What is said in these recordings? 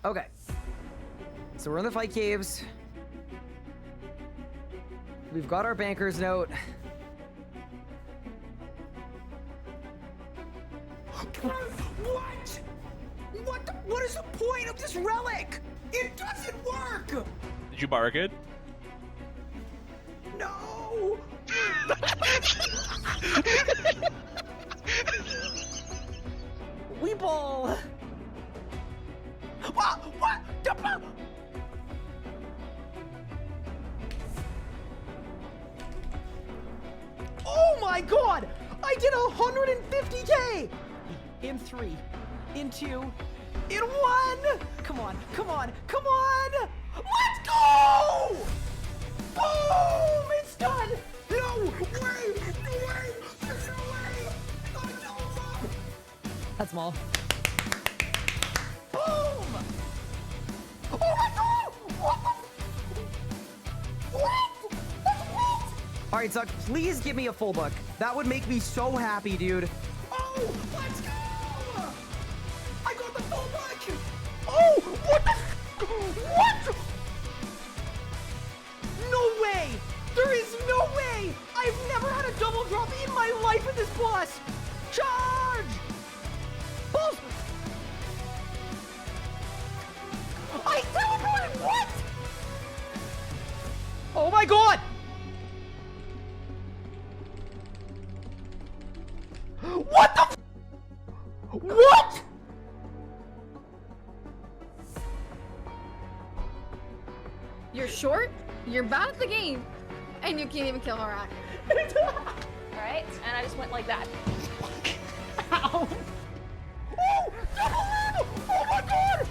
Okay. So we're in the fight caves. We've got our banker's note. What? What is the point of this relic? It doesn't work! Did you bark it? No! Weeble! What? Oh my god! I did 150k! In 3, in 2, in 1! Come on, come on, come on! Let's go! Boom! It's done! No way! No way! There's no way! Oh, no! That's small. Boom! Oh my god! What? All right, Zuck, please give me a full book. That would make me so happy, dude. Oh, let's go! I got the full book! Oh, what the? What? No way! There is no way! I've never had a double drop in my life with this boss! Charge! Boss! I teleported! What? Oh my god! What the f— What? You're short, you're bad at the game, and you can't even kill Harak. Alright, and I just went like that. Ow! Oh! Double limb! Oh my god!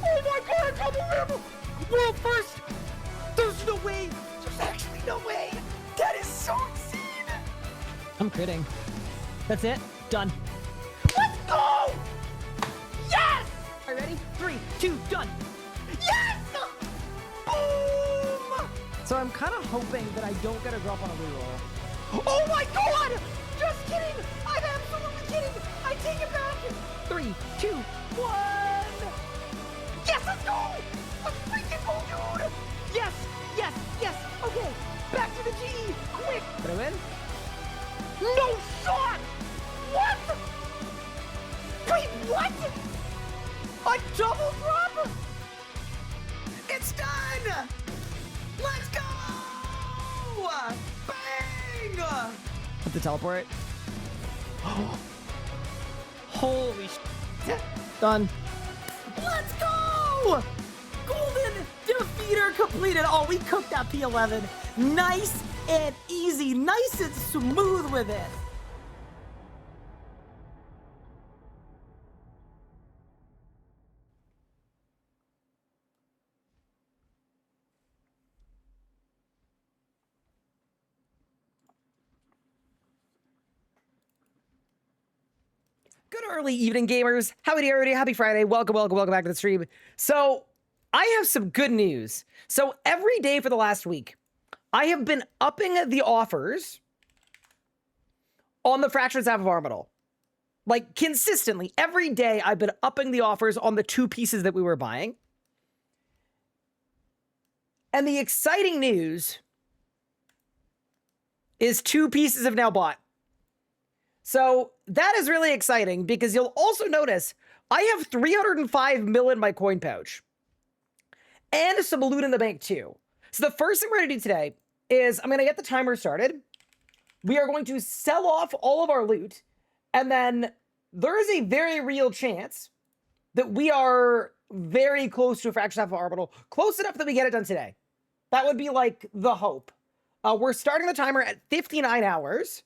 Oh my god, double limb! World first! There's no way! There's actually no way! That is so insane! I'm critting. That's it? Done. Let's go! Yes! Are you ready? 3, 2, done! Yes! Boom! So I'm kind of hoping that I don't get a drop on a reroll. Oh my god! Just kidding! I'm absolutely kidding! I take it back! 3, 2, 1! Yes, let's go! Let's freaking go, dude! Yes! Yes! Yes! Okay! Back to the G! Quick! Did I win? No shot! What? Wait, what? A double drop? It's done! Let's go! Bang! Have to teleport. Holy shit. Done. Let's go! Golden defeater completed. Oh, we cooked that P11. Nice and easy. Nice and smooth with it. Good early evening, gamers. Howdy, everybody. Happy Friday. Welcome back to the stream. So, I have some good news. So, every day for the last week, I have been upping the offers on the Fractured Staff of Armadal. Like, consistently. Every day, I've been upping the offers on the 2 pieces that we were buying. And the exciting news is 2 pieces have now bought. So that is really exciting because you'll also notice I have 305 mil in my coin pouch and some loot in the bank too. So the first thing we're going to do today is I'm going to get the timer started. We are going to sell off all of our loot, and then there is a very real chance that we are very close to a Fractured Staff of Armadal, close enough that we get it done today. That would be like the hope. We're starting the timer at 59 hours.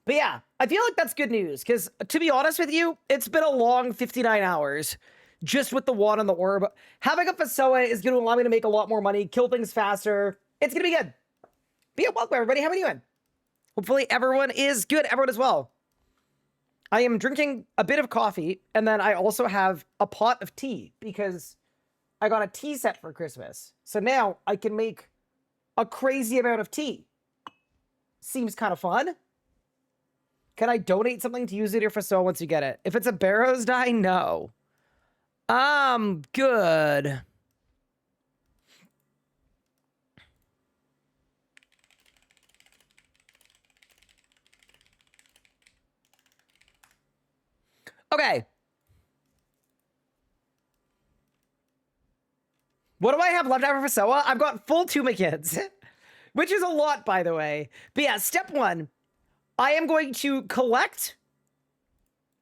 But yeah, I feel like that's good news, because to be honest with you, it's been a long 59 hours just with the wand and the orb. Having a FSOA is going to allow me to make a lot more money, kill things faster. It's going to be good. But yeah, welcome everybody. How are you doing? Hopefully everyone is good. Everyone as well. I am drinking a bit of coffee, and then I also have a pot of tea because I got a tea set for Christmas. So now I can make a crazy amount of tea. Seems kind of fun. Can I donate something to use it here for so once you get it? If it's a Barrows die, no. Good. Okay. What do I have left over for FSOA? I've got full 2 kids, which is a lot, by the way. But yeah, step 1, I am going to collect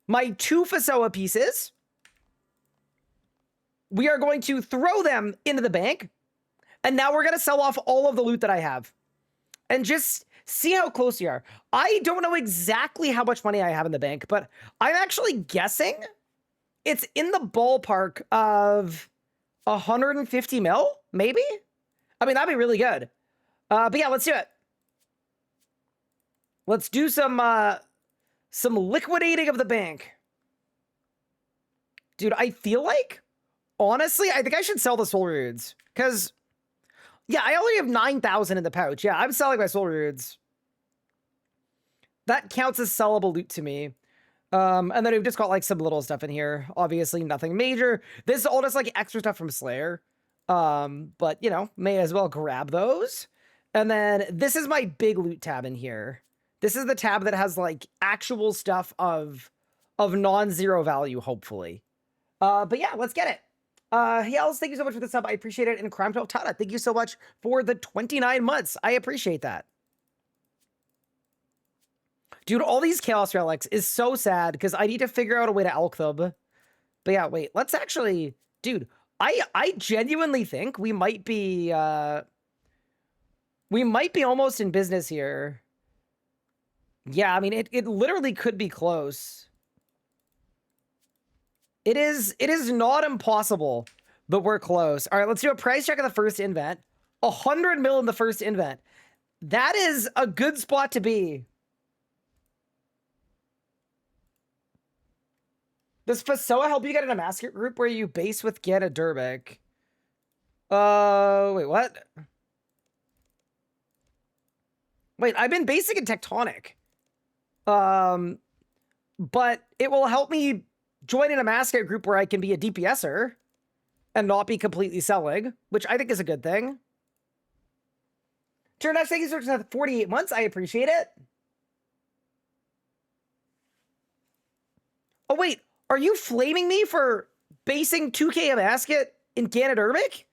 my 2 FSOA pieces. We are going to throw them into the bank. And now we're going to sell off all of the loot that I have. And just see how close we are. I don't know exactly how much money I have in the bank, but I'm actually guessing it's in the ballpark of 150 mil, maybe? I mean, that'd be really good. But yeah, let's do it. Let's do some liquidating of the bank. Dude, I feel like, honestly, I think I should sell the soul roots. Because, yeah, I only have 9,000 in the pouch. Yeah, I'm selling my soul roots. That counts as sellable loot to me. And then we've just got like some little stuff in here. Obviously, nothing major. This is all just like extra stuff from Slayer. But, you know, may as well grab those. And then this is my big loot tab in here. This is the tab that has like actual stuff of non-zero value, hopefully. But yeah, let's get it. Yells, thank you so much for the sub. I appreciate it. And Crime 12 Tata, thank you so much for the 29 months. I appreciate that. Dude, all these Chaos Relics is so sad because I need to figure out a way to elk them. But yeah, wait, let's actually... Dude, I genuinely think we might be almost in business here. Yeah, I mean, it literally could be close. It is not impossible, but we're close. All right, let's do a price check of the first invent. 100 mil in the first invent. That is a good spot to be. Does FSOA help you get in a Amacut group where you base with Ganodermic? Wait, what? Wait, I've been basing in Tectonic. But it will help me join in a Amacut group where I can be a DPSer and not be completely selling, which I think is a good thing. Turnash, thank you for 48 months. I appreciate it. Oh, wait. Are you flaming me for basing 2K of Amacut in Ganodermic?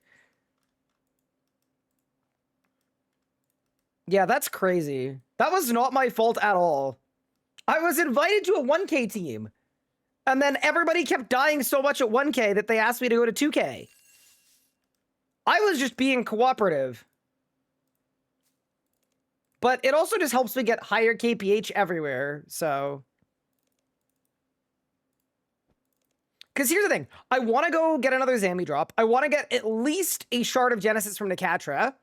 Yeah, that's crazy. That was not my fault at all. I was invited to a 1K team. And then everybody kept dying so much at 1K that they asked me to go to 2K. I was just being cooperative. But it also just helps me get higher KPH everywhere, so... Because here's the thing. I want to go get another Zammy drop. I want to get at least a Shard of Genesis from Nakatra.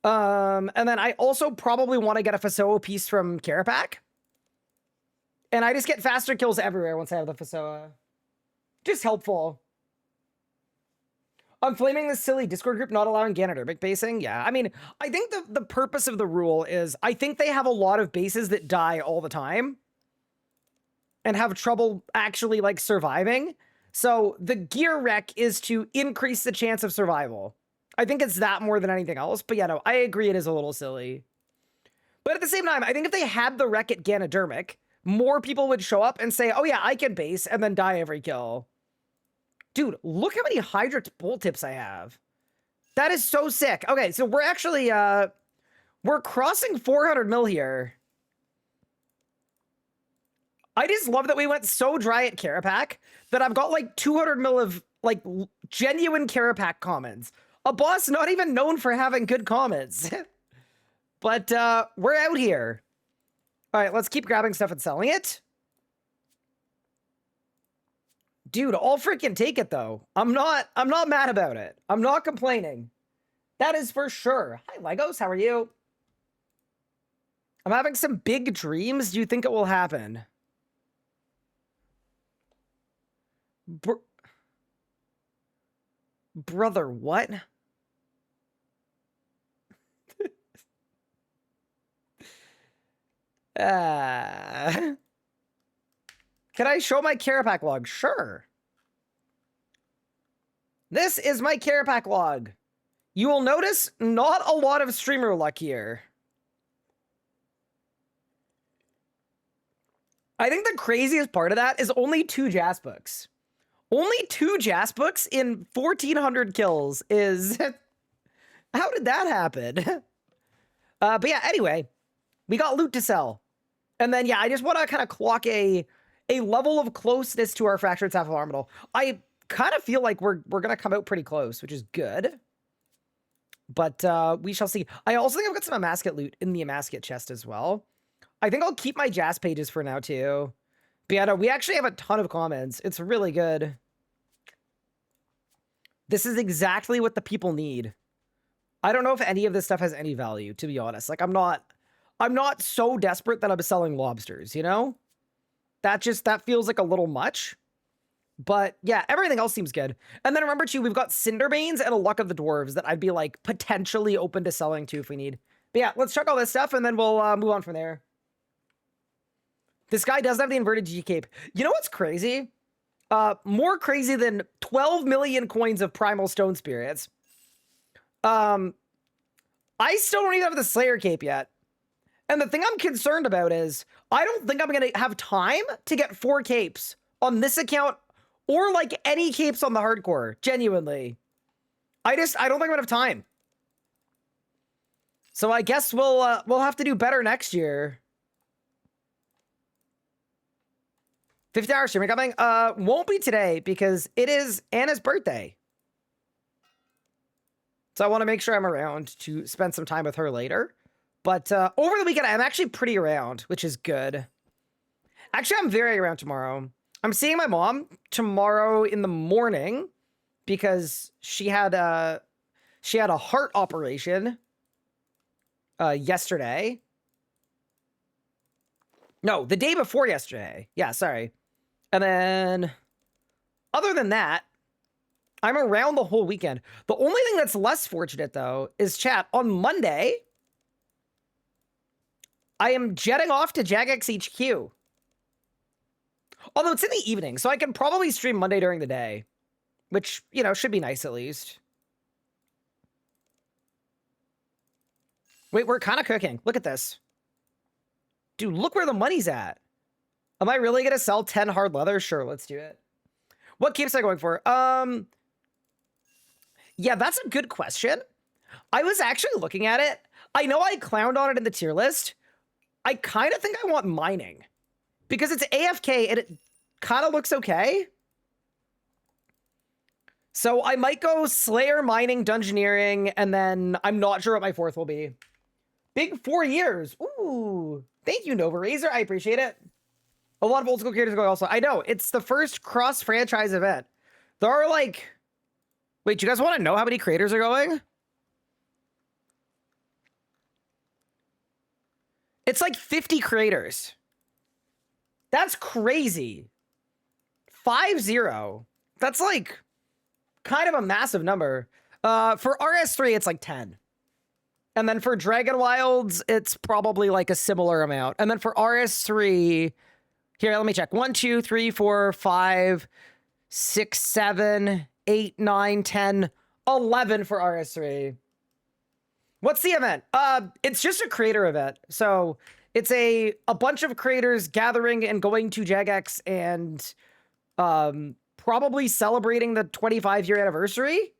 And then I also probably want to get a FSOA piece from Carropac. And I just get faster kills everywhere once I have the FSOA. Just helpful. I'm flaming this silly Discord group not allowing Ganodermic basing. Yeah, I mean, I think the purpose of the rule is I think they have a lot of bases that die all the time. And have trouble actually, like, surviving. So the gear wreck is to increase the chance of survival. I think it's that more than anything else. But yeah, no, I agree it is a little silly. But at the same time, I think if they had the wreck at Ganodermic, more people would show up and say, oh yeah, I can base, and then die every kill. Dude, look how many Hydrix bolt tips I have. That is so sick. Okay, so we're actually, we're crossing 400 mil here. I just love that we went so dry at Carropac that I've got like 200 mil of like genuine Carropac comments. A boss not even known for having good comments. But we're out here. All right, let's keep grabbing stuff and selling it. Dude, I'll freaking take it though. I'm not mad about it. I'm not complaining. That is for sure. Hi Legos, how are you? I'm having some big dreams. Do you think it will happen? Brother, what? Can I show my Carropac log? Sure. This is my Carropac log. You will notice not a lot of streamer luck here. I think the craziest part of that is only 2 Jas books. Only 2 Jas books in 1,400 kills is... How did that happen? But yeah, anyway, we got loot to sell. And then, yeah, I just want to kind of clock a level of closeness to our Fractured Sapphire Orbital. I kind of feel like we're going to come out pretty close, which is good. But we shall see. I also think I've got some Amacut loot in the Amacut chest as well. I think I'll keep my Jas pages for now, too. But yeah, no, we actually have a ton of comments. It's really good. This is exactly what the people need. I don't know if any of this stuff has any value, to be honest. Like, I'm not so desperate that I'm selling lobsters, you know? That feels like a little much. But yeah, everything else seems good. And then remember too, we've got Cinderbanes and a Luck of the Dwarves that I'd be like potentially open to selling too if we need. But yeah, let's check all this stuff and then we'll move on from there. This guy does have the inverted G cape. You know what's crazy? More crazy than 12 million coins of primal stone spirits. I still don't even have the Slayer cape yet. And the thing I'm concerned about is I don't think I'm going to have time to get 4 capes on this account or like any capes on the hardcore. Genuinely. I don't think I'm going to have time. So I guess we'll have to do better next year. 50-hour stream coming. Won't be today because it is Anna's birthday. So I want to make sure I'm around to spend some time with her later. But over the weekend, I'm actually pretty around, which is good. Actually, I'm very around tomorrow. I'm seeing my mom tomorrow in the morning because she had a heart operation yesterday. No, the day before yesterday. Yeah, sorry. And then other than that, I'm around the whole weekend. The only thing that's less fortunate, though, is chat. On Monday, I am jetting off to Jagex HQ. Although it's in the evening, so I can probably stream Monday during the day. Which, you know, should be nice at least. Wait, we're kind of cooking. Look at this. Dude, look where the money's at. Am I really going to sell 10 hard leather? Sure, let's do it. What capes am I going for? Yeah, that's a good question. I was actually looking at it. I know I clowned on it in the tier list. I kind of think I want mining. Because it's AFK and it kind of looks okay. So I might go Slayer, mining, dungeoneering, and then I'm not sure what my 4th will be. Big 4 years. Ooh. Thank you, Nova Razor. I appreciate it. A lot of old school creators going also. I know. It's the first cross-franchise event. There are like... Wait, do you guys want to know how many creators are going? It's like 50 creators. That's crazy. 50. That's like kind of a massive number. For RS3, it's like 10. And then for Dragon Wilds, it's probably like a similar amount. And then for RS3, here, let me check. 1, 2, 3, 4, 5, 6, 7, 8, 9, 10, 11 for RS3. What's the event? It's just a creator event. So it's a bunch of creators gathering and going to Jagex and probably celebrating the 25-year anniversary.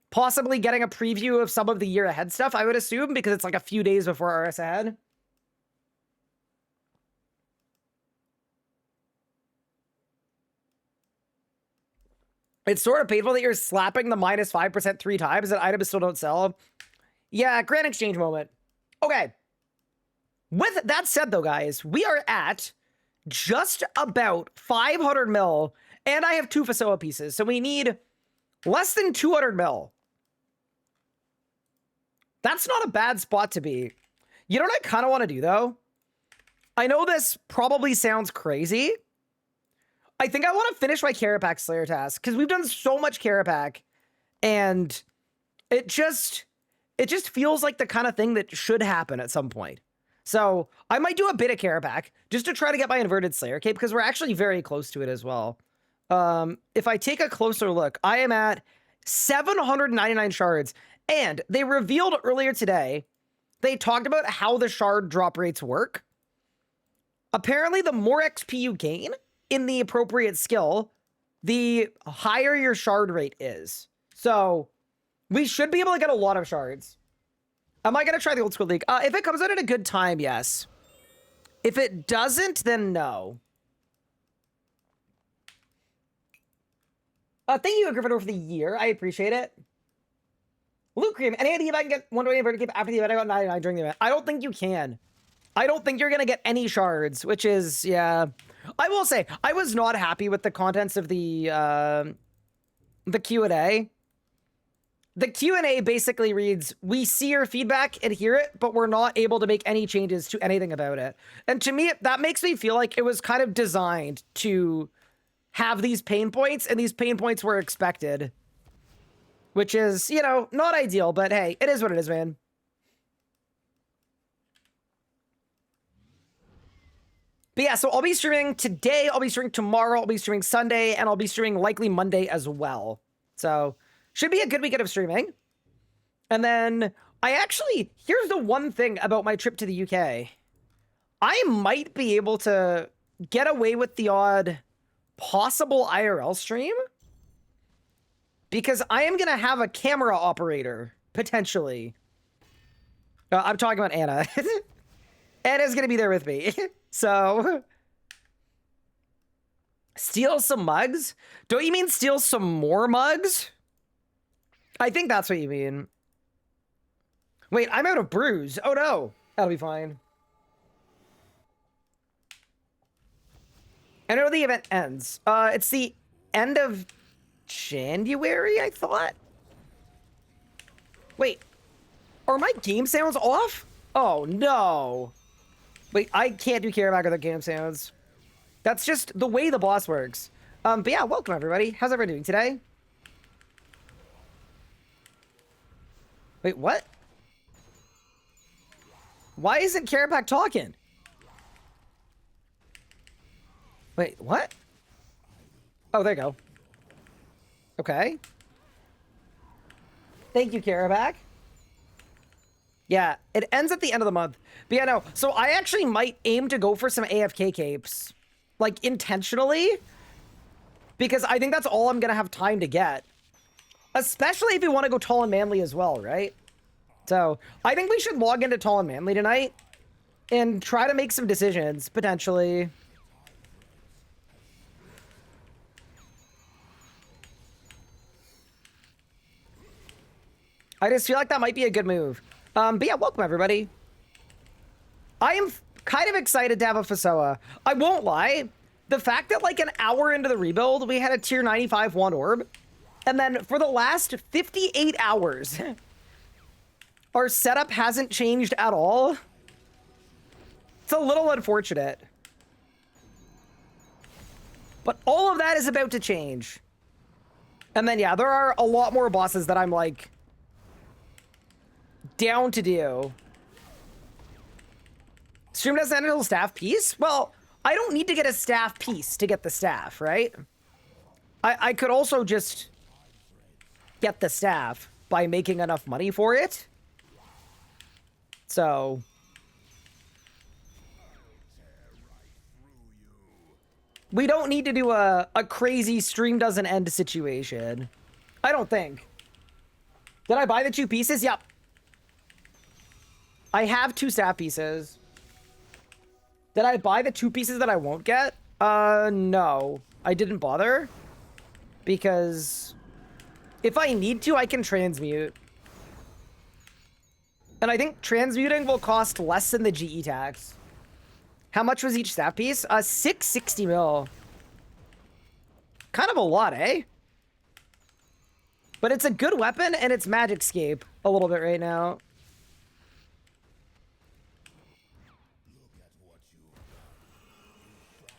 Possibly getting a preview of some of the year ahead stuff, I would assume, because it's like a few days before RS ahead. It's sort of painful that you're slapping the minus 5% 3 times and items still don't sell. Yeah, grand exchange moment. Okay. With that said, though, guys, we are at just about 500 mil, and I have 2 FSOA pieces, so we need less than 200 mil. That's not a bad spot to be. You know what I kind of want to do, though? I know this probably sounds crazy. I think I want to finish my Carropac Slayer task, because we've done so much Carropac, and it just feels like the kind of thing that should happen at some point. So I might do a bit of Carropac just to try to get my inverted Slayer Cape because we're actually very close to it as well. If I take a closer look, I am at 799 shards. And they revealed earlier today, they talked about how the shard drop rates work. Apparently, the more XP you gain in the appropriate skill, the higher your shard rate is. So we should be able to get a lot of shards. Am I going to try the old school league? If it comes out at a good time, yes. If it doesn't, then no. Thank you, Gryffindor, for the year. I appreciate it. Loot Cream, any idea if I can get 120 inverted cape after the event? I got 99 during the event. I don't think you can. I don't think you're going to get any shards, which is, yeah. I will say, I was not happy with the contents of the Q&A. The Q&A basically reads, we see your feedback and hear it, but we're not able to make any changes to anything about it. And to me, that makes me feel like it was kind of designed to have these pain points, and these pain points were expected. Which is, you know, not ideal, but hey, it is what it is, man. But yeah, so I'll be streaming today, I'll be streaming tomorrow, I'll be streaming Sunday, and I'll be streaming likely Monday as well. So, should be a good weekend of streaming. And then, here's the one thing about my trip to the UK. I might be able to get away with the odd possible IRL stream. Because I am going to have a camera operator, potentially. I'm talking about Anna. Anna's going to be there with me. So, steal some mugs? Don't you mean steal some more mugs? I think that's what you mean. Wait, I'm out of brews. Oh no. That'll be fine. I know the event ends. It's the end of January, I thought? Wait, are my game sounds off? Oh, no. Wait, I can't do Carropac with the game sounds. That's just the way the boss works. But yeah, welcome everybody. How's everyone doing today? Wait, what? Why isn't Carropac talking? Wait, what? Oh, there you go. Okay. Thank you, Carropac. Yeah, it ends at the end of the month. But yeah, no. So I actually might aim to go for some AFK capes. Like, intentionally. Because I think that's all I'm going to have time to get. Especially if you want to go tall and manly as well, right? So, I think we should log into tall and manly tonight. And try to make some decisions, potentially. I just feel like that might be a good move. But yeah, welcome everybody. I am kind of excited to have a FSOA. I won't lie. The fact that like an hour into the rebuild, we had a tier 95 1 orb. And then for the last 58 hours, our setup hasn't changed at all. It's a little unfortunate. But all of that is about to change. And then yeah, there are a lot more bosses that I'm like down to do. Stream doesn't end until staff piece? Well, I don't need to get a staff piece to get the staff, right? I could also just get the staff by making enough money for it. So we don't need to do a crazy stream doesn't end situation. I don't think. Did I buy the 2 pieces? Yep. I have 2 staff pieces. Did I buy the 2 pieces that I won't get? No. I didn't bother. Because if I need to, I can transmute. And I think transmuting will cost less than the GE tax. How much was each staff piece? 660 mil. Kind of a lot, eh? But it's a good weapon, and it's magic scape a little bit right now.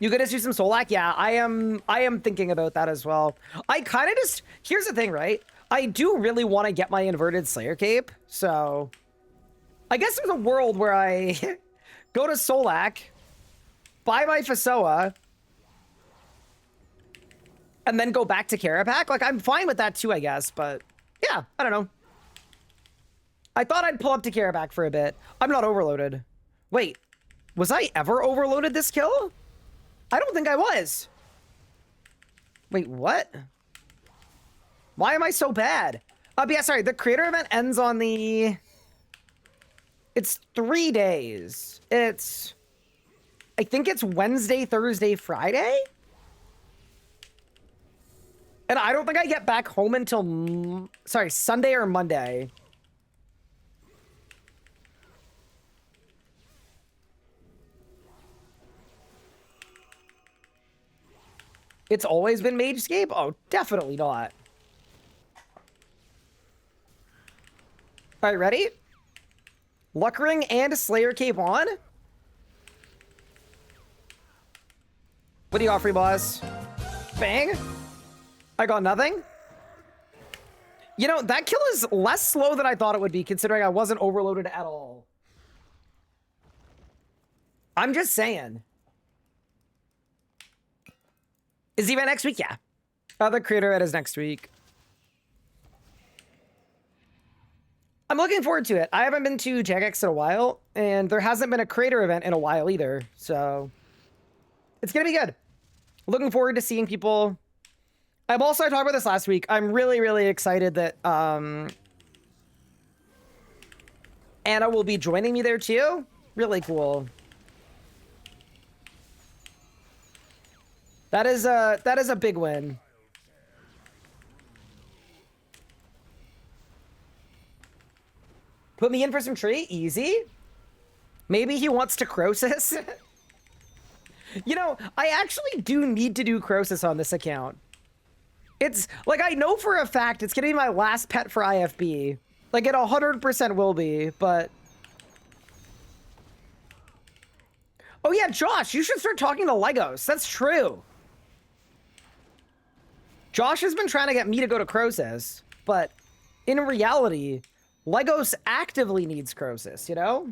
You gonna do some Solak? Yeah, I am thinking about that as well. I kind of just, here's the thing, right? I do really want to get my inverted Slayer Cape, so I guess there's a world where I go to Solak, buy my FSOA, and then go back to Carropac. Like, I'm fine with that too, I guess, but yeah, I don't know. I thought I'd pull up to Carropac for a bit. I'm not overloaded. Wait, was I ever overloaded this kill? I don't think I was. Wait, what? Why am I so bad? Yeah, sorry, the creator event ends on the... It's 3 days. It's... I think it's Wednesday, Thursday, Friday? And I don't think I get back home until... Sorry, Sunday or Monday. It's always been Magescape? Oh, definitely not. All right, ready? Luck Ring and Slayer Cape on. What do you offer, boss? Bang. I got nothing. You know, that kill is less slow than I thought it would be, considering I wasn't overloaded at all. I'm just saying. Is the event next week? Yeah. The creator event is next week. I'm looking forward to it. I haven't been to Jagex in a while, and there hasn't been a creator event in a while either, so it's gonna be good. Looking forward to seeing people. I'm also, I talked about this last week, I'm really, really excited that Anna will be joining me there too. Really cool. That is a big win. Put me in for some tree? Easy. Maybe he wants to Crosis. You know, I actually do need to do Crosis on this account. It's, like, I know for a fact it's gonna be my last pet for IFB. Like, it 100% will be, but... Oh yeah, Josh, you should start talking to Legos. That's true. Josh has been trying to get me to go to Crosis, but in reality... Legos actively needs Crosis, you know?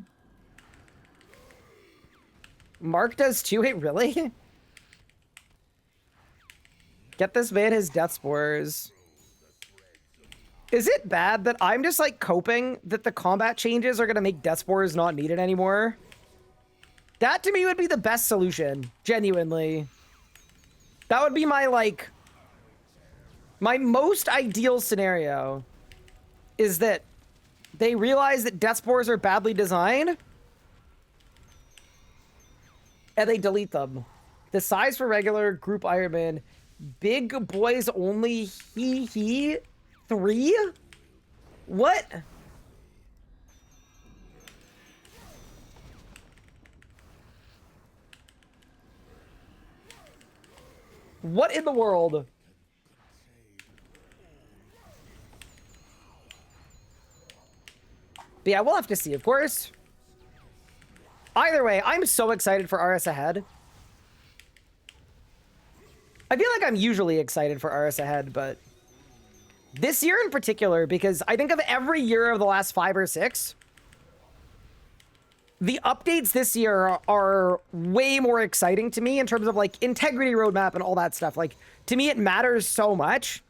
Mark does too? Wait, really? Get this man his death spores. Is it bad that I'm just like coping that the combat changes are gonna make death spores not needed anymore? That to me would be the best solution, genuinely. That would be my like... My most ideal scenario is that they realize that death spores are badly designed, and they delete them. The size for regular group Ironman, big boys only, he, 3? What? What in the world? But yeah, we'll have to see, of course. Either way, I'm so excited for RS Ahead. I feel like I'm usually excited for RS Ahead, but this year in particular, because I think of every year of the last 5 or 6, the updates this year are way more exciting to me in terms of like integrity roadmap and all that stuff. Like, to me, it matters so much.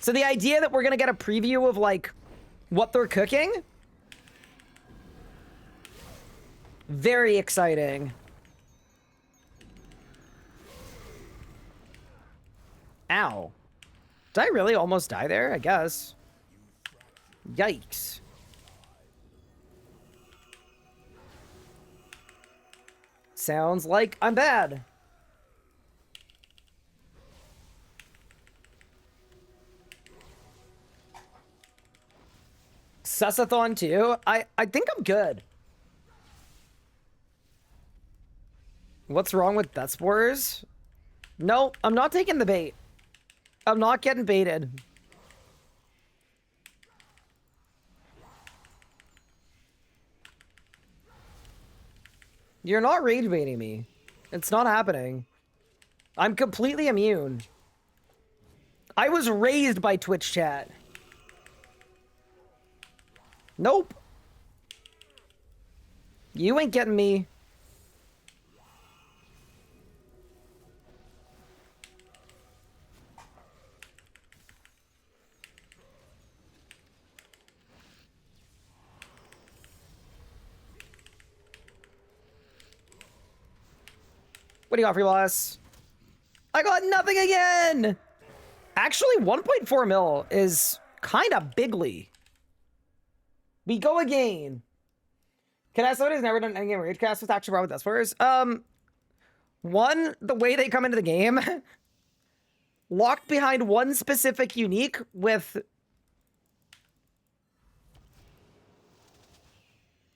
So the idea that we're going to get a preview of like what they're cooking, very exciting. Ow. Did I really almost die there? I guess. Yikes. Sounds like I'm bad. Susathon too? I think I'm good. What's wrong with death spores? No, I'm not taking the bait. I'm not getting baited. You're not rage baiting me. It's not happening. I'm completely immune. I was raised by Twitch chat. Nope. You ain't getting me. What do you got for your boss? I got nothing again! Actually, 1.4 mil is kind of bigly. We go again. Can I say somebody who's never done any game rage cast with actually brought with Despers? One, the way they come into the game, locked behind one specific unique with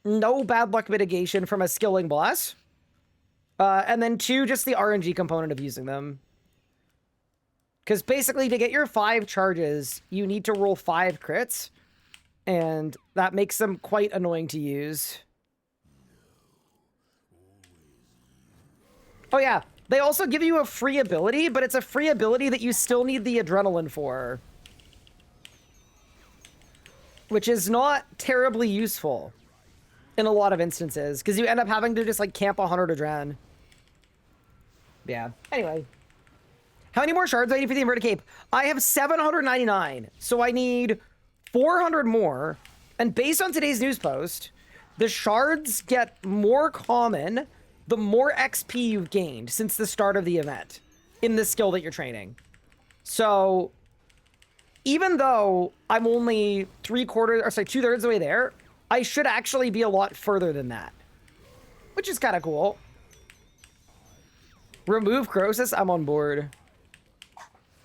no bad luck mitigation from a skilling boss. And then two, just the RNG component of using them. Because basically, to get your 5 charges, you need to roll 5 crits. And that makes them quite annoying to use. Oh yeah, they also give you a free ability, but it's a free ability that you still need the adrenaline for. Which is not terribly useful in a lot of instances, because you end up having to just like camp 100 adrenaline. Yeah, anyway. How many more shards do I need for the inverted cape? I have 799, so I need 400 more. And based on today's news post, the shards get more common the more XP you've gained since the start of the event in the skill that you're training. So even though I'm only 2/3 of the way there, I should actually be a lot further than that, which is kind of cool. Remove Croesus, I'm on board.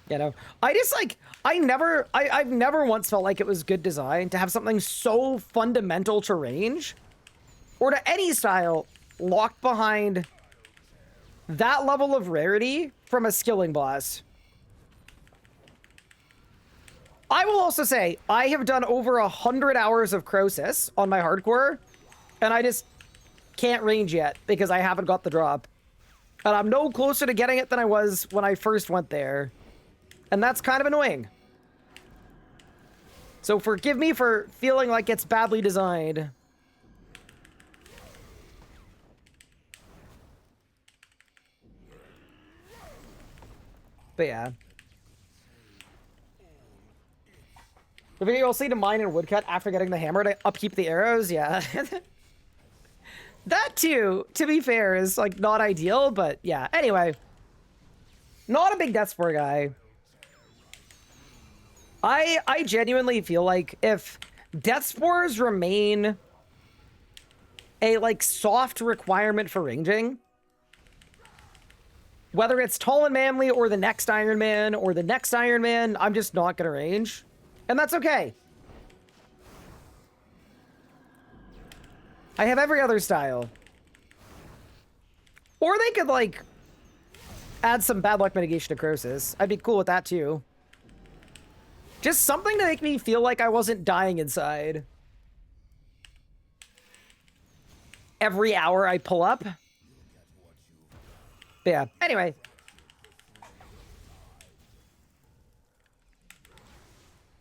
You know, I just like, I've never once felt like it was good design to have something so fundamental to range or to any style locked behind that level of rarity from a skilling boss. I will also say, I have done over 100 hours of Croesus on my hardcore, and I just can't range yet because I haven't got the drop. And I'm no closer to getting it than I was when I first went there. And that's kind of annoying. So forgive me for feeling like it's badly designed. But yeah. The video you'll see to mine and woodcut after getting the hammer to upkeep the arrows, yeah. That too, to be fair, is like not ideal, but yeah. Anyway. Not a big death spore guy. I genuinely feel like if death spores remain a like soft requirement for ranging, whether it's tall and manly or the next Iron Man or the next Iron Man, I'm just not gonna range. And that's okay. I have every other style. Or they could like add some bad luck mitigation to Croesus. I'd be cool with that too. Just something to make me feel like I wasn't dying inside. Every hour I pull up. But yeah, anyway.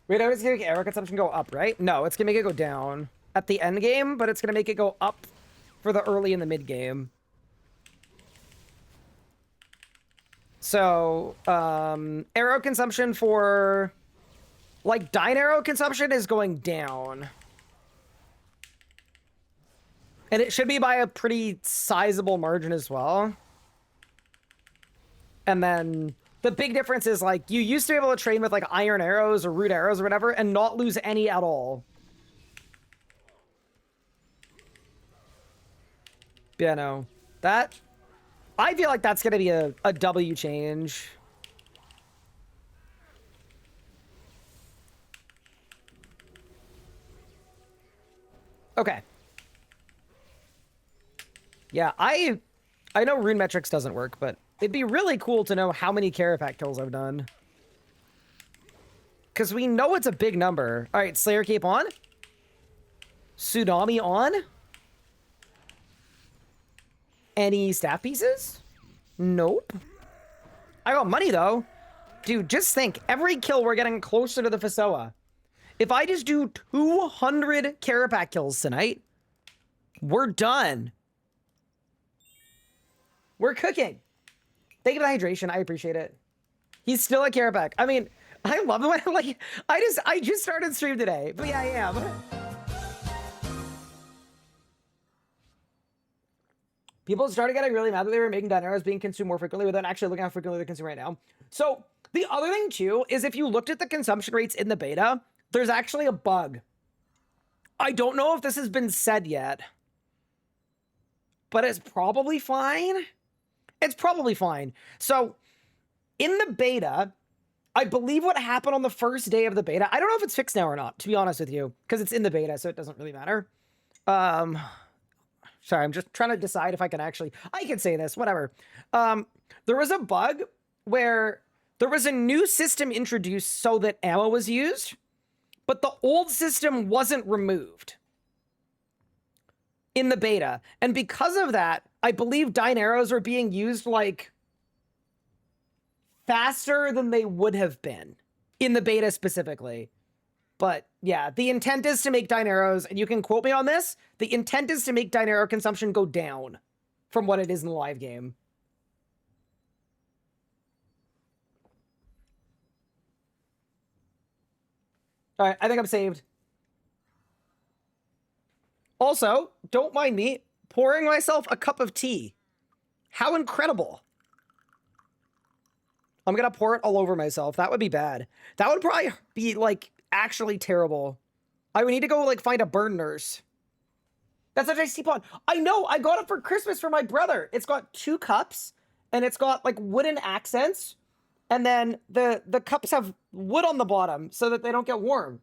Wait, I was gonna make arrow consumption go up, right? No, it's gonna make it go down at the end game, but it's gonna make it go up for the early and the mid game. So, arrow consumption for... like, Dyne arrow consumption is going down. And it should be by a pretty sizable margin as well. And then the big difference is, like, you used to be able to train with, like, iron arrows or root arrows or whatever and not lose any at all. Yeah, no. That... I feel like that's going to be a W change. Okay. Yeah, I know rune metrics doesn't work, but it'd be really cool to know how many Carropac kills I've done. Because we know it's a big number. All right, Slayer Cape on. Tsunami on. Any staff pieces? Nope. I got money, though. Dude, just think. Every kill, we're getting closer to the FSOA. If I just do 200 Carropac kills tonight, We're done. We're cooking. Thank you for the hydration. I appreciate it. He's still at Carropac. I mean, I love it when like I just started stream today, but yeah, I am. People started getting really mad that they were making dineros being consumed more frequently without actually looking how frequently they're consumed right now. So the other thing too is if you looked at the consumption rates in the beta, there's actually a bug. I don't know if this has been said yet, but it's probably fine. It's probably fine. So in the beta, I believe what happened on the first day of the beta, I don't know if it's fixed now or not, to be honest with you, because it's in the beta, so it doesn't really matter. Sorry, I'm just trying to decide if I can say this, whatever. There was a bug where there was a new system introduced so that ammo was used, but the old system wasn't removed in the beta. And because of that, I believe dineros were being used like faster than they would have been in the beta specifically. But yeah, the intent is to make dineros, and you can quote me on this, the intent is to make dinero consumption go down from what it is in the live game. All right, I think I'm saved. Also, don't mind me pouring myself a cup of tea. How incredible. I'm gonna pour it all over myself. That would be bad. That would probably be, like, actually terrible. I would need to go, like, find a burn nurse. That's a nice teapot. I know, I got it for Christmas for my brother. It's got 2 cups, and it's got, like, wooden accents, and then the cups have wood on the bottom so that they don't get warm.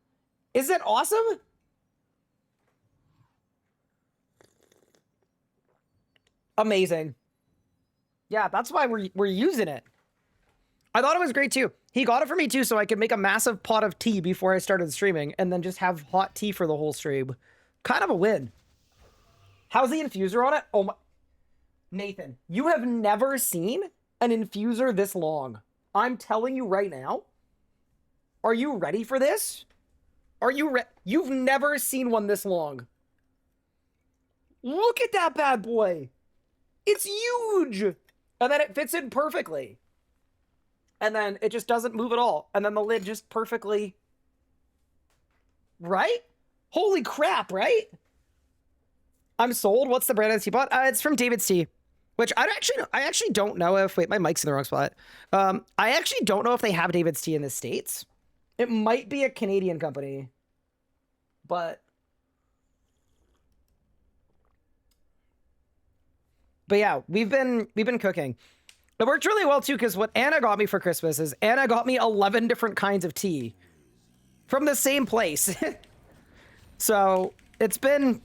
Is it awesome? Amazing. Yeah, that's why we're using it. I thought it was great too. He got it for me too, so I could make a massive pot of tea before I started streaming and then just have hot tea for the whole stream. Kind of a win. How's the infuser on it? Oh my... Nathan, you have never seen an infuser this long. I'm telling you right now. Are you ready for this? Are you You've never seen one this long. Look at that bad boy. It's huge. And then it fits in perfectly. And then it just doesn't move at all. And then the lid just perfectly... Right? Holy crap, right? I'm sold. What's the brand of the teapot? It's from David's Tea. Which I actually don't know if... Wait, my mic's in the wrong spot. I actually don't know if they have David's Tea in the States. It might be a Canadian company. But yeah, we've been cooking. It worked really well too, because what Anna got me for Christmas is Anna got me 11 different kinds of tea from the same place. So it's been,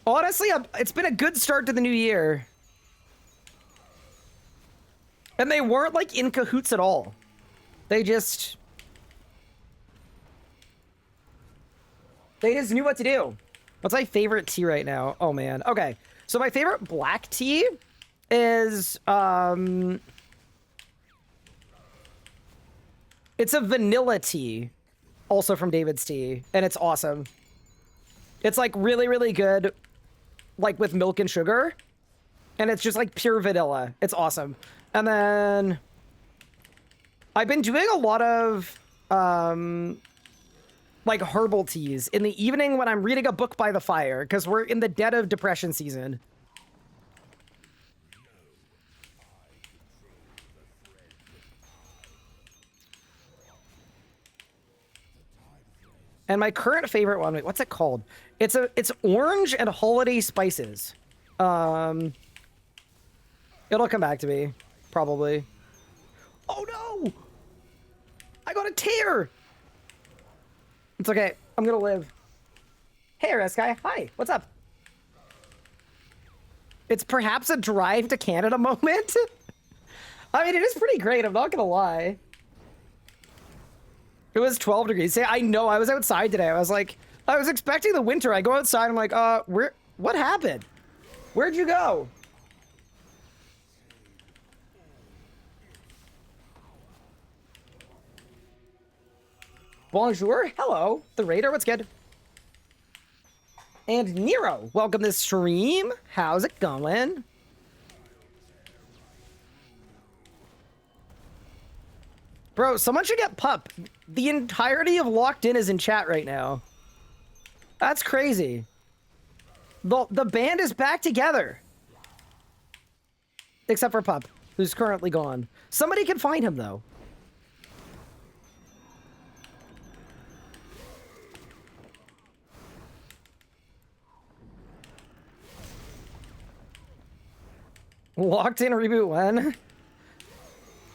honestly, it's been a good start to the new year. And they weren't like in cahoots at all. They just knew what to do. What's my favorite tea right now? Oh man. Okay. So my favorite black tea is, it's a vanilla tea, also from David's Tea, and it's awesome. It's like really, really good, like with milk and sugar, and it's just like pure vanilla. It's awesome. And then I've been doing a lot of, like herbal teas in the evening when I'm reading a book by the fire, because we're in the dead of depression season. And my current favorite one, wait, what's it called? It's orange and holiday spices. It'll come back to me, probably. Oh no! I got a tear! It's okay, I'm gonna live. Hey RS Guy, hi, what's up? It's perhaps a drive to Canada moment. I mean, it is pretty great, I'm not gonna lie. It was 12 degrees. Say, I know, I was outside today. I was like, I was expecting the winter. I go outside, I'm like, what happened? Where'd you go? Bonjour, hello. The Raider, what's good? And Nero, welcome to the stream. How's it going? Bro, someone should get Pup. The entirety of Locked In is in chat right now. That's crazy. The band is back together. Except for Pup, who's currently gone. Somebody can find him, though. Locked In reboot when?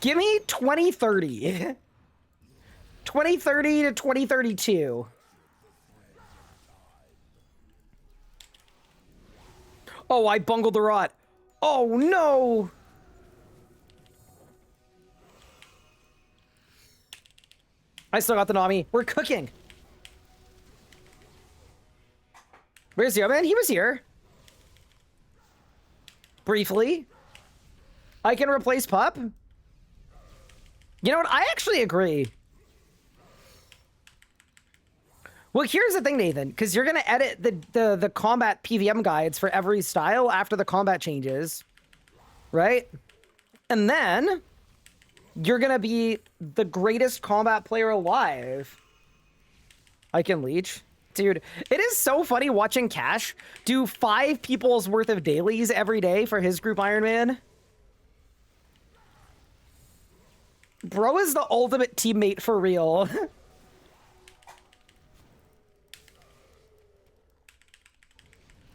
Give me 2030. 2030 to 2032. Oh, I bungled the rot. Oh, no. I still got the Nami. We're cooking. Where's the other man? He was here. Briefly. I can replace Pup. You know what? I actually agree. Well, here's the thing, Nathan, because you're going to edit the combat PVM guides for every style after the combat changes, right? And then you're going to be the greatest combat player alive. I can leech. Dude, it is so funny watching Cash do 5 people's worth of dailies every day for his group Iron Man. Bro is the ultimate teammate for real.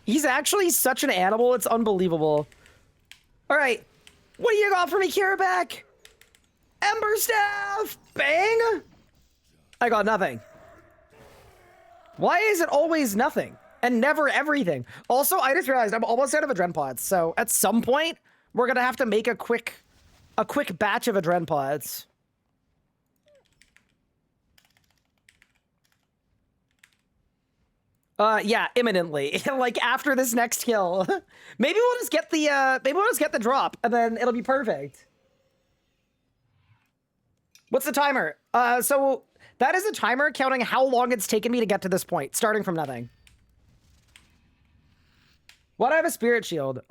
He's actually such an animal, it's unbelievable. All right, what do you got for me, Carropac? Ember Staff! Bang! I got nothing. Why is it always nothing? And never everything? Also, I just realized I'm almost out of Adren Pods, so at some point, we're gonna have to make a quick batch of Adren Pods. Yeah, imminently. Like after this next kill. Maybe we'll just get the drop and then it'll be perfect. What's the timer? So that is a timer counting how long it's taken me to get to this point, starting from nothing. Why do I have a spirit shield?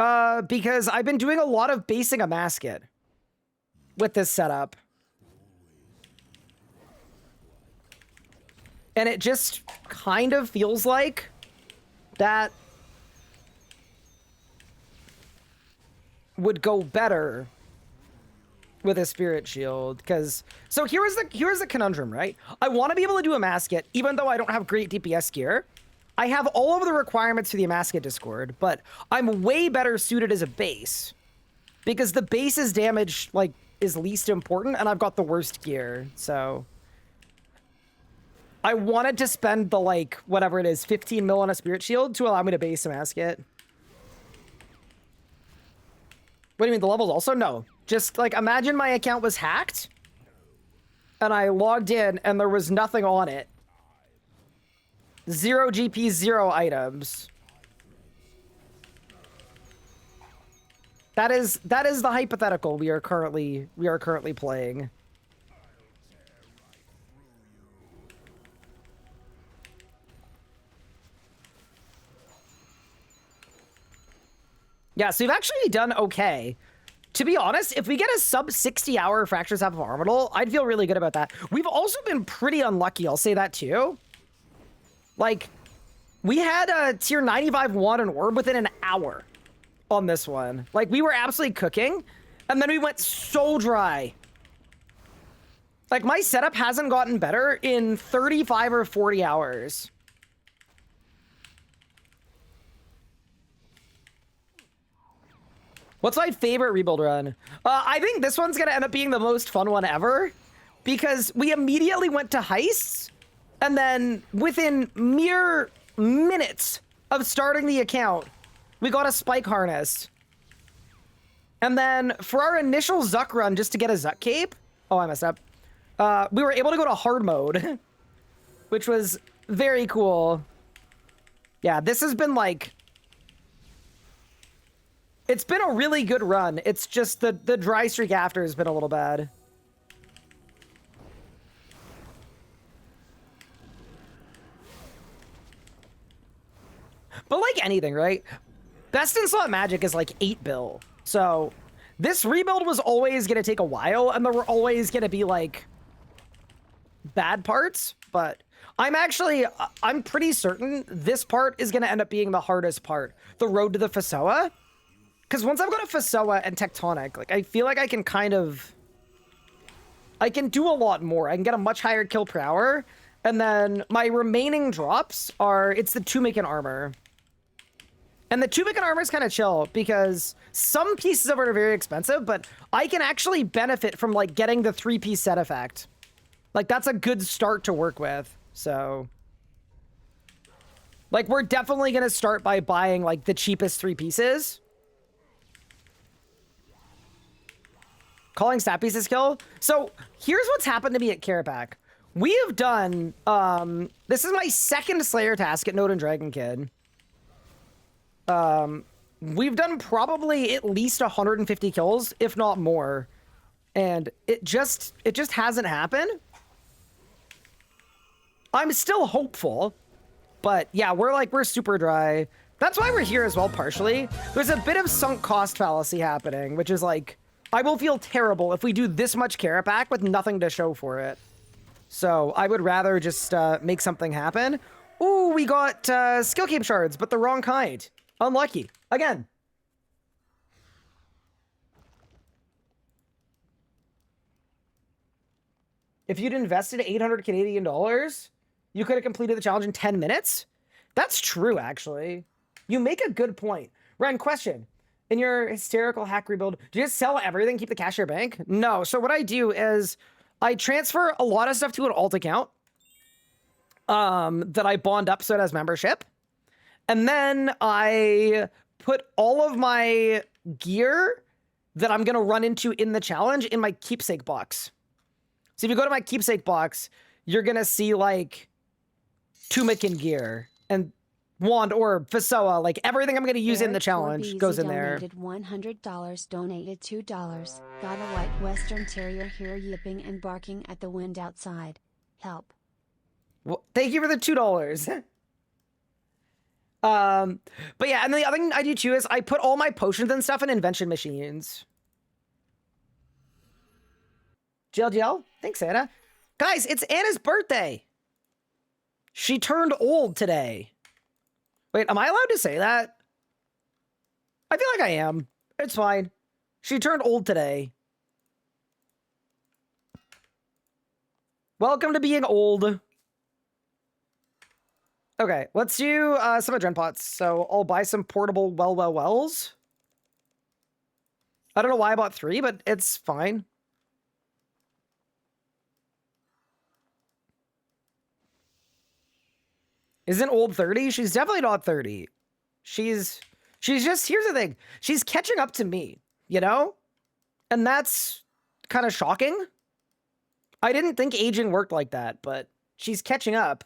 Because I've been doing a lot of basing a Amacut with this setup. And it just kind of feels like that would go better with a spirit shield. Because so here's the conundrum, right? I want to be able to do a Amacut, even though I don't have great DPS gear. I have all of the requirements for the Amacut Discord, but I'm way better suited as a base because the base's damage like is least important, and I've got the worst gear. So I wanted to spend the, like, whatever it is, 15 mil on a spirit shield to allow me to base a Amacut. What do you mean, the levels also? No. Just, like, imagine my account was hacked, and I logged in, and there was nothing on it. 0 GP, 0 items. That is the hypothetical we are currently playing. Yeah, so we've actually done okay. To be honest, if we get a sub 60-hour Fractures Half of Orbital, I'd feel really good about that. We've also been pretty unlucky, I'll say that too. Like, we had a tier 95 wand and orb within an hour on this one. Like, we were absolutely cooking, and then we went so dry. Like, my setup hasn't gotten better in 35 or 40 hours. What's my favorite rebuild run? I think this one's gonna end up being the most fun one ever because we immediately went to heists and then within mere minutes of starting the account, we got a spike harness. And then for our initial Zuck run, just to get a Zuck cape, oh, I messed up. We were able to go to hard mode, which was very cool. Yeah, this has been like, it's been a really good run. It's just the dry streak after has been a little bad. But like anything, right? Best in slot Magic is like 8 bill. So this rebuild was always going to take a while, and there were always going to be like bad parts, but I'm pretty certain this part is going to end up being the hardest part, the road to the FSOA. Because once I've got a FSOA and Tectonic, like I feel like I can do a lot more. I can get a much higher kill per hour, and then my remaining drops it's the Tunic and Armor. And the Tunic and Armor is kind of chill because some pieces of it are very expensive, but I can actually benefit from like getting the 3-piece set effect. Like that's a good start to work with. So like we're definitely going to start by buying like the cheapest 3 pieces. Calling stat pieces kill. So here's what's happened to me at Carropac. We have done, this is my second Slayer task at Node and Dragon Kid. We've done probably at least 150 kills, if not more. And it just hasn't happened. I'm still hopeful, but yeah, we're super dry. That's why we're here as well, partially. There's a bit of sunk cost fallacy happening, which is like, I will feel terrible if we do this much Carropac with nothing to show for it. So I would rather just make something happen. Ooh, we got skill cape shards, but the wrong kind. Unlucky. Again. If you'd invested 800 Canadian dollars, you could have completed the challenge in 10 minutes? That's true, actually. You make a good point. Ren, question. In your hysterical hack rebuild, do you just sell everything, keep the cash in your bank? No. So what I do is I transfer a lot of stuff to an alt account that I bond up so it has membership. And then I put all of my gear that I'm going to run into in the challenge in my keepsake box. So if you go to my keepsake box, you're going to see like Tunic and gear and wand or FSOA, like everything I'm going to use in the challenge goes in there. Donated $100, donated $2. Got a white Western Terrier here yipping and barking at the wind outside. Help. Well, thank you for the $2. But yeah, and then the other thing I do too is I put all my potions and stuff in invention machines. GLGL? Thanks, Anna. Guys, it's Anna's birthday. She turned old today. Wait, am I allowed to say that? I feel like I am. It's fine. She turned old today. Welcome to being old. Okay, let's do some adren pots. So I'll buy some portable wells. I don't know why I bought 3, but it's fine. Isn't old 30? She's definitely not 30. She's just, here's the thing. She's catching up to me, you know? And that's kind of shocking. I didn't think aging worked like that, but she's catching up.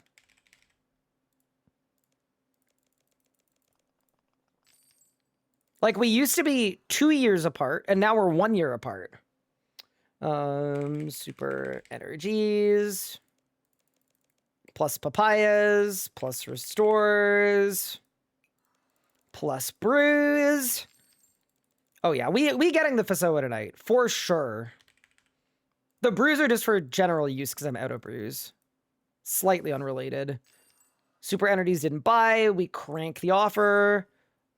Like, we used to be 2 years apart, and now we're 1 year apart. Super energies. Plus papayas, plus restores, plus brews. Oh yeah, we getting the FSOA tonight, for sure. The brews are just for general use because I'm out of brews. Slightly unrelated. Super energies didn't buy, we crank the offer.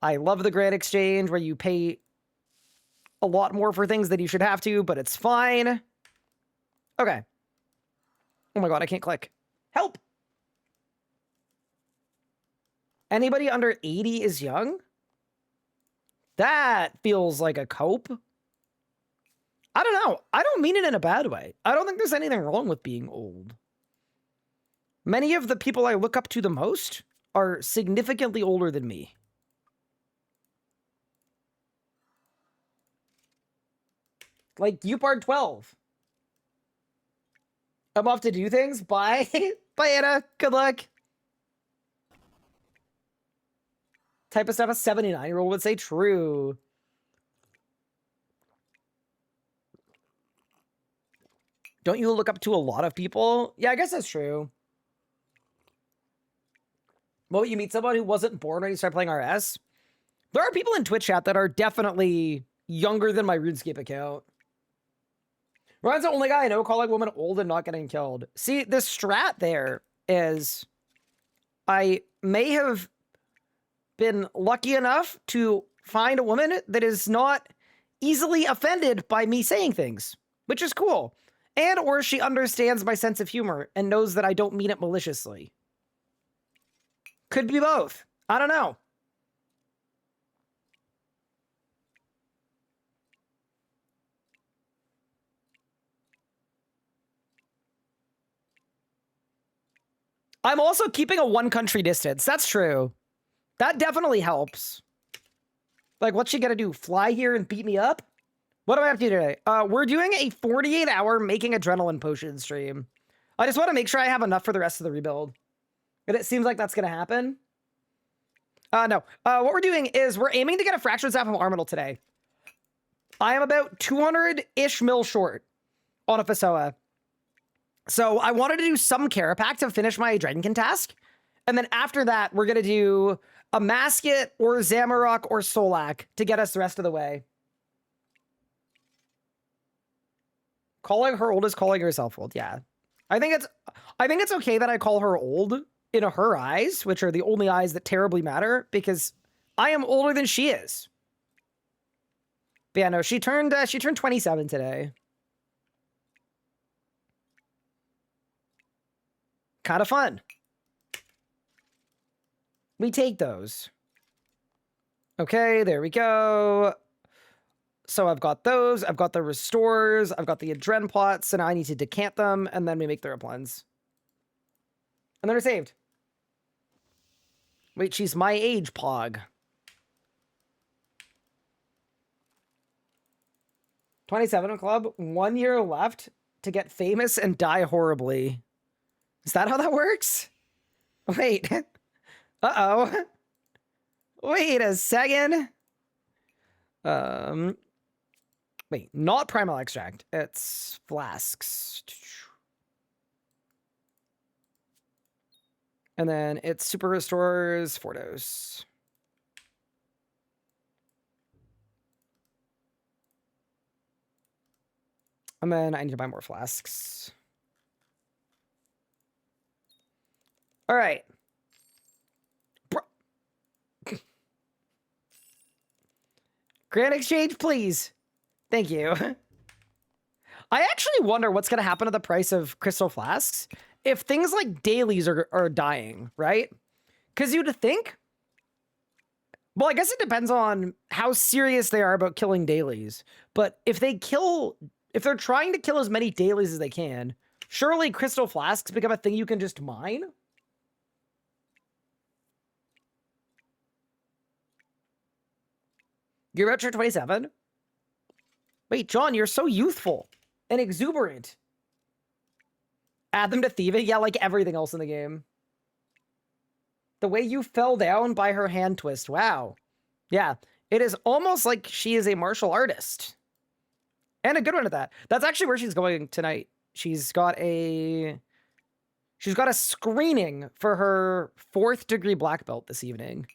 I love the Grand Exchange where you pay a lot more for things than you should have to, but it's fine. Okay. Oh my god, I can't click. Help! Anybody under 80 is young? That feels like a cope. I don't know. I don't mean it in a bad way. I don't think there's anything wrong with being old. Many of the people I look up to the most are significantly older than me. Like Upard 12. I'm off to do things. Bye. Bye, Anna. Good luck. Type of stuff a 79-year-old would say true. Don't you look up to a lot of people? Yeah, I guess that's true. Well, you meet someone who wasn't born when you started playing RS. There are people in Twitch chat that are definitely younger than my RuneScape account. Ryan's the only guy I know calling women old and not getting killed. See, the strat there is I may have been lucky enough to find a woman that is not easily offended by me saying things, which is cool. And or she understands my sense of humor and knows that I don't mean it maliciously. Could be both. I don't know. I'm also keeping a one country distance. That's true. That definitely helps. Like, what's she gonna do? Fly here and beat me up? What do I have to do today? We're doing a 48-hour making adrenaline potion stream. I just want to make sure I have enough for the rest of the rebuild. And it seems like that's gonna happen. No. What we're doing is we're aiming to get a fractured staff of Armadil today. I am about 200-ish mil short on a FSOA. So I wanted to do some Carropac to finish my Dragonkin task. And then after that, we're going to do a Masket or Zamorak or Solak to get us the rest of the way. Calling her old is calling herself old. Yeah. I think it's okay that I call her old in her eyes, which are the only eyes that terribly matter, because I am older than she is. But yeah, no, she turned 27 today. Kind of fun. We take those. Okay, there we go. So I've got those. I've got the restores. I've got the adren pots. So now I need to decant them, and then we make the replens. And then they're saved. Wait, she's my age, Pog. 27 club. 1 year left to get famous and die horribly. Is that how that works? Wait. Uh-oh. Wait a second. Wait, not primal extract. It's flasks. And then it's super restores 4 dose. And then I need to buy more flasks. All right. Grand exchange, please. Thank you. I actually wonder what's going to happen to the price of crystal flasks if things like dailies are dying, right? Because you'd think... Well, I guess it depends on how serious they are about killing dailies. But if they're trying to kill as many dailies as they can, surely crystal flasks become a thing you can just mine? You're about to turn 27? Wait, John, you're so youthful and exuberant. Add them to thieving? Yeah, like everything else in the game. The way you fell down by her hand twist. Wow. Yeah, it is almost like she is a martial artist. And a good one at that. That's actually where she's going tonight. She's got a screening for her 4th degree black belt this evening.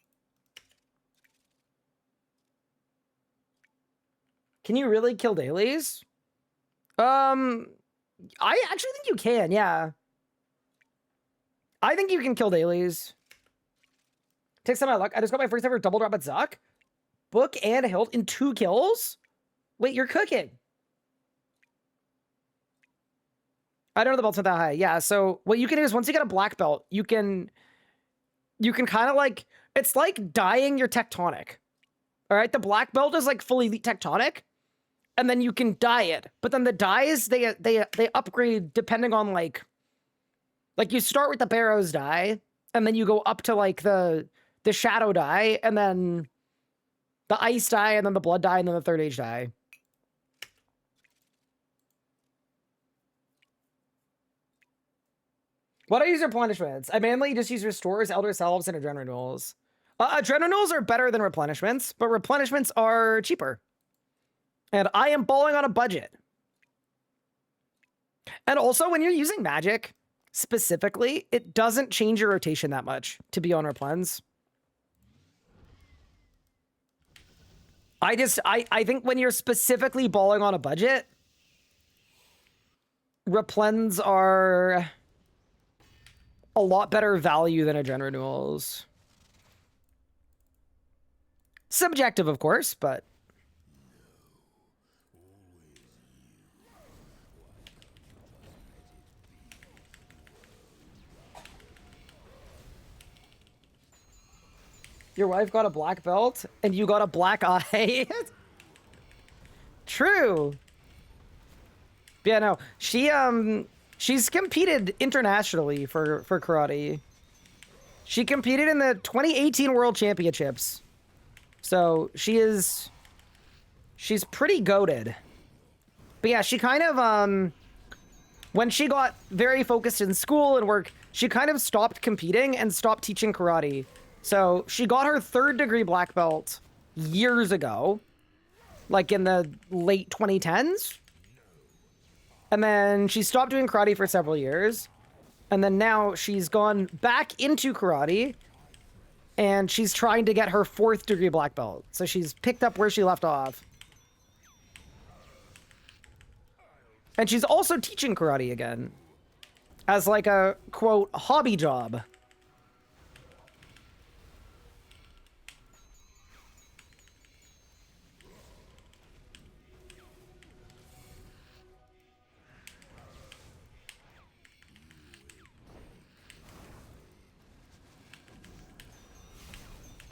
Can you really kill dailies? I actually think you can, yeah. I think you can kill dailies. Take some of my luck. I just got my first ever double drop at Zuck. Book and hilt in 2 kills? Wait, you're cooking. I don't know the belt's not that high. Yeah, so what you can do is once you get a black belt, you can kind of like, it's like dyeing your tectonic. All right, the black belt is like fully elite tectonic. And then you can dye it. But then the dyes, they upgrade depending on like you start with the Barrows dye, and then you go up to like the shadow dye, and then the ice dye, and then the blood dye, and then the 3rd age dye. What do I use replenishments? I mainly just use restores, elder selves, and adren renewals. Adren renewals are better than replenishments, but replenishments are cheaper. And I am balling on a budget. And also, when you're using magic, specifically, it doesn't change your rotation that much to be on replens. I think when you're specifically balling on a budget, replens are a lot better value than a gen renewals. Subjective, of course, but your wife got a black belt and you got a black eye. True. Yeah, no. She's competed internationally for karate. She competed in the 2018 World Championships. So she's pretty goated. But yeah, she kind of when she got very focused in school and work, she kind of stopped competing and stopped teaching karate. So she got her 3rd degree black belt years ago, like in the late 2010s. And then she stopped doing karate for several years. And then now she's gone back into karate and she's trying to get her 4th degree black belt. So she's picked up where she left off. And she's also teaching karate again as like a, quote, hobby job.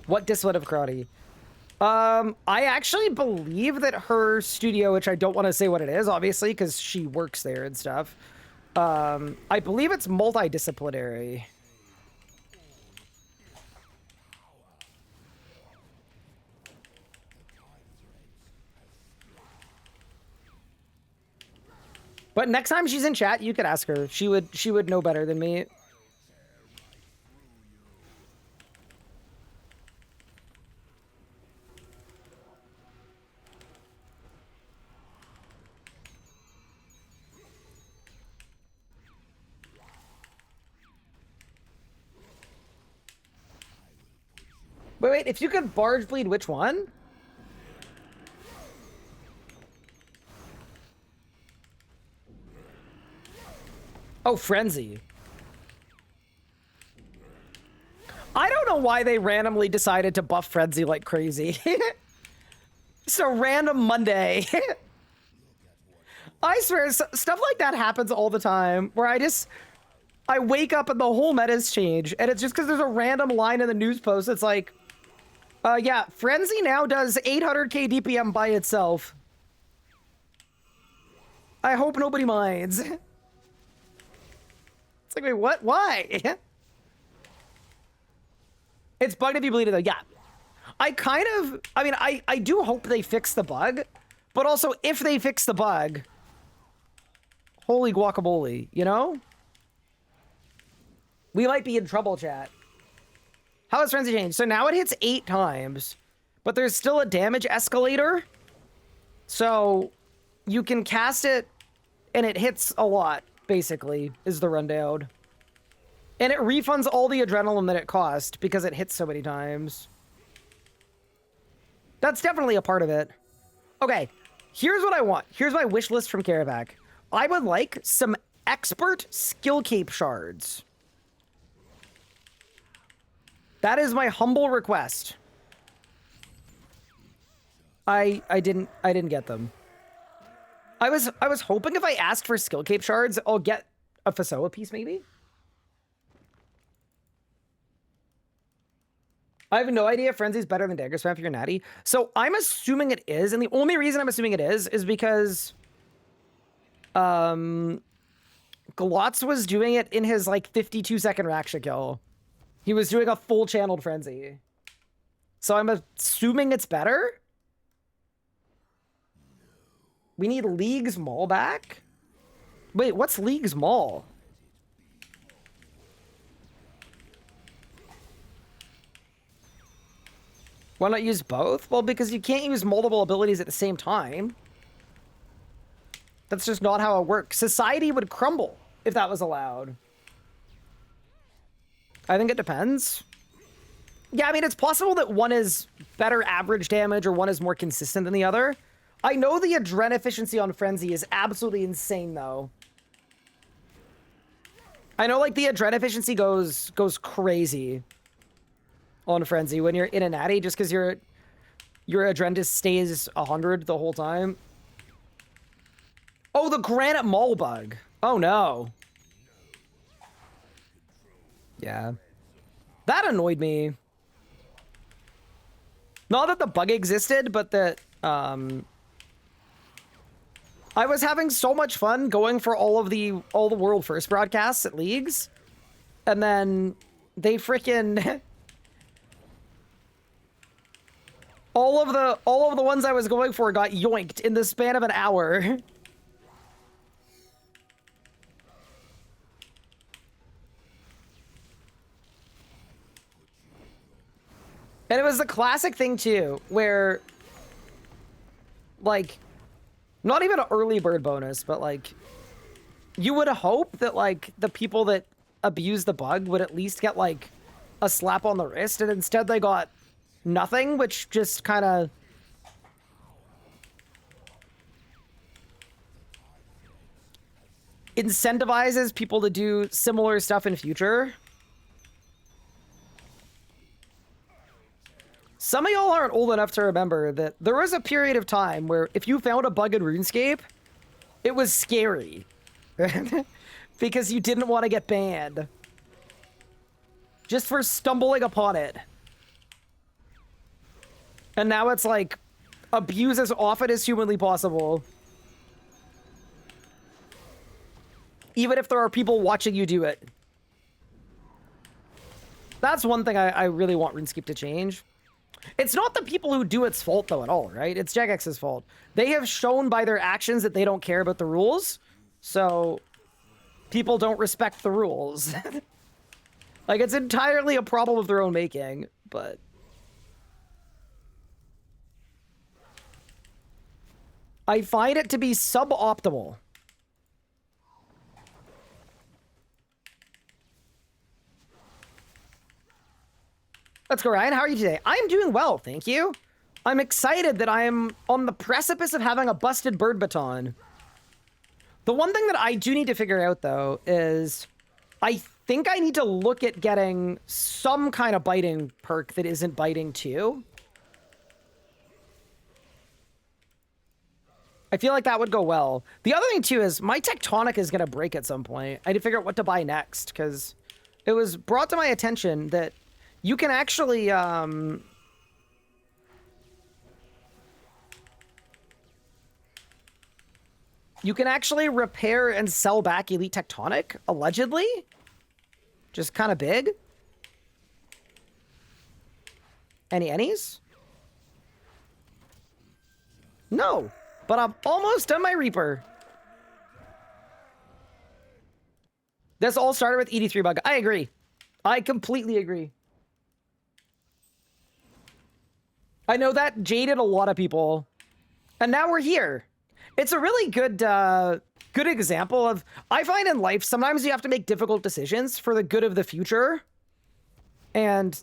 What discipline of karate? I actually believe that her studio, which I don't want to say what it is, obviously, because she works there and stuff. I believe it's multidisciplinary. But next time she's in chat, you could ask her. She would know better than me. Wait, if you could barge bleed, which one? Oh, Frenzy. I don't know why they randomly decided to buff Frenzy like crazy. It's a random Monday. I swear, stuff like that happens all the time, where I wake up and the whole meta's changed, and it's just because there's a random line in the news post that's like, yeah, Frenzy now does 800k DPM by itself. I hope nobody minds. It's like, wait, what? Why? It's bugged if you bleed it, though. Yeah. I do hope they fix the bug, but also if they fix the bug, holy guacamole, you know? We might be in trouble, chat. How has Frenzy changed? So now it hits 8 times, but there's still a damage escalator. So you can cast it and it hits a lot, basically, is the rundown. And it refunds all the adrenaline that it cost because it hits so many times. That's definitely a part of it. Okay, here's what I want. Here's my wish list from Carropac. I would like some expert skill cape shards. That is my humble request. I didn't get them. I was hoping if I asked for skill cape shards, I'll get a FSOA piece maybe. I have no idea if Frenzy's better than Dagger Spam if you're natty. So I'm assuming it is, and the only reason I'm assuming it is because Glotz was doing it in his like 52-second reaction kill. He was doing a full channeled Frenzy. So I'm assuming it's better. We need League's Maul back? Wait, what's League's Maul? Why not use both? Well, because you can't use multiple abilities at the same time. That's just not how it works. Society would crumble if that was allowed. I think it depends. Yeah, I mean, it's possible that one is better average damage or one is more consistent than the other. I know the adren efficiency on Frenzy is absolutely insane, though. I know, like, the adren efficiency goes crazy on Frenzy when you're in a natty, just because your adren just stays 100 the whole time. Oh, the Granite Mall bug. Oh, no. Yeah. That annoyed me. Not that the bug existed, but that, I was having so much fun going for all the world first broadcasts at leagues, and then they freaking all of the ones I was going for got yoinked in the span of an hour. And it was the classic thing too, where like, not even an early bird bonus, but like, you would hope that like the people that abuse the bug would at least get like a slap on the wrist, and instead they got nothing, which just kind of incentivizes people to do similar stuff in future. Some of y'all aren't old enough to remember that there was a period of time where if you found a bug in RuneScape, it was scary. Because you didn't want to get banned. Just for stumbling upon it. And now it's like, abuse as often as humanly possible. Even if there are people watching you do it. That's one thing I really want RuneScape to change. It's not the people who do it's fault, though, at all, right? It's Jagex's fault. They have shown by their actions that they don't care about the rules, so people don't respect the rules. Like, it's entirely a problem of their own making, but... I find it to be suboptimal. Let's go, Ryan. How are you today? I'm doing well, thank you. I'm excited that I am on the precipice of having a busted bird baton. The one thing that I do need to figure out, though, is I think I need to look at getting some kind of biting perk that isn't biting too. I feel like that would go well. The other thing, too, is my Tectonic is going to break at some point. I need to figure out what to buy next, because it was brought to my attention that you can actually, repair and sell back Elite Tectonic, allegedly. Just kind of big. Any's? No, but I'm almost done my Reaper. This all started with ED3 bug. I agree. I completely agree. I know that jaded a lot of people. And now we're here. It's a really good good example of... I find in life, sometimes you have to make difficult decisions for the good of the future. And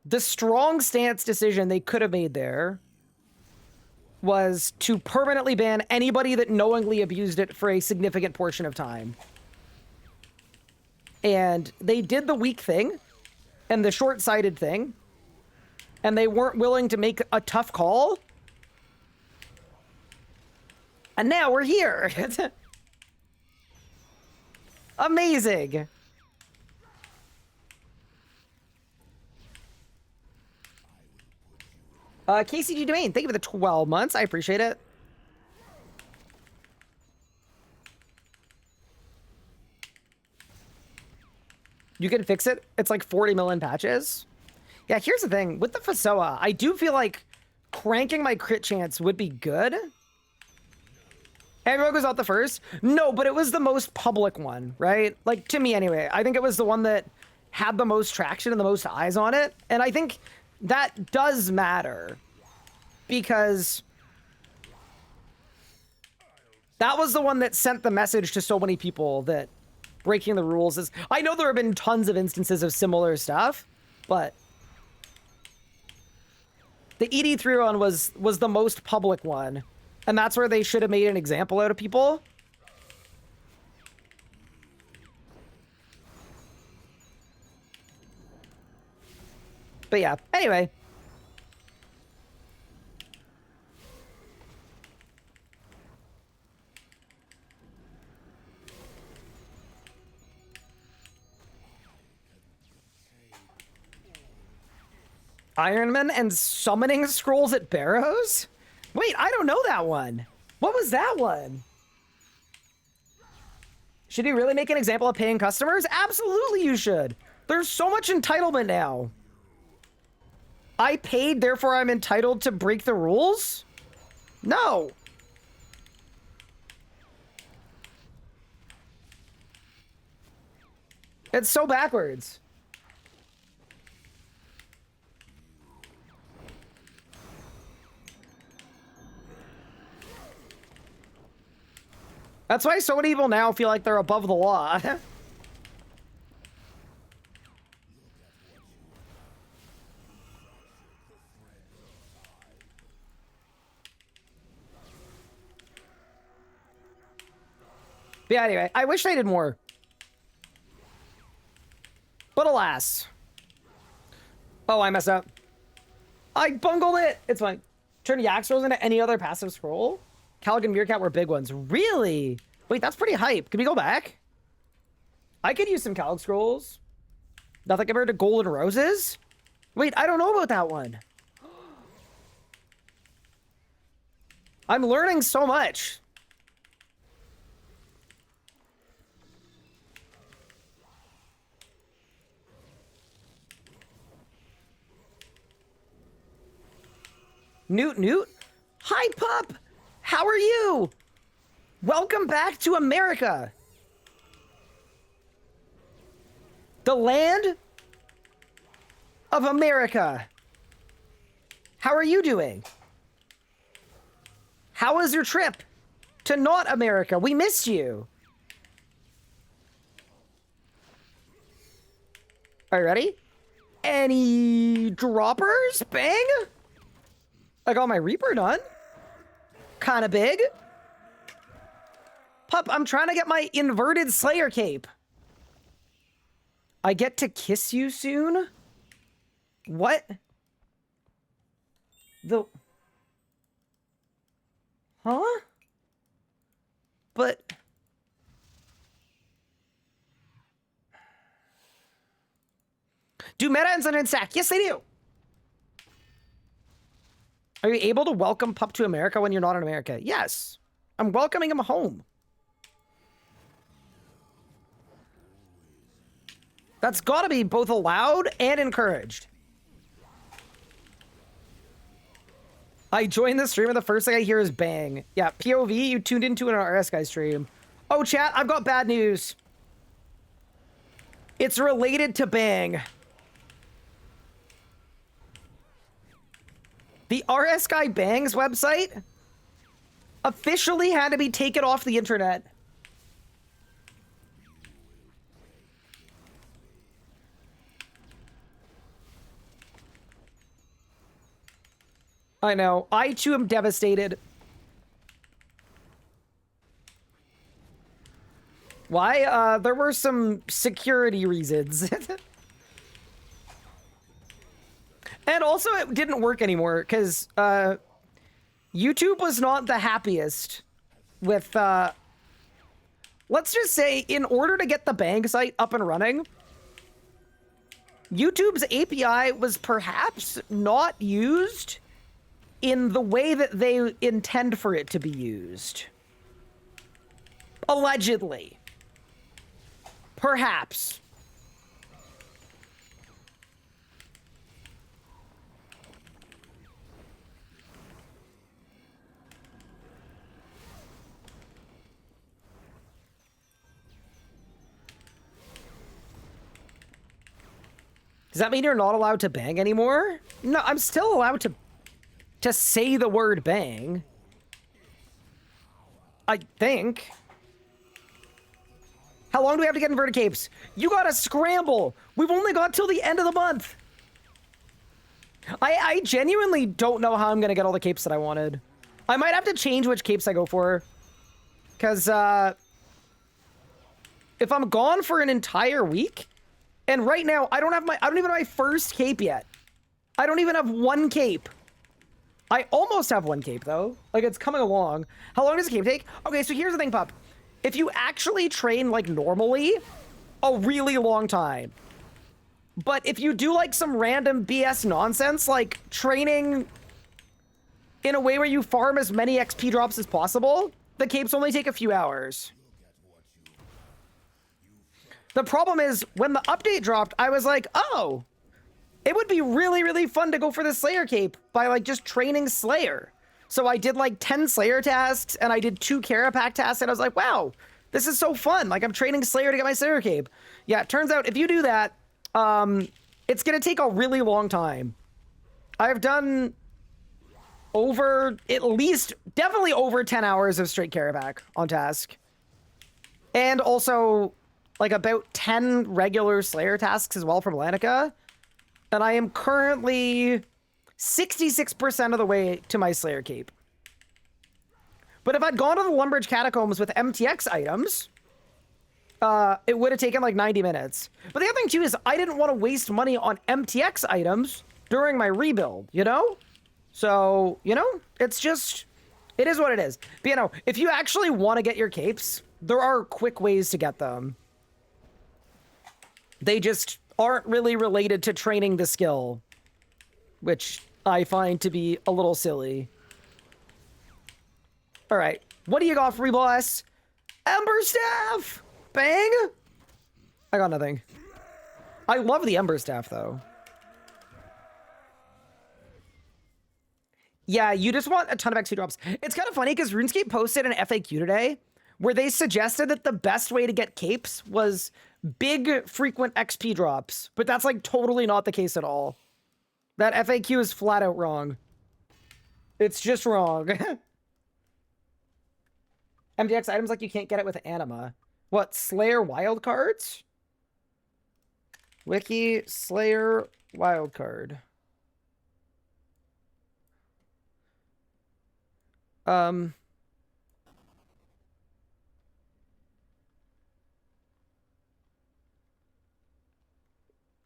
the strong stance decision they could have made there was to permanently ban anybody that knowingly abused it for a significant portion of time. And they did the weak thing and the short-sighted thing. And they weren't willing to make a tough call. And now we're here. Amazing. KCG Domain, thank you for the 12 months. I appreciate it. You can fix it. It's like 40 million patches. Yeah, here's the thing. With the FSOA, I do feel like cranking my crit chance would be good. Everyone goes out the first? No, but it was the most public one, right? Like, to me anyway. I think it was the one that had the most traction and the most eyes on it. And I think that does matter. Because that was the one that sent the message to so many people that breaking the rules is... I know there have been tons of instances of similar stuff, but... The ED3 one was the most public one. And that's where they should have made an example out of people. But yeah, anyway. Ironman and summoning scrolls at Barrows? Wait, I don't know that one. What was that one? Should you really make an example of paying customers? Absolutely you should. There's so much entitlement now. I paid, therefore I'm entitled to break the rules? No. It's so backwards. That's why so many people now feel like they're above the law. But yeah, anyway, I wish I did more. But alas. Oh, I messed up. I bungled it. It's fine. Turn Yak Scrolls into any other passive scroll? Caligan and Meerkat were big ones. Really? Wait, that's pretty hype. Can we go back? I could use some Calig Scrolls. Nothing compared to Golden Roses? Wait, I don't know about that one. I'm learning so much. Newt? Hi, pup! How are you? Welcome back to America. The land of America. How are you doing? How was your trip to not America? We missed you. Are you ready? Any droppers? Bang! I got my Reaper done. Kinda big. Pup, I'm trying to get my inverted Slayer cape. I get to kiss you soon? What? Huh? But... Do meta and Sun Sack? Yes, they do. Are you able to welcome Pup to America when you're not in America? Yes. I'm welcoming him home. That's gotta be both allowed and encouraged. I joined the stream and the first thing I hear is bang. Yeah, POV, you tuned into an RS Guy stream. Oh, chat, I've got bad news. It's related to bang. The RS Guy Bangs website officially had to be taken off the internet. I know. I too am devastated. Why? There were some security reasons. And also, it didn't work anymore, because YouTube was not the happiest with... let's just say, in order to get the Bang site up and running, YouTube's API was perhaps not used in the way that they intend for it to be used. Allegedly. Perhaps. Does that mean you're not allowed to bang anymore? No, I'm still allowed to say the word bang. I think. How long do we have to get inverted capes? You gotta scramble. We've only got till the end of the month. I genuinely don't know how I'm gonna get all the capes that I wanted. I might have to change which capes I go for. Because, if I'm gone for an entire week, and right now I don't even have my first cape yet. I don't even have one cape. I almost have one cape though. Like, it's coming along. How long does a cape take? Okay, so here's the thing, pup. If you actually train like normally, a really long time. But if you do like some random BS nonsense, like training in a way where you farm as many XP drops as possible, the capes only take a few hours. The problem is, when the update dropped, I was like, oh, it would be really, really fun to go for the Slayer cape by like just training Slayer. So I did like 10 Slayer tasks and I did 2 Carropac tasks and I was like, wow, this is so fun. Like, I'm training Slayer to get my Slayer cape. Yeah, it turns out if you do that, it's gonna take a really long time. I've done over at least, definitely over 10 hours of straight Carropac on task. And also like about 10 regular Slayer tasks as well from Lanica. And I am currently 66% of the way to my Slayer cape. But if I'd gone to the Lumbridge Catacombs with MTX items, it would have taken like 90 minutes. But the other thing too is I didn't want to waste money on MTX items during my rebuild, you know? So, you know, it's just, it is what it is. But you know, if you actually want to get your capes, there are quick ways to get them. They just aren't really related to training the skill, which I find to be a little silly. All right, what do you got for me, boss? Ember Staff! Bang! I got nothing. I love the Ember Staff, though. Yeah, you just want a ton of XP drops. It's kind of funny, because RuneScape posted an FAQ today, where they suggested that the best way to get capes was big, frequent XP drops. But that's, like, totally not the case at all. That FAQ is flat out wrong. It's just wrong. MDX items like you can't get it with Anima. What, Slayer wildcards? Wiki Slayer wildcard.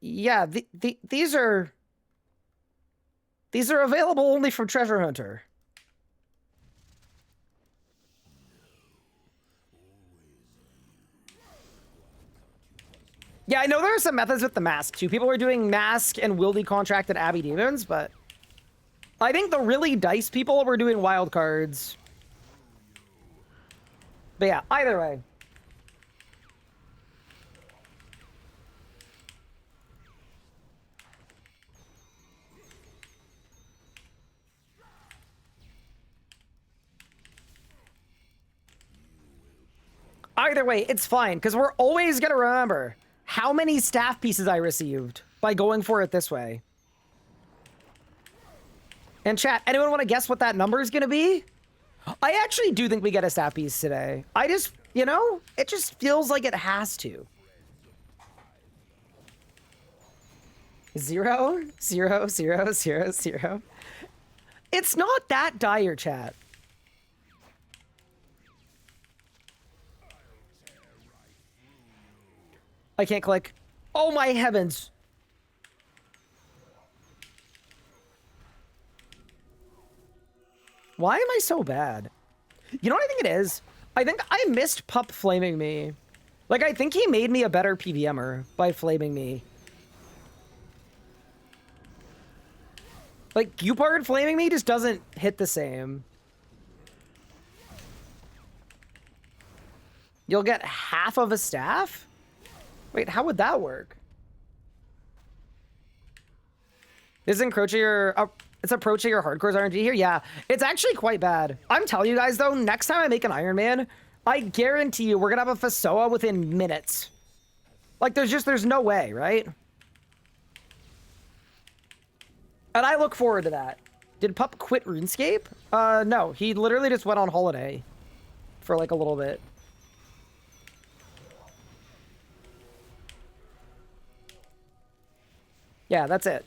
Yeah, these are available only from Treasure Hunter. Yeah, I know there are some methods with the mask too. People are doing mask and Wildy contract and Abbey Demons, but I think the really dice people were doing wild cards. But yeah, either way. Either way, it's fine, because we're always going to remember how many staff pieces I received by going for it this way. And chat, anyone want to guess what that number is going to be? I actually do think we get a staff piece today. I just, you know, it just feels like it has to. 0, 0, 0, 0, 0. It's not that dire, chat. I can't click. Oh my heavens. Why am I so bad? You know what I think it is? I think I missed Pup flaming me. Like, I think he made me a better PVMer by flaming me. Like, Gupard flaming me just doesn't hit the same. You'll get half of a staff? Wait, how would that work? Is encroaching your... it's approaching your hardcore's RNG here? Yeah, it's actually quite bad. I'm telling you guys, though, next time I make an Iron Man, I guarantee you we're gonna have a FSOA within minutes. Like, there's no way, right? And I look forward to that. Did Pup quit RuneScape? No, he literally just went on holiday for, like, a little bit. Yeah, that's it.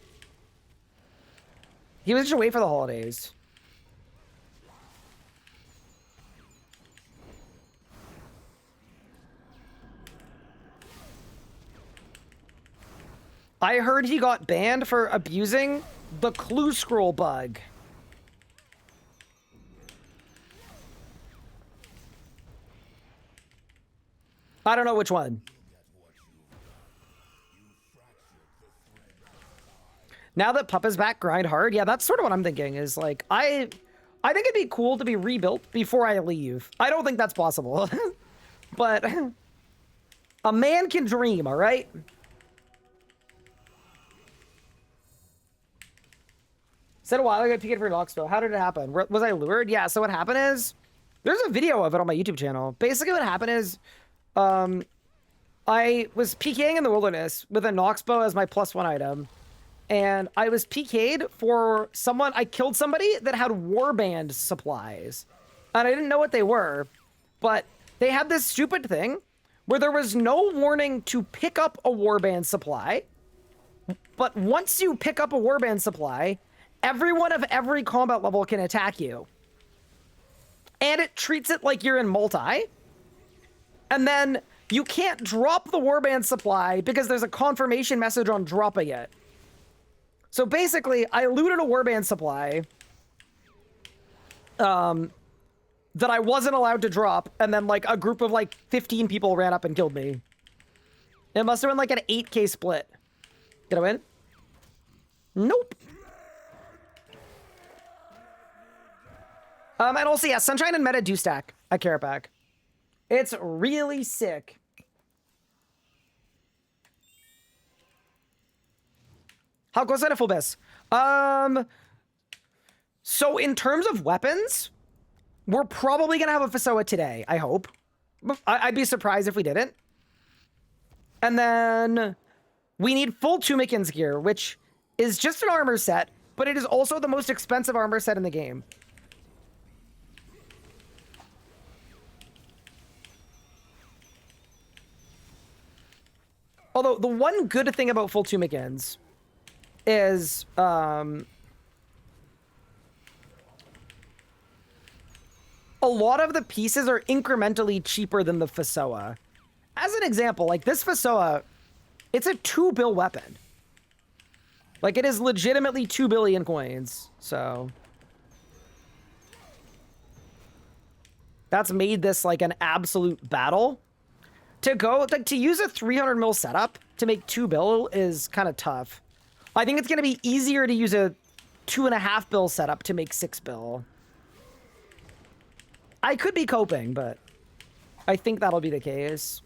He was just away for the holidays. I heard he got banned for abusing the clue scroll bug. I don't know which one. Now that Pup is back, grind hard. Yeah, that's sort of what I'm thinking is like, I think it'd be cool to be rebuilt before I leave. I don't think that's possible. But a man can dream, all right? Said a while ago, PK'd for Knoxville. How did it happen? Was I lured? Yeah, so what happened is, there's a video of it on my YouTube channel. Basically what happened is, I was PKing in the wilderness with a Knoxbow as my +1 item. And I was PK'd for someone, I killed somebody that had warband supplies. And I didn't know what they were, but they had this stupid thing where there was no warning to pick up a warband supply. But once you pick up a warband supply, everyone of every combat level can attack you. And it treats it like you're in multi. And then you can't drop the warband supply because there's a confirmation message on dropping it. So basically, I looted a warband supply that I wasn't allowed to drop, and then like a group of like 15 people ran up and killed me. It must have been like an 8K split. Did I win? Nope. And also, yeah, Sunshine and Meta do stack at Carropac. It's really sick. How close is that to full BiS? So in terms of weapons, we're probably gonna have a FSOA today, I hope. I'd be surprised if we didn't. And then we need full Tumikins gear, which is just an armor set, but it is also the most expensive armor set in the game. Although the one good thing about full Tumikins is a lot of the pieces are incrementally cheaper than the FSOA. As an example, like this FSOA, it's a 2 bill weapon. Like it is legitimately 2 billion coins. So that's made this like an absolute battle. To go, like to use a 300 mil setup to make 2 bill is kind of tough. I think it's going to be easier to use a 2.5 bill setup to make 6 bill. I could be coping, but I think that'll be the case.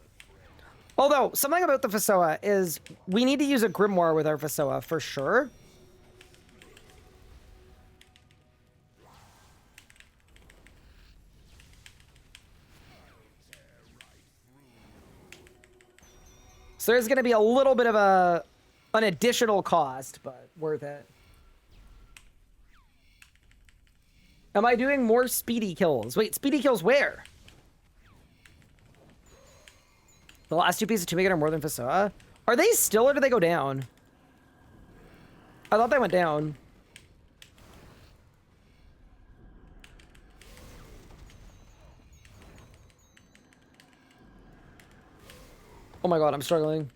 Although, something about the FSOA is we need to use a Grimoire with our FSOA for sure. So there's going to be a little bit of an additional cost, but worth it. Am I doing more speedy kills? Wait, speedy kills where? The last 2 pieces of Tumikins are more than FSOA? Are they still or do they go down? I thought they went down. Oh my god, I'm struggling.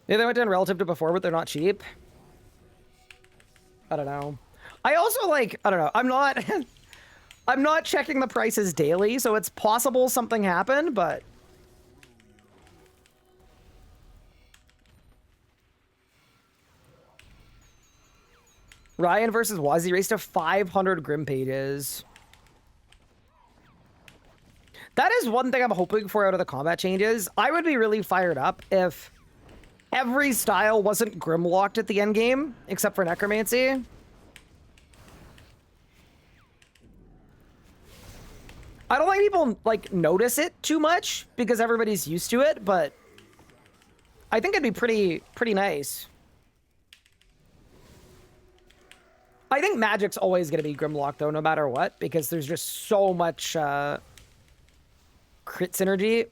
Yeah, they went down relative to before, but they're not cheap. I don't know. I also like, I don't know. I'm not I'm not checking the prices daily, so it's possible something happened, but Ryan versus Wazzy race to 500 Grim pages. That is one thing I'm hoping for out of the combat changes. I would be really fired up if every style wasn't Grimlocked at the end game, except for Necromancy. I don't think people like notice it too much because everybody's used to it, but I think it'd be pretty nice. I think Magic's always going to be Grimlock, though, no matter what, because there's just so much crit synergy.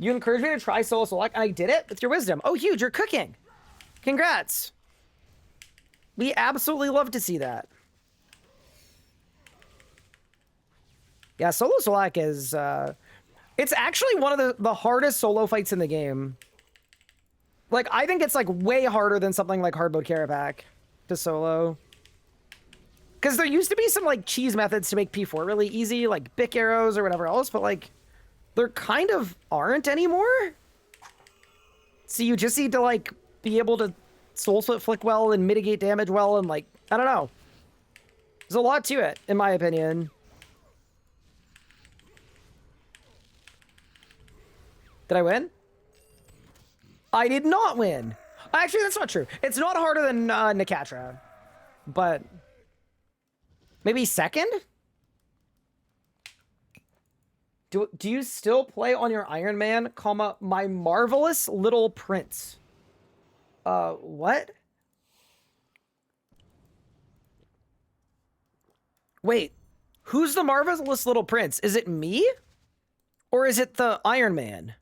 You encouraged me to try solo select, and I did it with your wisdom. Oh, huge, you're cooking. Congrats. We absolutely love to see that. Yeah, solo select is... it's actually one of the hardest solo fights in the game. Like, I think it's, like, way harder than something like hard mode Carropac to solo. Because there used to be some, like, cheese methods to make P4 really easy, like Bic arrows or whatever else, but, like, there kind of aren't anymore. So you just need to, like, be able to soul split flick well and mitigate damage well and, like, I don't know. There's a lot to it, in my opinion. Did I win? I did not win. Actually, that's not true. It's not harder than Nakatra, but maybe second? Do you still play on your Iron Man, comma, my marvelous little prince? What? Wait, who's the marvelous little prince? Is it me? Or is it the Iron Man?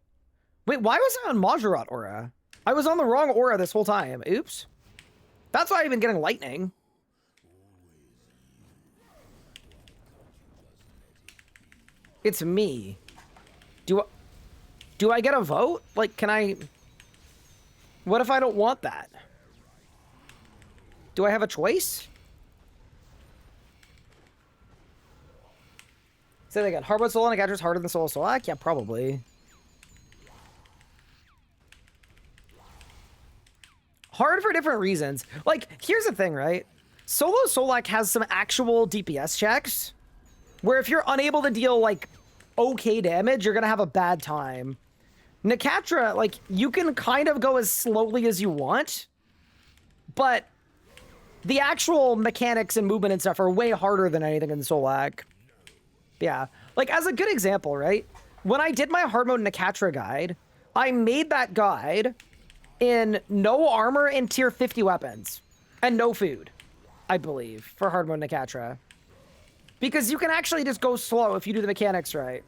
Wait, why was I on Majorat aura? I was on the wrong aura this whole time. Oops. That's why I've been getting lightning. It's me. Do I get a vote? Like, can I... What if I don't want that? Do I have a choice? Say that again. Hard mode solo and Agatra's harder than solo Solak? Yeah, probably. Hard for different reasons. Like, here's the thing, right? Solo Solak has some actual DPS checks where if you're unable to deal, like, okay damage, you're gonna have a bad time. Nakatra, like, you can kind of go as slowly as you want, but the actual mechanics and movement and stuff are way harder than anything in Solak. Yeah. Like, as a good example, right? When I did my hard mode Nakatra guide, I made that guide in no armor and tier 50 weapons. And no food, I believe, for hard mode Nakatra. Because you can actually just go slow if you do the mechanics right.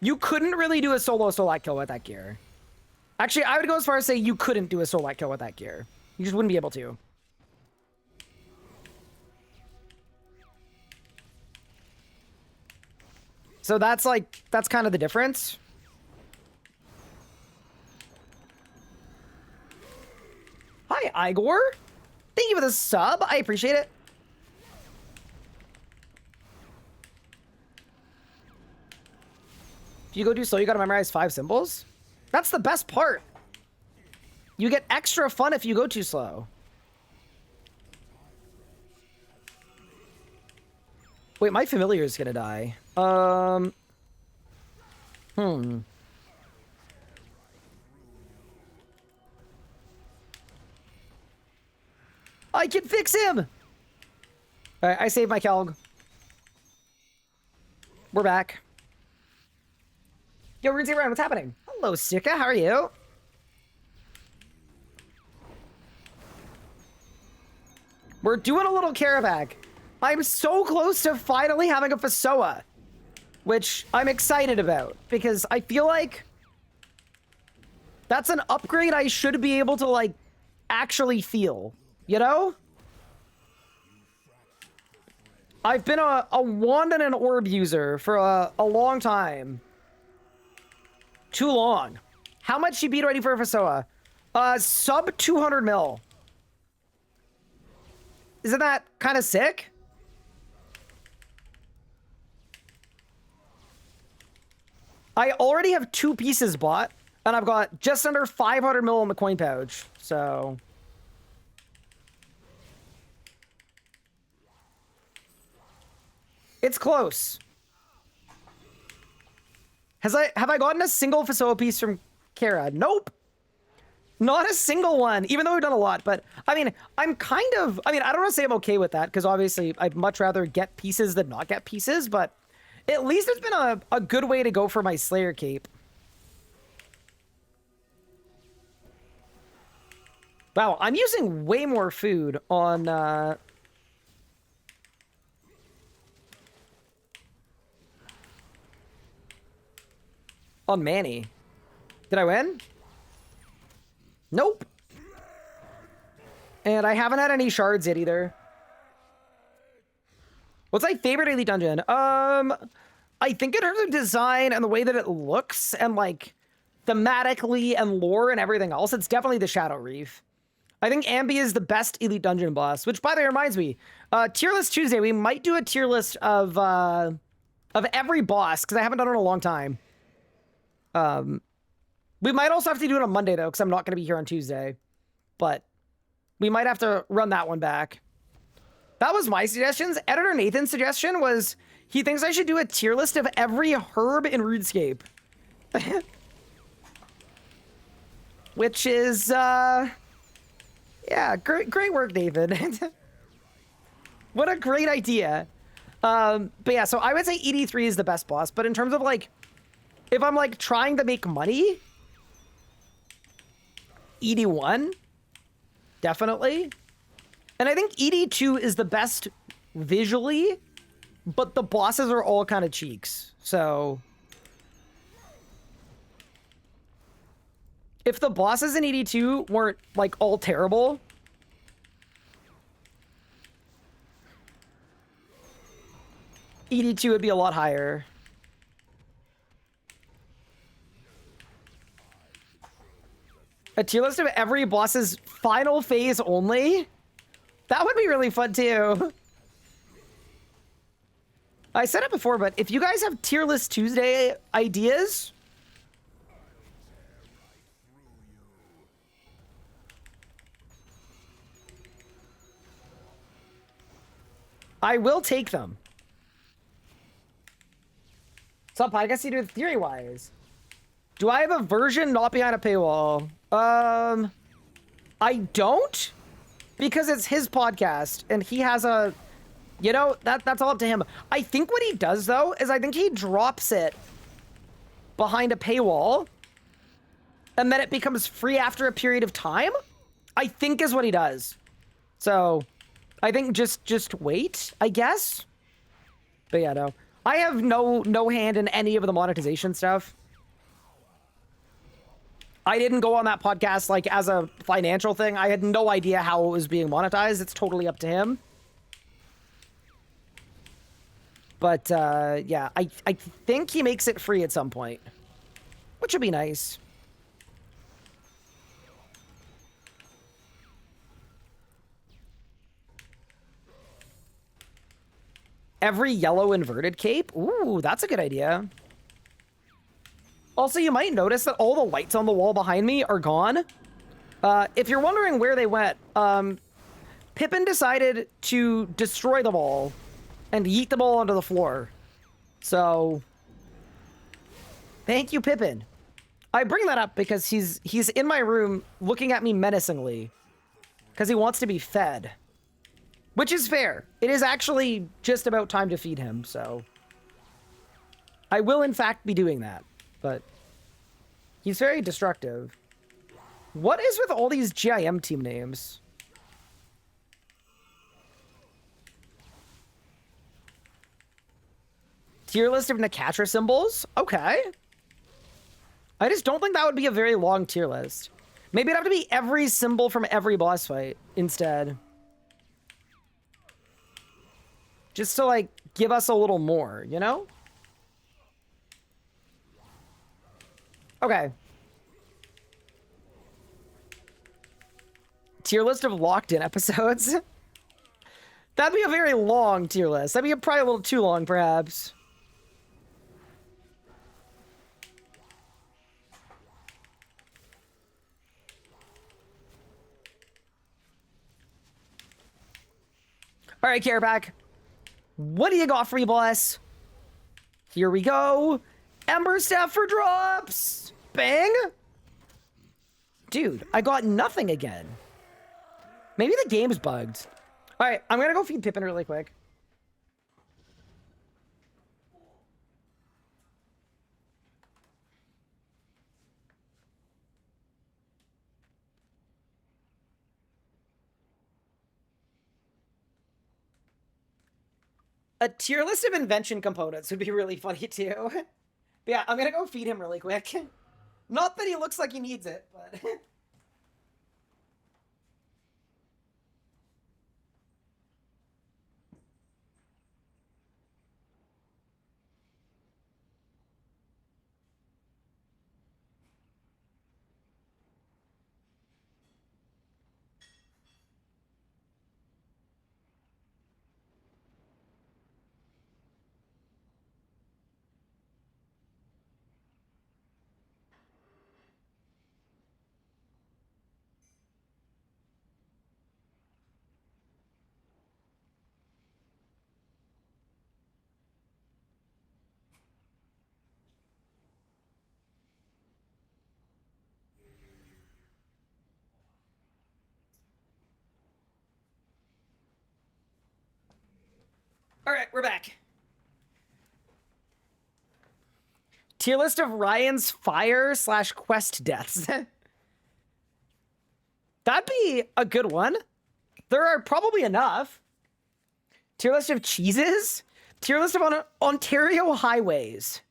You couldn't really do a solo Solak kill with that gear. Actually, I would go as far as say you couldn't do a Solak kill with that gear. You just wouldn't be able to. So that's like, that's kind of the difference. Hi, Igor. Thank you for the sub. I appreciate it. If you go too slow, you gotta memorize 5 symbols. That's the best part. You get extra fun if you go too slow. Wait, my familiar is gonna die. I can fix him! Alright, I saved my Kelg. We're back. Yo, Rune Ryan, what's happening? Hello, Sika, how are you? We're doing a little Carropac. I'm so close to finally having a FSOA, which I'm excited about, because I feel like that's an upgrade I should be able to, like, actually feel, you know? I've been a wand and an orb user for a long time. Too long. How much you beat already for a FSOA? Sub 200 mil. Isn't that kind of sick? I already have 2 pieces bought, and I've got just under 500 mil in the coin pouch, so... It's close. Have I gotten a single FSOA piece from Kara? Nope. Not a single one, even though we've done a lot. But, I mean, I'm kind of... I mean, I don't want to say I'm okay with that, because obviously I'd much rather get pieces than not get pieces, but at least it's been a good way to go for my Slayer cape. Wow, I'm using way more food on Manny. Did I win? Nope. And I haven't had any shards yet either. What's my favorite elite dungeon? I think in terms of design and the way that it looks and like thematically and lore and everything else, it's definitely the Shadow Reef. I think Ambi is the best elite dungeon boss, which by the way reminds me, tier list Tuesday, we might do a tier list of every boss because I haven't done it in a long time. We might also have to do it on Monday though, because I'm not going to be here on Tuesday, but we might have to run that one back. That was my suggestions. Editor Nathan's suggestion was he thinks I should do a tier list of every herb in RuneScape. Which is, yeah, great work, Nathan. What a great idea. But yeah, so I would say ED3 is the best boss, but in terms of like, if I'm like trying to make money, ED1, definitely. And I think ED2 is the best visually, but the bosses are all kind of cheeks. So if the bosses in ED2 weren't like all terrible, ED2 would be a lot higher. A tier list of every boss's final phase only? That would be really fun too. I said it before, but if you guys have tier list Tuesday ideas, I will take them. What's up, podcast you do theory-wise? Do I have a version not behind a paywall? I don't, because it's his podcast and he has a, you know, that's all up to him. I think what he does though is I think he drops it behind a paywall and then it becomes free after a period of time. I think is what he does. So I think just wait, I guess. But yeah, no, I have no hand in any of the monetization stuff. I didn't go on that podcast like as a financial thing. I had no idea how it was being monetized. It's totally up to him. But yeah, I think he makes it free at some point, which would be nice. Every yellow inverted cape? Ooh, that's a good idea. Also, you might notice that all the lights on the wall behind me are gone. If you're wondering where they went, Pippin decided to destroy them all and yeet them all onto the floor. So, thank you, Pippin. I bring that up because he's in my room looking at me menacingly because he wants to be fed, which is fair. It is actually just about time to feed him, so I will in fact be doing that. But he's very destructive. What is with all these GIM team names? Tier list of Nakatra symbols? Okay. I just don't think that would be a very long tier list. Maybe it'd have to be every symbol from every boss fight instead. Just to, like, give us a little more, you know? Okay. Tier list of locked-in episodes? That'd be a very long tier list. That'd be probably a little too long, perhaps. All right, Carropac. What do you got for me, boss? Here we go. Ember Staff for drops. Bang. Dude, I got nothing again. Maybe the game's bugged. All right, I'm going to go feed Pippin really quick. A tier list of invention components would be really funny too. But yeah, I'm gonna go feed him really quick. Not that he looks like he needs it, but... All right, we're back. Tier list of Ryan's fire/quest deaths. That'd be a good one. There are probably enough. Tier list of cheeses. Tier list of Ontario highways.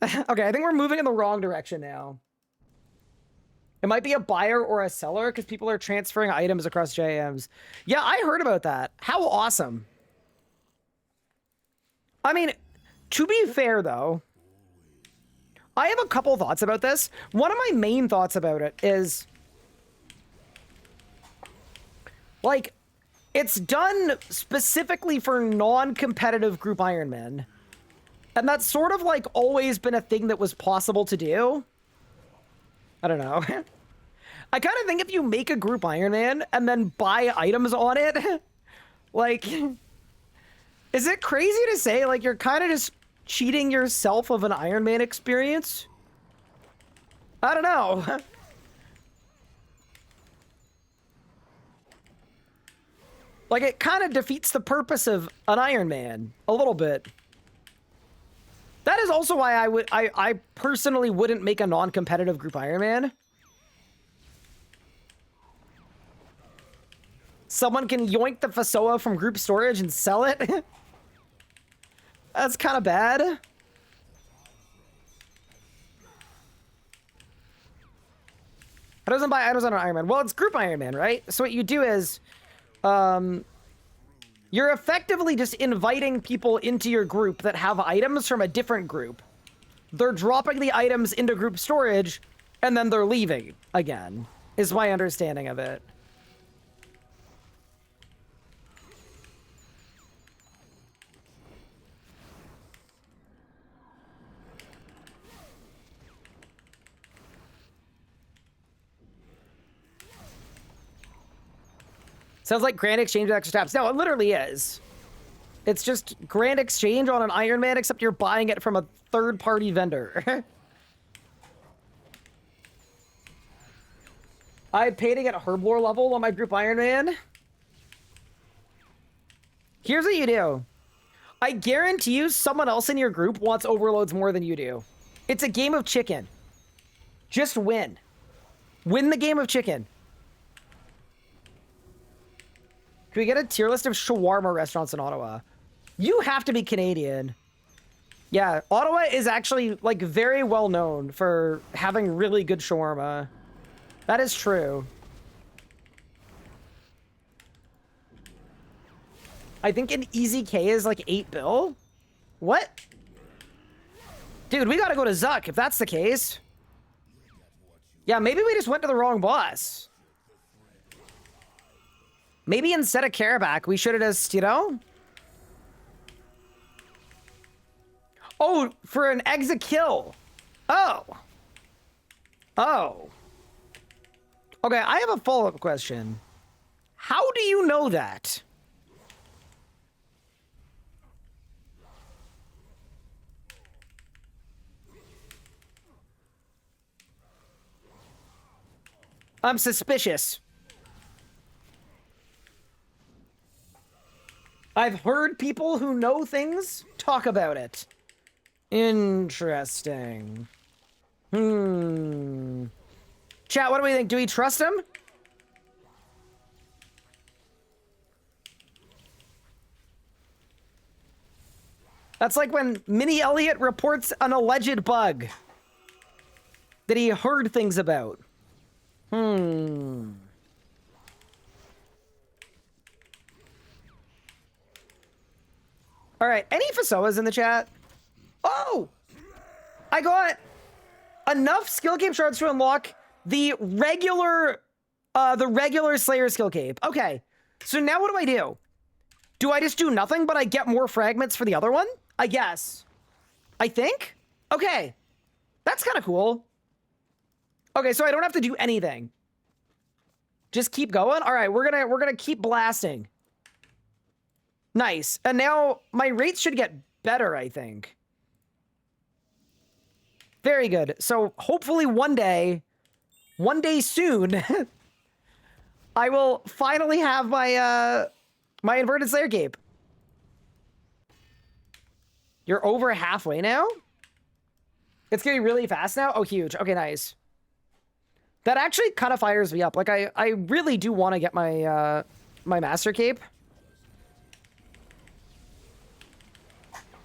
Okay, I think we're moving in the wrong direction now. It might be a buyer or a seller because people are transferring items across JMs. Yeah, I heard about that. How awesome. I mean, to be fair, though, I have a couple thoughts about this. One of my main thoughts about it is, like, it's done specifically for non-competitive group Ironman. And that's sort of, like, always been a thing that was possible to do. I don't know. I kind of think if you make a group Ironman and then buy items on it, like... Is it crazy to say, like, you're kind of just cheating yourself of an Iron Man experience? I don't know. Like, it kind of defeats the purpose of an Iron Man a little bit. That is also why I personally wouldn't make a non-competitive group Iron Man. Someone can yoink the FSOA from group storage and sell it. That's kind of bad. It doesn't buy items on an Iron Man. Well, it's group Iron Man, right? So what you do is, you're effectively just inviting people into your group that have items from a different group. They're dropping the items into group storage, and then they're leaving again, is my understanding of it. Sounds like Grand Exchange with extra taps. No, it literally is. It's just Grand Exchange on an Iron Man, except you're buying it from a third-party vendor. I paid to get a Herblore level on my group Iron Man. Here's what you do. I guarantee you someone else in your group wants overloads more than you do. It's a game of chicken. Just win. Win the game of chicken. Can we get a tier list of shawarma restaurants in Ottawa? You have to be Canadian. Yeah, Ottawa is actually, like, very well known for having really good shawarma. That is true. I think an Easy K is, like, 8 bill? What? Dude, we gotta go to Zuck if that's the case. Yeah, maybe we just went to the wrong boss. Maybe instead of Carropac, we should have just, you know? Oh, for an exit kill. Oh. Oh. Okay, I have a follow-up question. How do you know that? I'm suspicious. I've heard people who know things talk about it. Interesting. Chat, what do we think? Do we trust him? That's like when Mini Elliot reports an alleged bug that he heard things about. All right, any FSOAs in the chat? Oh! I got enough skill cape shards to unlock the regular Slayer skill cape. Okay, so now what do? Do I just do nothing, but I get more fragments for the other one? I guess. I think? Okay. That's kind of cool. Okay, so I don't have to do anything. Just keep going? All right, we're gonna keep blasting. Nice. And now my rates should get better, I think. Very good. So hopefully one day soon, I will finally have my my inverted Slayer cape. You're over halfway now? It's getting really fast now? Oh, huge. Okay, nice. That actually kind of fires me up. Like, I really do want to get my, my Master Cape.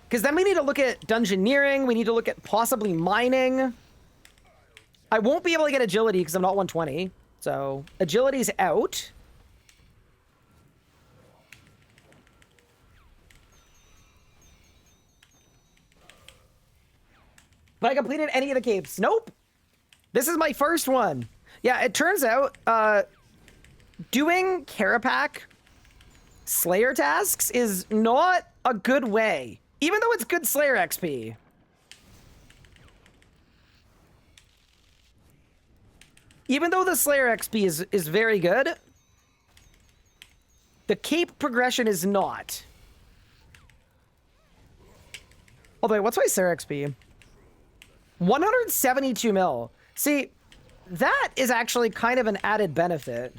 Because then we need to look at Dungeoneering. We need to look at possibly mining. I won't be able to get Agility because I'm not 120. So, Agility's out. But I completed any of the capes. Nope. This is my first one. Yeah, it turns out doing Carropac Slayer tasks is not a good way, even though it's good Slayer XP. Even though the Slayer XP is very good, the cape progression is not. Oh, wait, what's my Slayer XP? 172 mil. See, that is actually kind of an added benefit.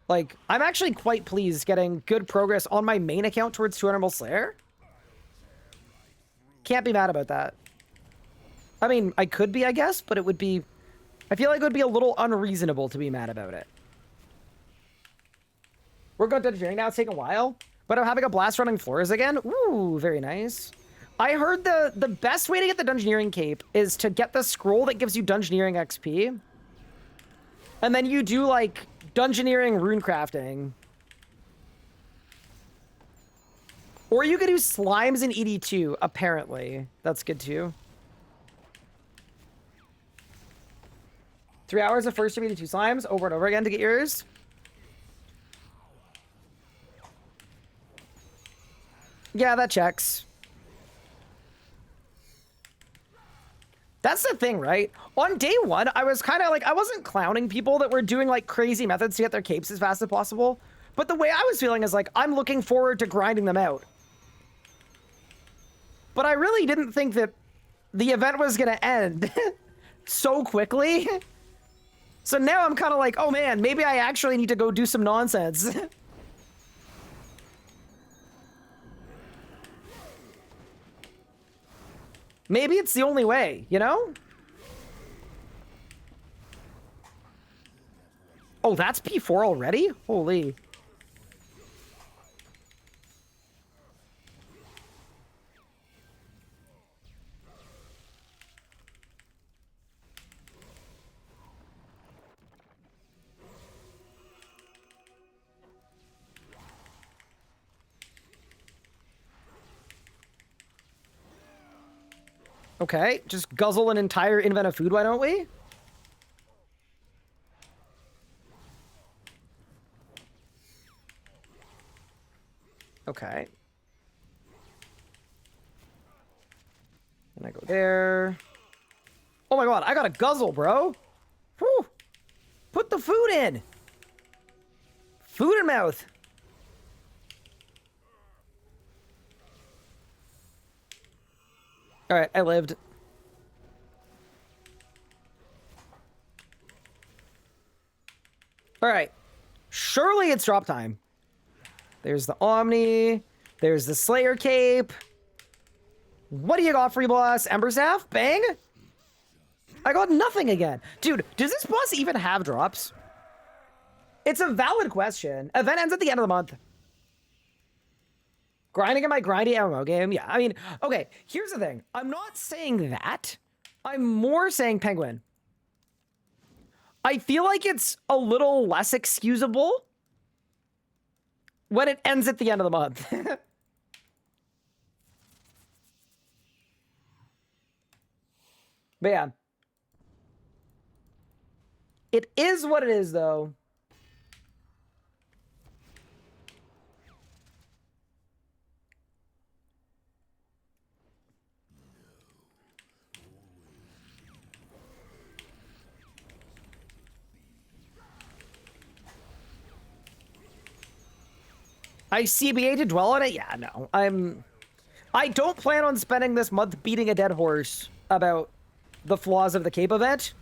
Like, I'm actually quite pleased getting good progress on my main account towards 200 mil Slayer. Can't be mad about that. I mean, I could be, I guess, but it would be... I feel like it would be a little unreasonable to be mad about it. We're going to Dungeoneering now. It's taking a while. But I'm having a blast running floors again. Ooh, very nice. I heard the best way to get the Dungeoneering cape is to get the scroll that gives you Dungeoneering XP. And then you do, like, Dungeoneering rune crafting. Or you could do slimes in ED2, apparently. That's good, too. 3 hours of first to ED2 slimes over and over again to get yours. Yeah, that checks. That's the thing, right? On day one, I was kind of like, I wasn't clowning people that were doing like crazy methods to get their capes as fast as possible. But the way I was feeling is like, I'm looking forward to grinding them out. But I really didn't think that the event was going to end so quickly. So now I'm kind of like, oh man, maybe I actually need to go do some nonsense. Maybe it's the only way, you know? Oh, that's P4 already? Holy. Okay, just guzzle an entire invent of food, why don't we? Okay. And I go there. Oh my god, I got a guzzle, bro. Whew. Put the food in. Food in mouth. All right, I lived. All right. Surely it's drop time. There's the Omni. There's the Slayer Cape. What do you got, free boss? Ember Staff? Bang? I got nothing again. Dude, does this boss even have drops? It's a valid question. Event ends at the end of the month. Grinding in my grindy MMO game? Yeah, I mean, okay, here's the thing. I'm not saying that. I'm more saying Penguin. I feel like it's a little less excusable when it ends at the end of the month. But yeah. It is what it is, though. I CBA to dwell on it? Yeah, no. I don't plan on spending this month beating a dead horse about the flaws of the Cape event.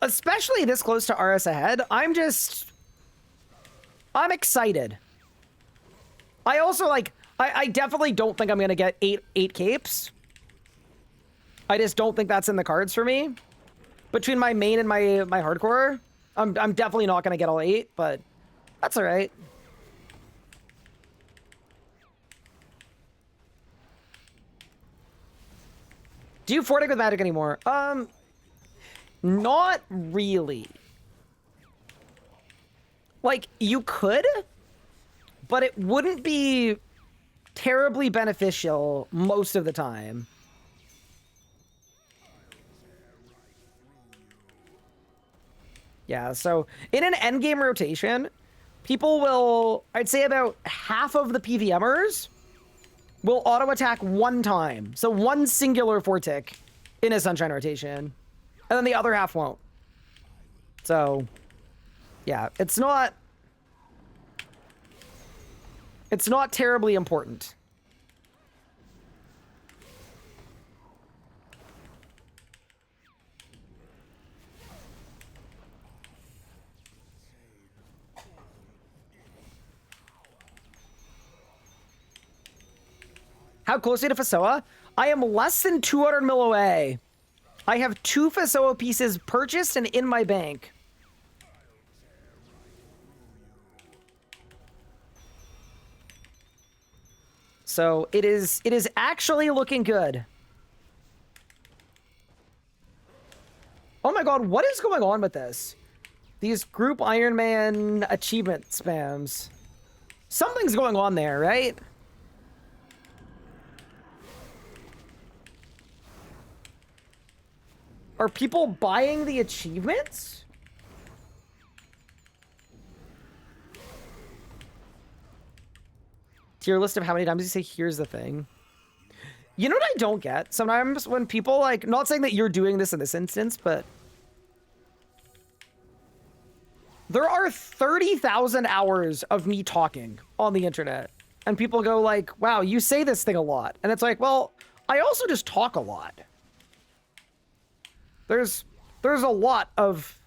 Especially this close to RS ahead. I'm excited. I also, like, I definitely don't think I'm going to get eight capes. I just don't think that's in the cards for me. Between my main and my hardcore, I'm definitely not going to get all 8, but that's all right. Do you Fortic with Magic anymore? Not really. Like, you could, but it wouldn't be terribly beneficial most of the time. Yeah, so in an endgame rotation, people will, I'd say about half of the PVMers will auto-attack one time. So one singular Fortic in a Sunshine rotation. And then the other half won't. So, yeah, it's not terribly important. How close are you to FSOA? I am less than 200 mil away. I have 2 FSOA pieces purchased and in my bank. So it is actually looking good. Oh my god, what is going on with this? These group Iron Man achievement spams. Something's going on there, right? Are people buying the achievements? Tier list of how many times you say, here's the thing. You know what I don't get? Sometimes when people, like, not saying that you're doing this in this instance, but there are 30,000 hours of me talking on the internet. And people go like, wow, you say this thing a lot. And it's like, well, I also just talk a lot. There's a lot of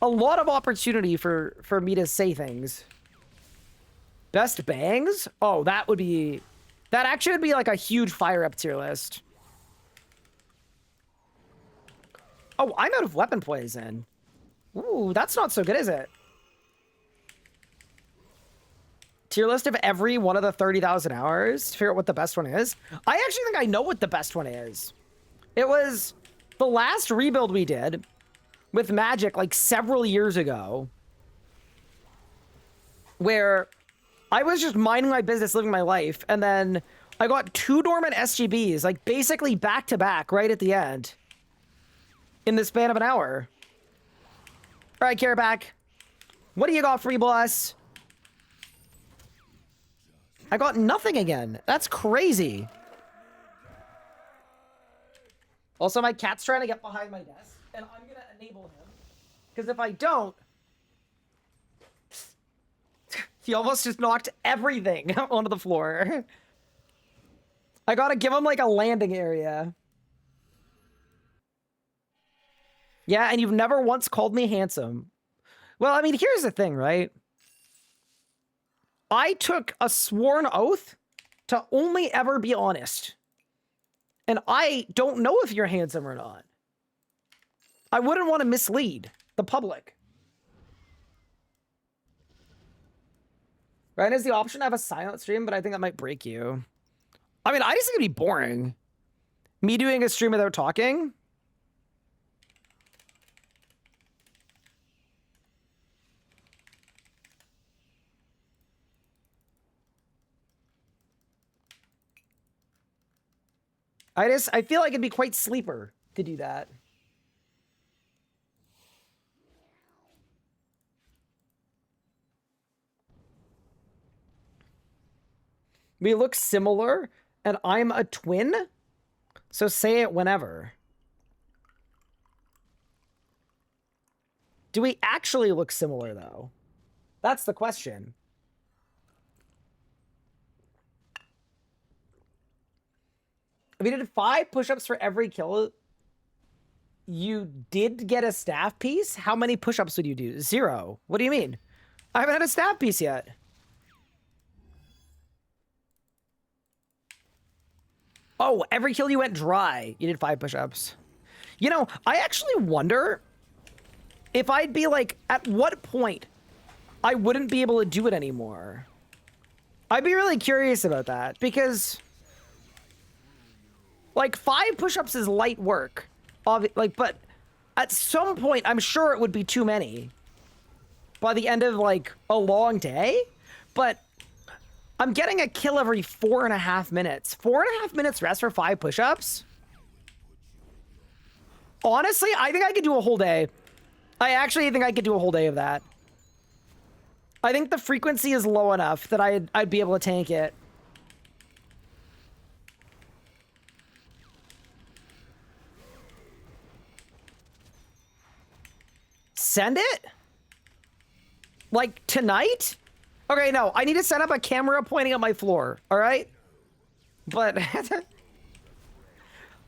opportunity for me to say things. Best bangs? Oh, that actually would be like a huge fire up tier list. Oh, I'm out of weapon poison. Ooh, that's not so good, is it? Tier list of every one of the 30,000 hours to figure out what the best one is. I actually think I know what the best one is. It was the last rebuild we did with Magic like several years ago, where I was just minding my business, living my life, and then I got 2 dormant SGBs, like basically back to back right at the end in the span of an hour. All right, Carropac, what do you got for me, boss? I got nothing again. That's crazy. Also, my cat's trying to get behind my desk, and I'm going to enable him. Because if I don't, he almost just knocked everything onto the floor. I got to give him, like, a landing area. Yeah, and you've never once called me handsome. Well, I mean, here's the thing, right? I took a sworn oath to only ever be honest. And I don't know if you're handsome or not. I wouldn't want to mislead the public. Ryan has the option to have a silent stream, but I think that might break you. I mean, I just think it'd be boring. Me doing a stream without talking. I feel like it'd be quite sleeper to do that. We look similar, and I'm a twin, so say it whenever. Do we actually look similar, though? That's the question. If you did 5 push-ups for every kill, you did get a staff piece? How many push-ups would you do? 0. What do you mean? I haven't had a staff piece yet. Oh, every kill you went dry. You did 5 push-ups. You know, I actually wonder if I'd be like, at what point I wouldn't be able to do it anymore. I'd be really curious about that, because like 5 push-ups is light work. Like, but at some point, I'm sure it would be too many by the end of like a long day. But I'm getting a kill every 4.5 minutes. 4.5 minutes rest for 5 push-ups? Honestly, I think I could do a whole day. I actually think I could do a whole day of that. I think the frequency is low enough that I'd be able to tank it. Send it? Like tonight? Okay, no, I need to set up a camera pointing at my floor, all right? But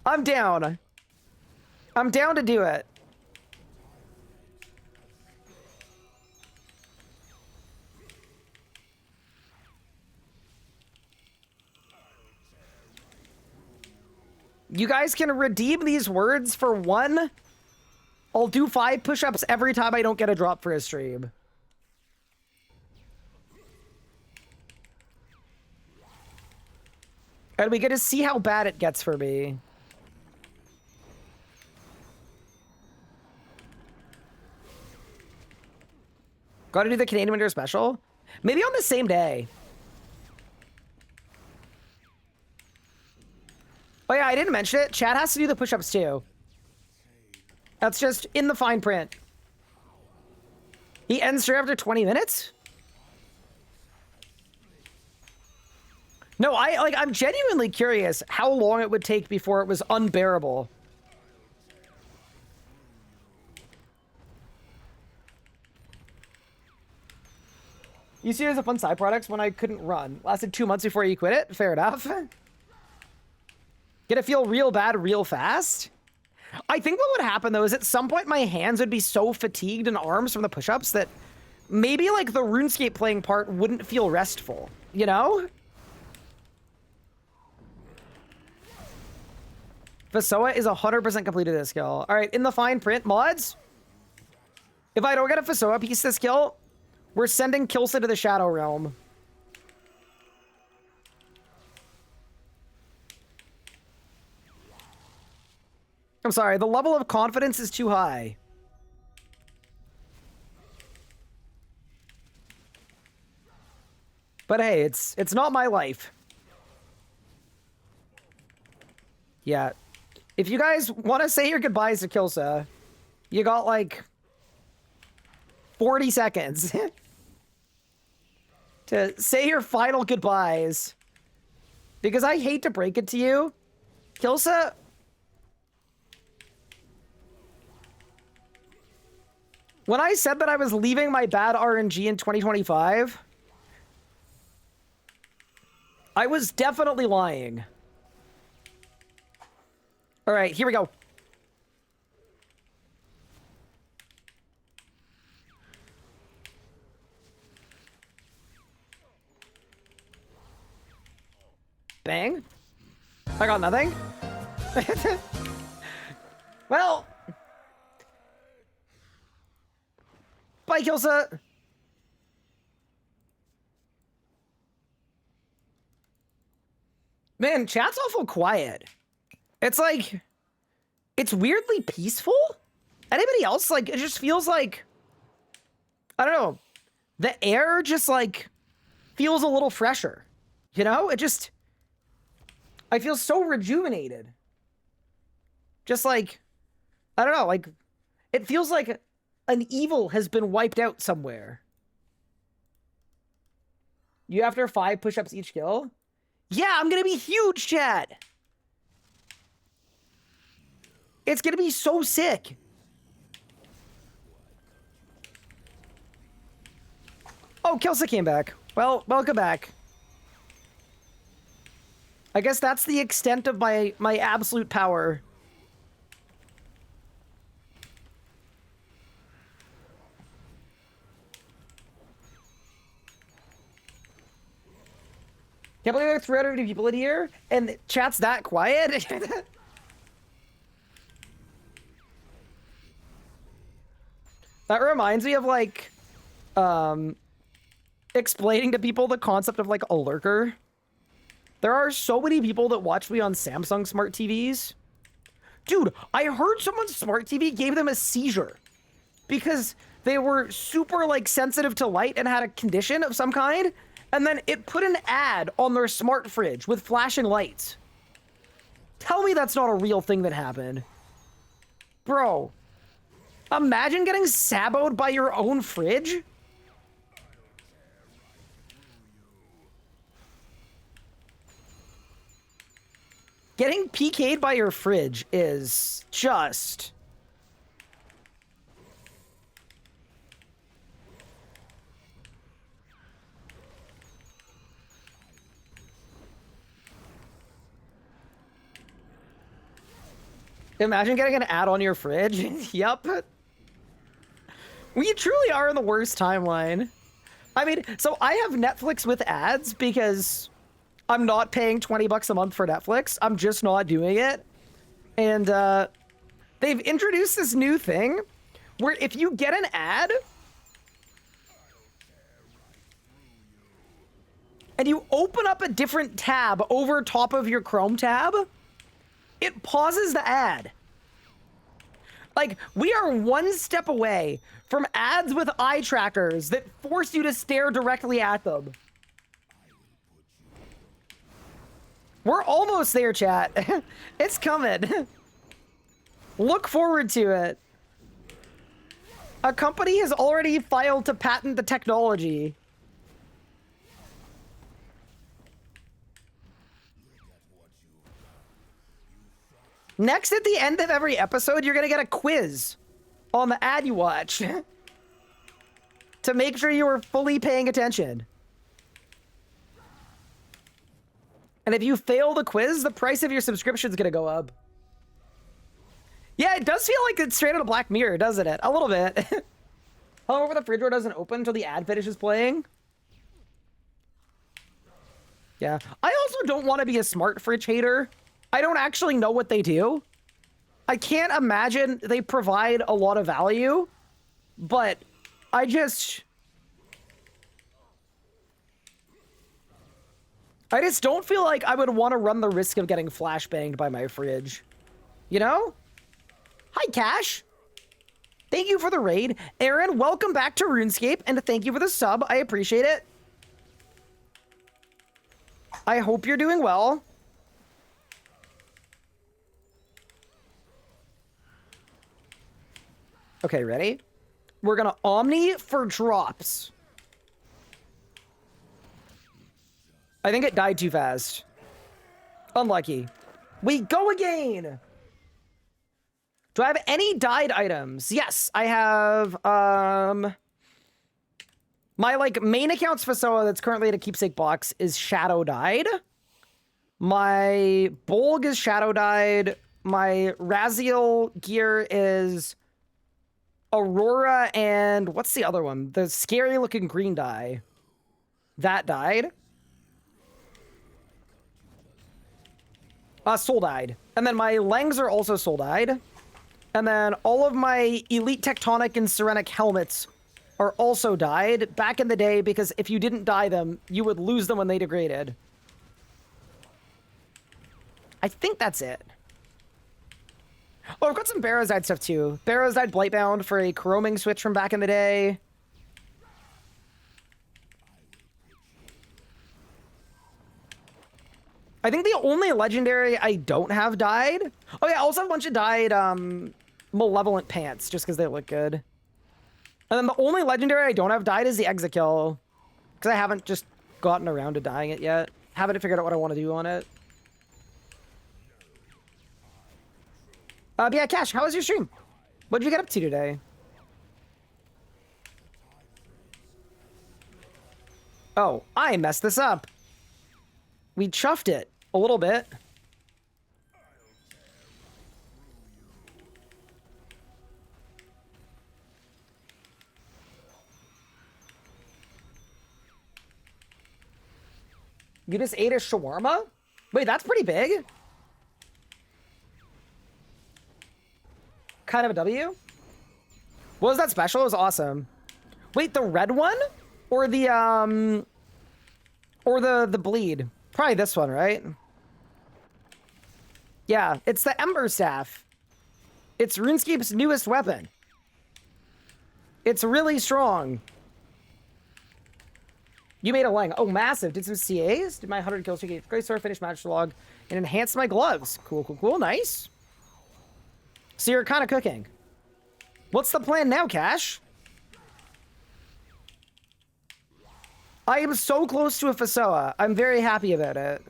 I'm down. I'm down to do it. You guys can redeem these words for 1. I'll do 5 push-ups every time I don't get a drop for a stream. And we get to see how bad it gets for me. Gotta do the Canadian Winter Special? Maybe on the same day. Oh yeah, I didn't mention it. Chad has to do the push-ups too. That's just in the fine print. He ends straight after 20 minutes? No, I'm genuinely curious how long it would take before it was unbearable. You see it as a fun side product when I couldn't run. Lasted 2 months before you quit it? Fair enough. Get it feel real bad real fast? I think what would happen, though, is at some point my hands would be so fatigued and arms from the push-ups that maybe, like, the RuneScape playing part wouldn't feel restful, you know? FSOA is 100% completed this skill. All right, in the fine print, mods, if I don't get a FSOA piece this kill, we're sending Kilsa to the Shadow Realm. I'm sorry, the level of confidence is too high. But hey, it's not my life. Yeah. If you guys want to say your goodbyes to Kilsa, you got like 40 seconds to say your final goodbyes. Because I hate to break it to you, Kilsa, when I said that I was leaving my bad RNG in 2025, I was definitely lying. All right, here we go. Bang. I got nothing. Well. Bye, Kilsa. Man, chat's awful quiet. It's like, it's weirdly peaceful. Anybody else? Like, it just feels like, I don't know. The air just like feels a little fresher. You know? It just, I feel so rejuvenated. Just like, I don't know, like, it feels like an evil has been wiped out somewhere. You after 5 push-ups each kill? Yeah, I'm gonna be huge, chat. It's gonna be so sick. Oh, Kelsa came back. Well, welcome back. I guess that's the extent of my absolute power. Can't believe there are 300 people in here, and chat's that quiet. That reminds me of, like, explaining to people the concept of, like, a lurker. There are so many people that watch me on Samsung smart TVs. Dude, I heard someone's smart TV gave them a seizure because they were super, like, sensitive to light and had a condition of some kind. And then it put an ad on their smart fridge with flashing lights. Tell me that's not a real thing that happened. Bro, imagine getting saboed by your own fridge. Getting PK'd by your fridge is just... Imagine getting an ad on your fridge. Yup. We truly are in the worst timeline. I mean, so I have Netflix with ads because I'm not paying 20 bucks a month for Netflix. I'm just not doing it. And they've introduced this new thing where if you get an ad and you open up a different tab over top of your Chrome tab, it pauses the ad. Like, we are one step away from ads with eye trackers that force you to stare directly at them. We're almost there, chat. It's coming. Look forward to it. A company has already filed to patent the technology. Next, at the end of every episode, you're gonna get a quiz on the ad you watch to make sure you are fully paying attention. And if you fail the quiz, the price of your subscription is gonna go up. Yeah, it does feel like it's straight out of Black Mirror, doesn't it? A little bit. However, the fridge door doesn't open until the ad finishes playing. Yeah. I also don't want to be a smart fridge hater. I don't actually know what they do. I can't imagine they provide a lot of value, but I just don't feel like I would want to run the risk of getting flashbanged by my fridge. You know? Hi, Cash. Thank you for the raid. Aaron, welcome back to RuneScape, and thank you for the sub. I appreciate it. I hope you're doing well. Okay, ready? We're gonna Omni for drops. I think it died too fast. Unlucky. We go again! Do I have any dyed items? Yes, I have, my, like, main account's FSOA that's currently at a keepsake box is shadow dyed. My Bolg is shadow dyed. My Raziel gear is Aurora, and what's the other one? The scary looking green dye. That died. Soul dyed. And then my Lengs are also soul dyed. And then all of my Elite Tectonic and Serenic helmets are also dyed back in the day because if you didn't dye them, you would lose them when they degraded. I think that's it. Oh, I've got some Barrowside stuff too. Barrowside Blightbound for a chroming switch from back in the day. I think the only legendary I don't have died. Oh yeah, I also have a bunch of died Malevolent Pants, just because they look good. And then the only legendary I don't have died is the Exekill. Because I haven't just gotten around to dying it yet. Haven't figured out what I want to do on it. But yeah, Cash, how was your stream? What did you get up to today? Oh, I messed this up. We chuffed it a little bit. You just ate a shawarma? Wait, that's pretty big. Kind of a W. What was that special? It was awesome. Wait, the red one? Or the bleed? Probably this one, right? Yeah, it's the Ember Staff. It's RuneScape's newest weapon. It's really strong. You made a Lang. Oh, massive. Did some CAs. Did my 100 kills streak. Great start. Finished match log. And enhanced my gloves. Cool, cool, cool. Nice. So you're kind of cooking. What's the plan now, Cash? I am so close to a FSOA. I'm very happy about it.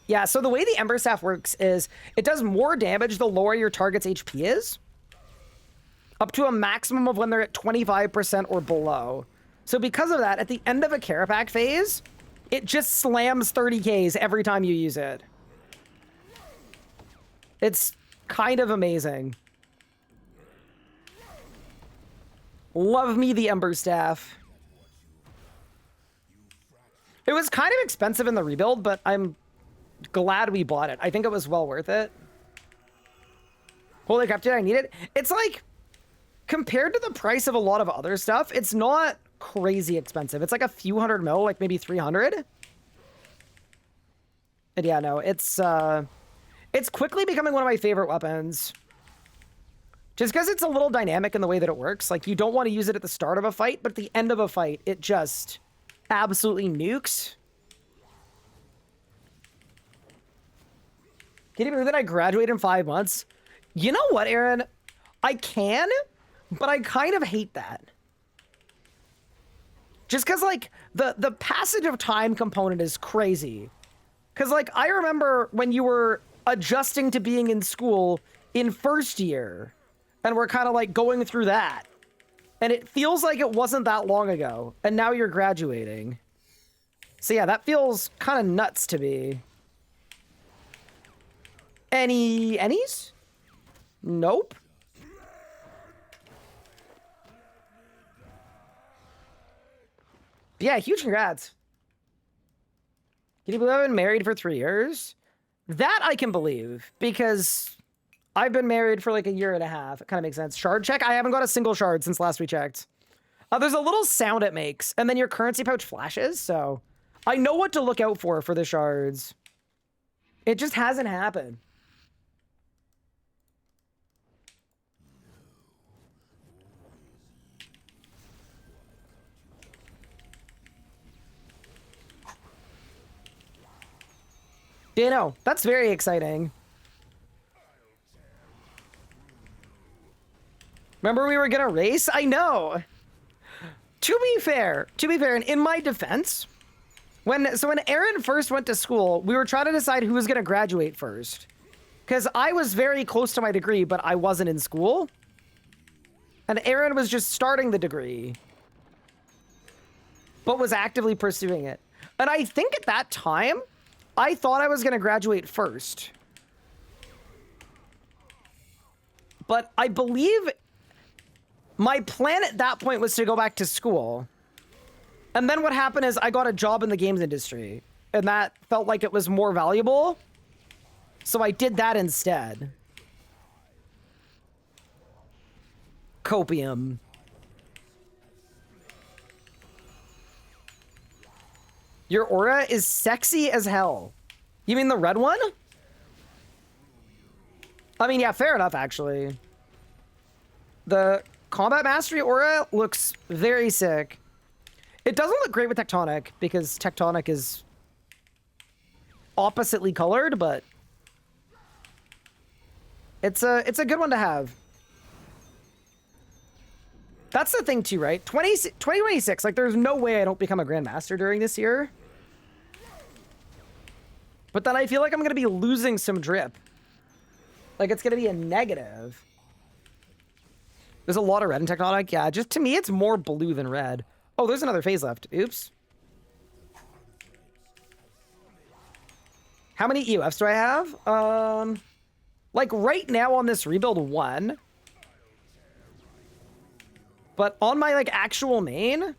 Yeah, so the way the Ember Staff works is it does more damage the lower your target's HP is. Up to a maximum of when they're at 25% or below. So because of that, at the end of a Carropac phase, it just slams 30Ks every time you use it. It's kind of amazing. Love me the Ember Staff. It was kind of expensive in the rebuild, but I'm glad we bought it. I think it was well worth it. Holy crap, did I need it? It's like, compared to the price of a lot of other stuff, it's not crazy expensive. It's like a few hundred mil, like maybe 300. And yeah, no, it's quickly becoming one of my favorite weapons. Just because it's a little dynamic in the way that it works. Like, you don't want to use it at the start of a fight, but at the end of a fight, it just absolutely nukes. Can you believe that I graduate in 5 months? You know what, Aaron? I can, but I kind of hate that. Just because, like, the passage of time component is crazy. Because, like, I remember when you were adjusting to being in school in first year, and we're kind of, like, going through that. And it feels like it wasn't that long ago, and now you're graduating. So yeah, that feels kind of nuts to me. Any's? Nope. Yeah, huge congrats. Can you believe I've been married for 3 years? That I can believe, because I've been married for like a year and a half. It kind of makes sense. Shard check? I haven't got a single shard since last we checked. There's a little sound it makes, and then your currency pouch flashes, so I know what to look out for the shards. It just hasn't happened. You know, that's very exciting. Remember we were gonna race? I know. To be fair, and in my defense, when Aaron first went to school, we were trying to decide who was gonna graduate first. Because I was very close to my degree, but I wasn't in school. And Aaron was just starting the degree, but was actively pursuing it. And I think at that time, I thought I was going to graduate first. But I believe my plan at that point was to go back to school. And then what happened is I got a job in the games industry. And that felt like it was more valuable. So I did that instead. copium. Your aura is sexy as hell. You mean the red one? I mean, yeah, fair enough, actually. The combat mastery aura looks very sick. It doesn't look great with Tectonic, because Tectonic is oppositely colored, but it's a good one to have. That's the thing, too, right? 2026, like, there's no way I don't become a Grandmaster during this year. But then I feel like I'm going to be losing some drip. Like, it's going to be a negative. There's a lot of red in Tectonic. Yeah, just to me, it's more blue than red. Oh, there's another phase left. Oops. How many EOFs do I have? Like, right now on this rebuild, 1. But on my, like, actual main,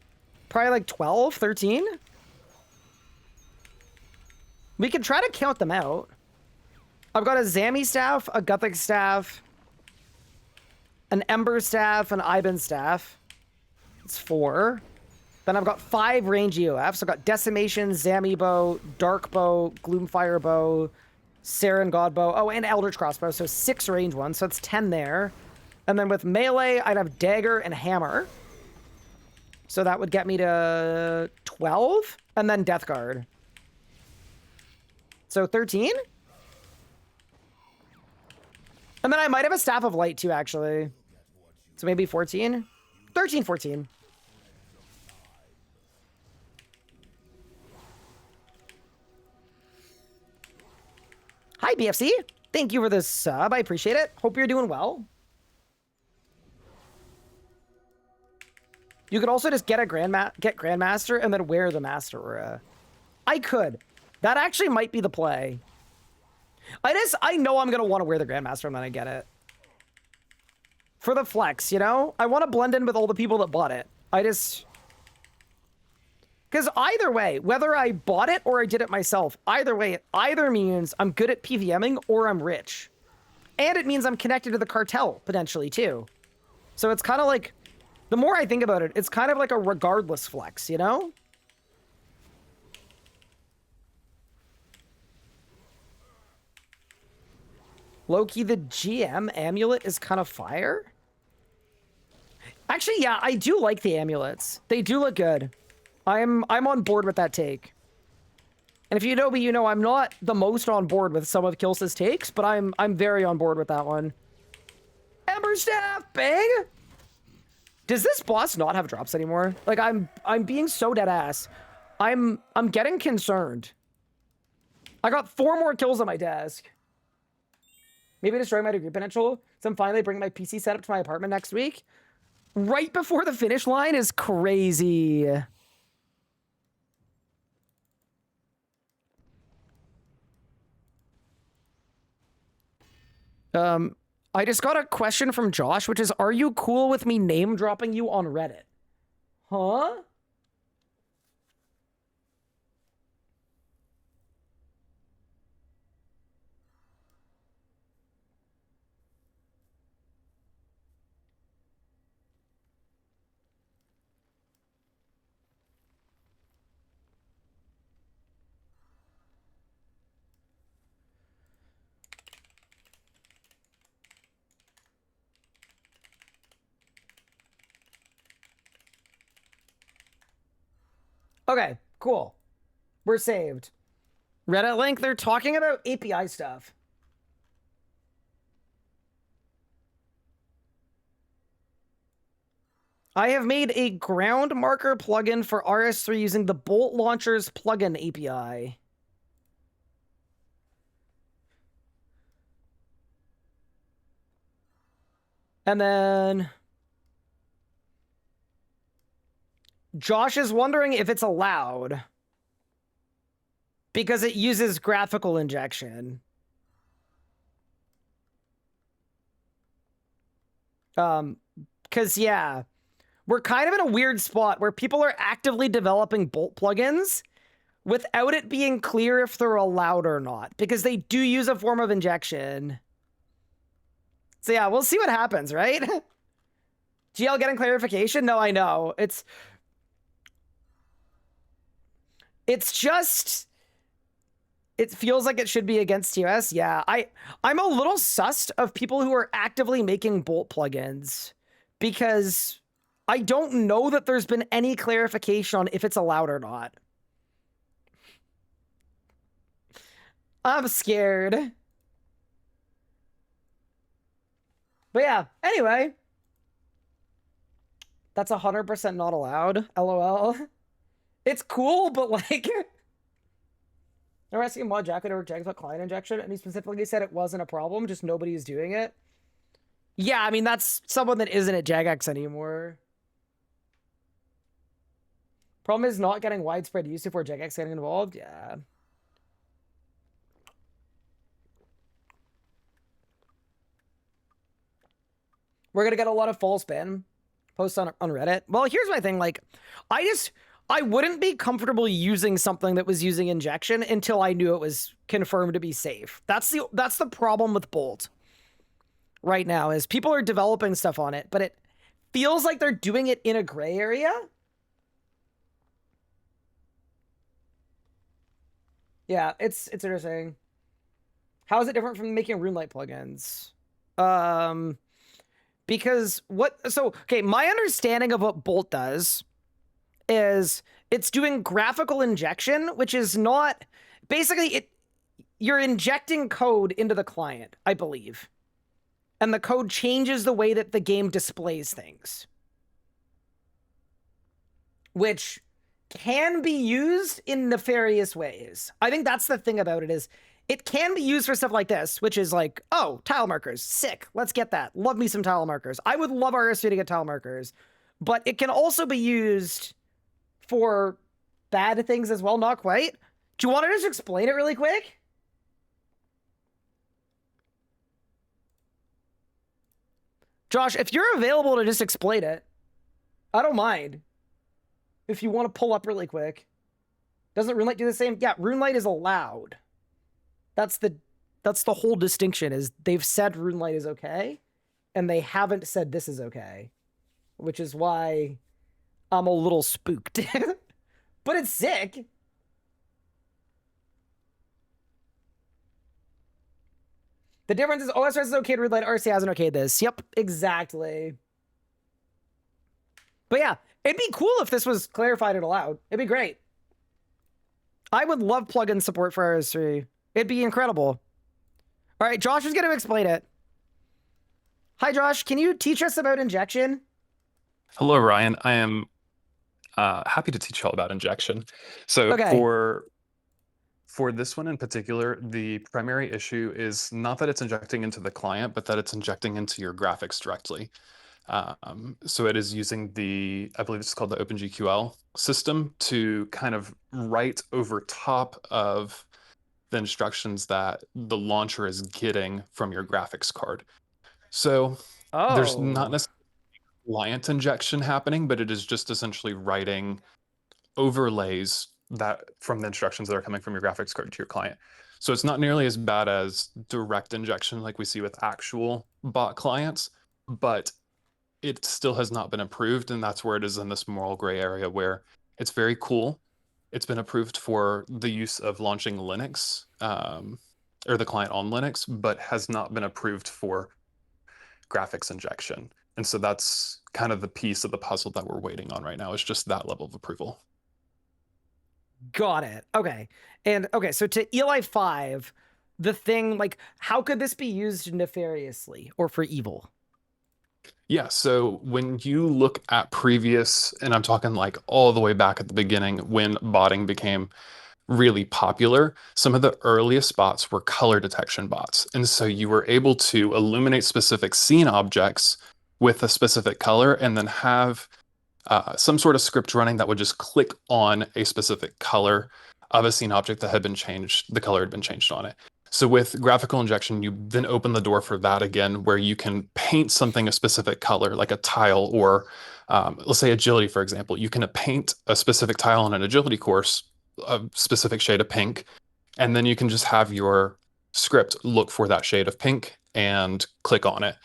probably, like, 12, 13. We can try to count them out. I've got a Zami staff, a Guthic staff, an Ember staff, an Iban staff. It's 4. Then I've got 5 range EOFs. I've got Decimation, Zami bow, Dark bow, Gloomfire bow, Saren God bow, oh, and Eldritch crossbow. So 6 range ones. So it's 10 there. And then with melee, I'd have Dagger and Hammer. So that would get me to 12. And then Death Guard. So 13? And then I might have a Staff of Light too, actually. So maybe 14? 13, 14. Hi, BFC. Thank you for the sub. I appreciate it. Hope you're doing well. You could also just get Grandmaster and then wear the Master Aura. I could. That actually might be the play. I know I'm going to want to wear the Grandmaster and then I get it. For the flex, you know? I want to blend in with all the people that bought it. Because either way, whether I bought it or I did it myself, either way, it either means I'm good at PVMing or I'm rich. And it means I'm connected to the cartel, potentially, too. So it's kind of like, the more I think about it, it's kind of like a regardless flex, you know? Loki, the GM amulet is kind of fire. Actually, yeah, I do like the amulets. They do look good. I'm on board with that take. And if you know me, you know I'm not the most on board with some of Kilsa's takes, but I'm very on board with that one. Ember Staff, bang! Does this boss not have drops anymore? Like, I'm being so dead ass. I'm getting concerned. I got 4 more kills on my desk. Maybe destroy my degree potential. So I'm finally bringing my PC setup to my apartment next week. Right before the finish line is crazy. I just got a question from Josh, which is, are you cool with me name dropping you on Reddit? Huh? Okay, cool. We're saved. Reddit link, they're talking about API stuff. I have made a ground marker plugin for RS3 using the Bolt Launcher's plugin API. And then Josh is wondering if it's allowed because it uses graphical injection. Because, yeah, we're kind of in a weird spot where people are actively developing Bolt plugins without it being clear if they're allowed or not, because they do use a form of injection. So, yeah, we'll see what happens, right? GL getting clarification? No, I know. It's just, it feels like it should be against TOS. Yeah, I'm a little sussed of people who are actively making Bolt plugins because I don't know that there's been any clarification on if it's allowed or not. I'm scared. But yeah, anyway. That's 100% not allowed. LOL. It's cool, but like... RS Guy VODS Jack would reject the client injection, and he specifically said it wasn't a problem, just nobody's doing it. Yeah, I mean, that's someone that isn't at Jagex anymore. Problem is not getting widespread use before Jagex getting involved. Yeah. We're gonna get a lot of false ban posts on Reddit. Well, here's my thing. Like, I wouldn't be comfortable using something that was using injection until I knew it was confirmed to be safe. That's the problem with Bolt right now, is people are developing stuff on it, but it feels like they're doing it in a gray area. Yeah, it's interesting. How is it different from making RuneLite plugins? Because okay, my understanding of what Bolt does is it's doing graphical injection, which is not, basically you're injecting code into the client, I believe. And the code changes the way that the game displays things. Which can be used in nefarious ways. I think that's the thing about it, is it can be used for stuff like this, which is like, oh, tile markers, sick, let's get that. Love me some tile markers. I would love RS3 to get tile markers. But it can also be used for bad things as well, not quite. Do you want to just explain it really quick? Josh, if you're available to just explain it, I don't mind. If you want to pull up really quick. Doesn't RuneLite do the same? Yeah, RuneLite is allowed. That's the whole distinction, is they've said RuneLite is okay, and they haven't said this is okay. Which is why I'm a little spooked. But it's sick. The difference is OSRS is okay to RuneLite, RC hasn't okayed this. Yep, exactly. But yeah, it'd be cool if this was clarified and allowed. It'd be great. I would love plugin support for RS3. It'd be incredible. All right, Josh is going to explain it. Hi, Josh. Can you teach us about injection? Hello, Ryan. I am happy to teach you all about injection. So Okay. for this one in particular, the primary issue is not that it's injecting into the client, but that it's injecting into your graphics directly. So it is using I believe it's called the OpenGQL system to kind of write over top of the instructions that the launcher is getting from your graphics card. So there's not necessarily client injection happening, but it is just essentially writing overlays that from the instructions that are coming from your graphics card to your client. So it's not nearly as bad as direct injection like we see with actual bot clients, but it still has not been approved, and that's where it is in this moral gray area where it's very cool. It's been approved for the use of launching Linux, or the client on Linux, but has not been approved for graphics injection. And so that's kind of the piece of the puzzle that we're waiting on right now, is just that level of approval. Got it. Okay. And okay, so to Eli 5, the thing, like, how could this be used nefariously or for evil? Yeah, so when you look at previous, and I'm talking like all the way back at the beginning when botting became really popular, some of the earliest bots were color detection bots. And so you were able to illuminate specific scene objects with a specific color and then have some sort of script running that would just click on a specific color of a scene object that had been changed, the color had been changed on it. So with graphical injection, you then open the door for that again, where you can paint something a specific color, like a tile, or let's say agility, for example. You can paint a specific tile on an agility course, a specific shade of pink, and then you can just have your script look for that shade of pink and click on it.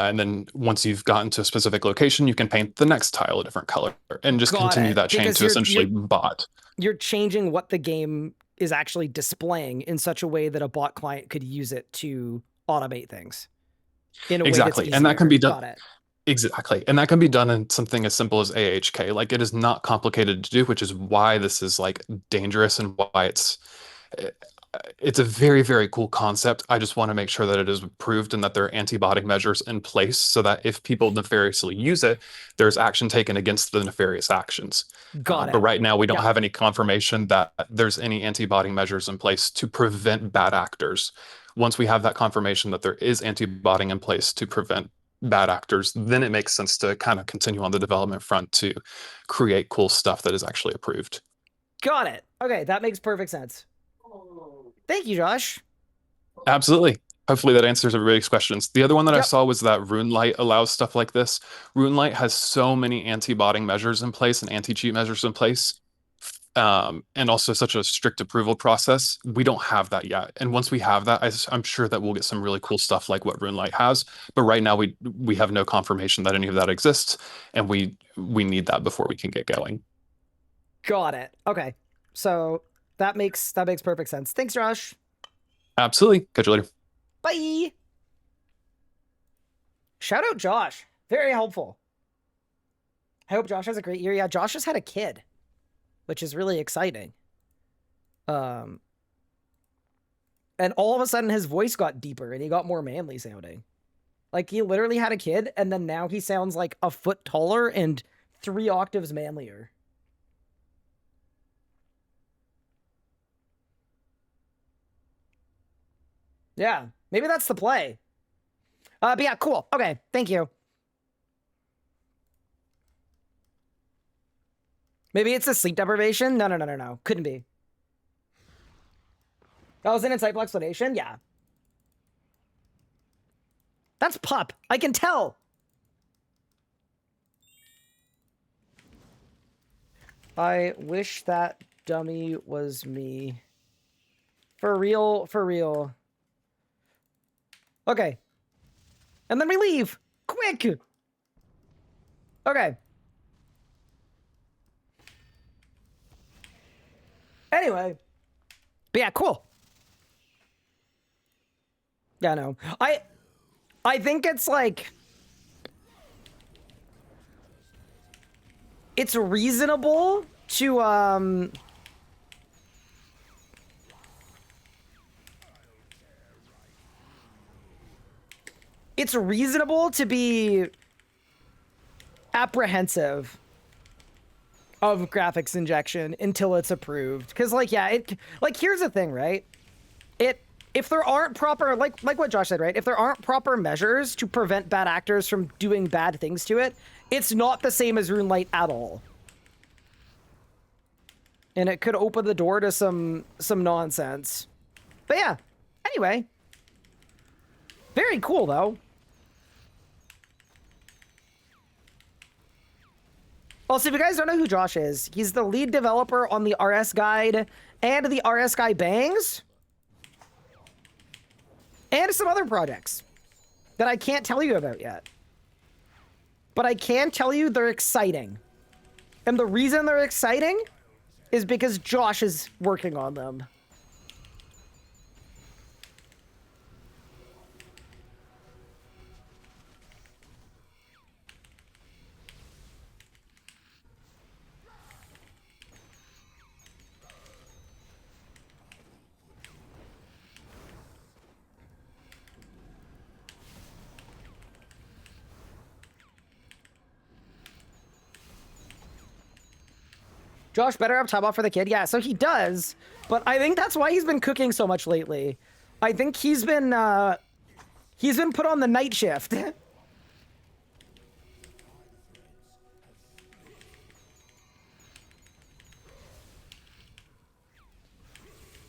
And then once you've gotten to a specific location, you can paint the next tile a different color and just Got continue it, that chain because to essentially bot. You're changing what the game is actually displaying in such a way that a bot client could use it to automate things in a way that's easier. And that can be done. Got it. Exactly. And that can be done in something as simple as AHK. Like, it is not complicated to do, which is why this is like dangerous and why it's a very, very cool concept. I just want to make sure that it is approved and that there are anti-botting measures in place so that if people nefariously use it, there's action taken against the nefarious actions. Got it. But right now, we don't have any confirmation that there's any anti-botting measures in place to prevent bad actors. Once we have that confirmation that there is anti-botting in place to prevent bad actors, then it makes sense to kind of continue on the development front to create cool stuff that is actually approved. Got it. Okay, that makes perfect sense. Thank you, Josh. Absolutely. Hopefully that answers everybody's questions. The other one that I Yep. saw was that RuneLight allows stuff like this. RuneLight has so many anti-botting measures in place and anti-cheat measures in place, and also such a strict approval process. We don't have that yet. And once we have that, I'm sure that we'll get some really cool stuff like what RuneLight has. But right now, we have no confirmation that any of that exists, and we need that before we can get going. Got it. Okay, so that makes perfect sense. Thanks, Josh. Absolutely. Catch you later. Bye. Shout out Josh. Very helpful. I hope Josh has a great year. Yeah, Josh just had a kid, which is really exciting. And all of a sudden his voice got deeper and he got more manly sounding. Like, he literally had a kid and then now he sounds like a foot taller and 3 octaves manlier. Yeah, maybe that's the play. But yeah, cool. Okay, thank you. Maybe it's a sleep deprivation? No. Couldn't be. That was an insightful explanation? Yeah. That's Pup. I can tell. I wish that dummy was me. For real, for real. Okay. And then we leave. Quick. Okay. Anyway. But yeah, cool. Yeah, no. I think it's like, it's reasonable to it's reasonable to be apprehensive of graphics injection until it's approved. Because, like, yeah, here's the thing, right? If there aren't proper, like what Josh said, right? If there aren't proper measures to prevent bad actors from doing bad things to it, it's not the same as RuneLight at all. And it could open the door to some nonsense. But yeah, anyway. Very cool, though. Also, if you guys don't know who Josh is, he's the lead developer on the RS Guide and the RS Guy Bangs. And some other projects that I can't tell you about yet. But I can tell you they're exciting. And the reason they're exciting is because Josh is working on them. Josh better have time off for the kid. Yeah, so he does, but I think that's why he's been cooking so much lately. I think he's been put on the night shift.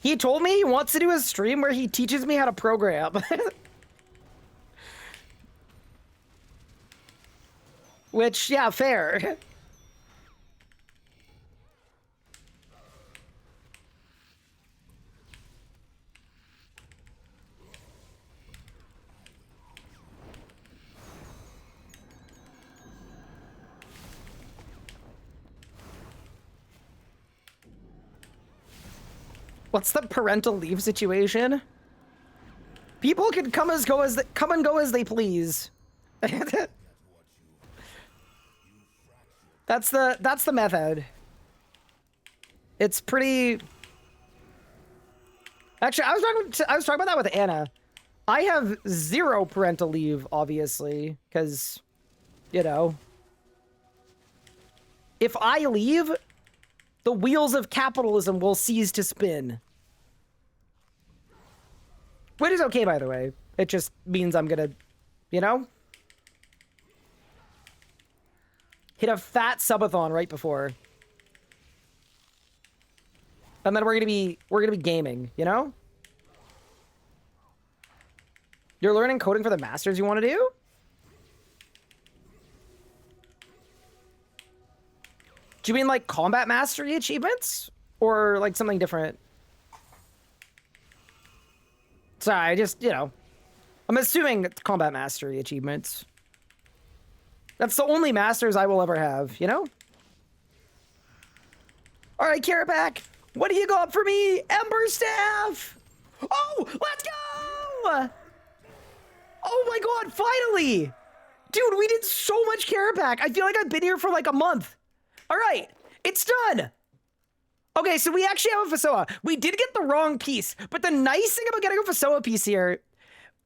He told me he wants to do a stream where he teaches me how to program. Which, yeah, fair. What's the parental leave situation? People can come and go as they please. That's the method. It's pretty. Actually, I was talking about that with Anna. I have 0 parental leave, obviously, because, you know, if I leave, the wheels of capitalism will cease to spin. Which is okay, by the way. It just means I'm gonna, you know, hit a fat subathon right before. And then we're gonna be gaming, you know? You're learning coding for the masters you want to do? Do you mean like combat mastery achievements? Or like something different? Sorry, I just, you know, I'm assuming it's combat mastery achievements. That's the only masters I will ever have, you know? All right, Carropac, what do you got for me? Ember Staff! Oh, let's go! Oh my god, finally! Dude, we did so much Carropac. I feel like I've been here for like a month. All right, it's done. Okay, so we actually have a FSOA. We did get the wrong piece, but the nice thing about getting a FSOA piece here,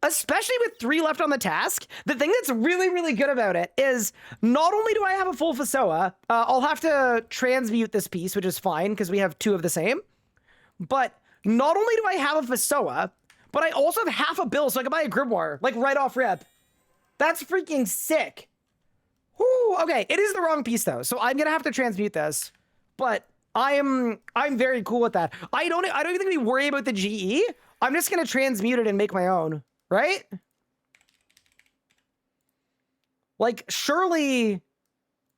especially with 3 left on the task, the thing that's really, really good about it is not only do I have a full FSOA, I'll have to transmute this piece, which is fine because we have 2 of the same, but not only do I have a FSOA, but I also have half a bill so I can buy a grimoire, like right off rip. That's freaking sick. Whew, okay, it is the wrong piece though, so I'm gonna have to transmute this, but I'm very cool with that. I don't even think we worry about the GE. I'm just gonna transmute it and make my own, right? Like, surely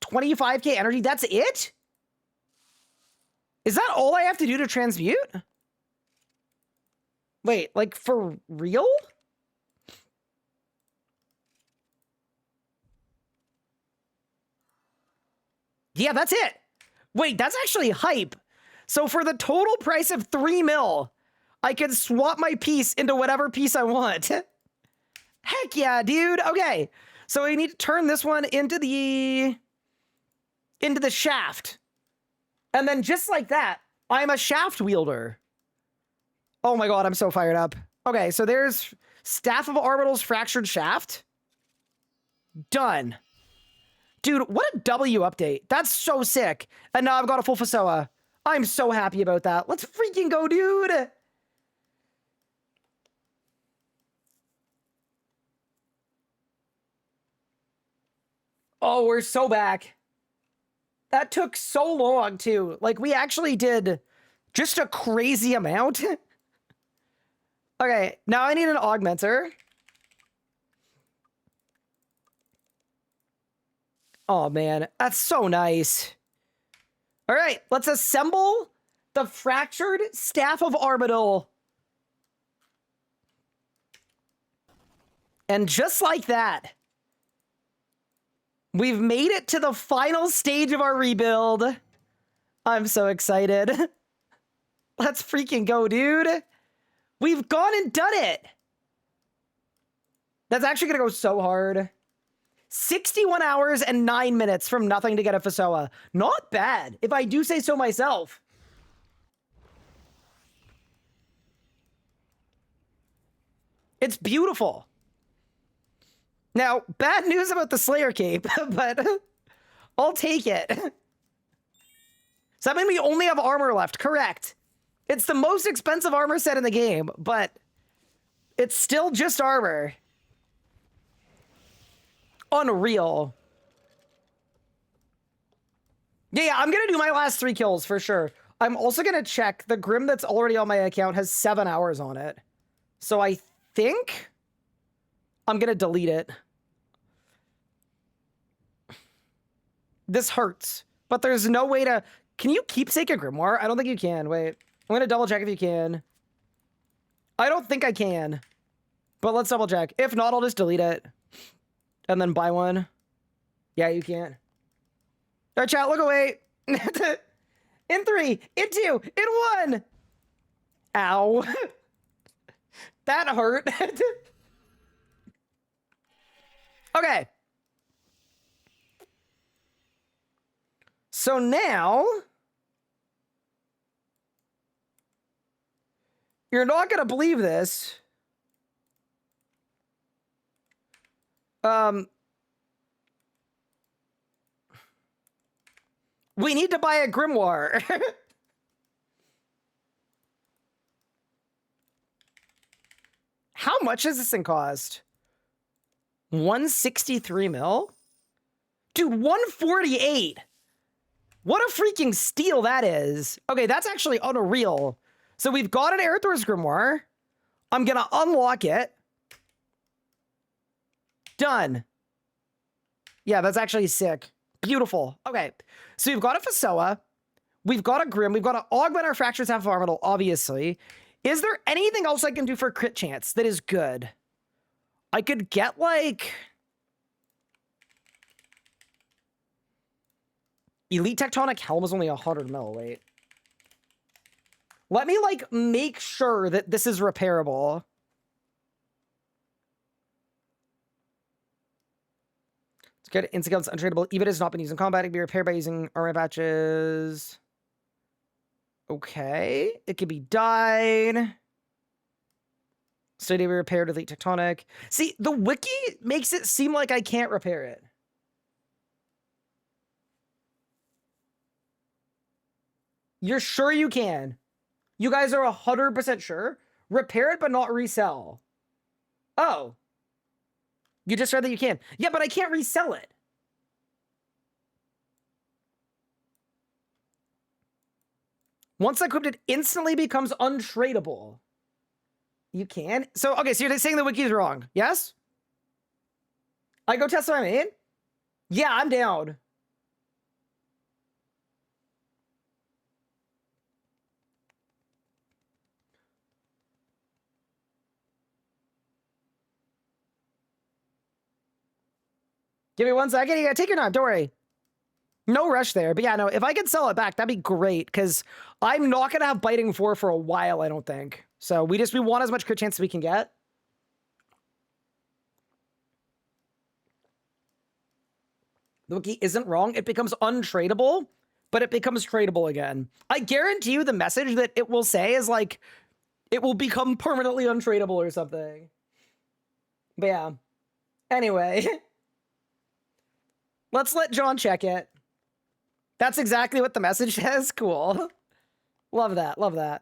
25k energy, that's it? Is that all I have to do to transmute? Wait, like for real? Yeah, that's it. Wait, that's actually hype. So for the total price of 3 mil, I can swap my piece into whatever piece I want. Heck yeah, dude. Okay, so we need to turn this one into the shaft. And then just like that, I'm a shaft wielder. Oh my god, I'm so fired up. Okay, so there's Staff of Orbital's Fractured Shaft. Done. Dude, what a W update. That's so sick. And now I've got a full FSOA. I'm so happy about that. Let's freaking go, dude. Oh, we're so back. That took so long, too. Like, we actually did just a crazy amount. Okay, now I need an augmenter. Oh, man, that's so nice. All right, let's assemble the Fractured Staff of Orbital. And just like that, we've made it to the final stage of our rebuild. I'm so excited. Let's freaking go, dude. We've gone and done it. That's actually gonna go so hard. 61 hours and 9 minutes from nothing to get a FSOA. Not bad, if I do say so myself. It's beautiful. Now, bad news about the Slayer Cape, but I'll take it. So that means we only have armor left, correct. It's the most expensive armor set in the game, but it's still just armor. Unreal. Yeah, I'm gonna do my last 3 kills for sure. I'm also gonna check the Grim that's already on my account has 7 hours on it. So I think I'm gonna delete it. This hurts, but there's no way to... Can you keepsake a grimoire? I don't think you can. Wait, I'm gonna double check if you can. I don't think I can, but let's double check. If not, I'll just delete it and then buy one. Yeah, you can't. All right, chat, look away. In 3, in 2, in 1. Ow. That hurt. Okay. So now, you're not going to believe this. We need to buy a grimoire. How much does this thing cost? 163 mil? Dude, 148. What a freaking steal that is. Okay, that's actually unreal. So we've got an Aerithor's grimoire. I'm gonna unlock it. Done. Yeah, that's actually sick. Beautiful. Okay, so we've got a FSOA. We've got a Grim. We've got to augment our Fractures Half Orbital, obviously. Is there anything else I can do for crit chance that is good? I could get, like... Elite Tectonic Helm is only 100 mil, wait. Let me, like, make sure that this is repairable. It's good. Instigate is untradeable. Even has not been used in combat. It can be repaired by using armor patches. Okay. It can be dyed. Study repaired Elite Tectonic. See, the wiki makes it seem like I can't repair it. You're sure you can? You guys are 100% sure? Repair it, but not resell. Oh. You just read that you can. Yeah, but I can't resell it. Once equipped, it instantly becomes untradeable. You can? So, okay, so you're saying the wiki is wrong. Yes? I go test what I mean? Yeah, I'm down. Give me 1 second. You gotta take your time. Don't worry. No rush there. But yeah, no, if I could sell it back, that'd be great. Because I'm not going to have Biting 4 for a while, I don't think. So we want as much crit chance as we can get. The wiki isn't wrong. It becomes untradeable, but it becomes tradable again. I guarantee you the message that it will say is like, it will become permanently untradeable or something. But yeah. Anyway. Let's let John check it. That's exactly what the message says. Cool. Love that. Love that.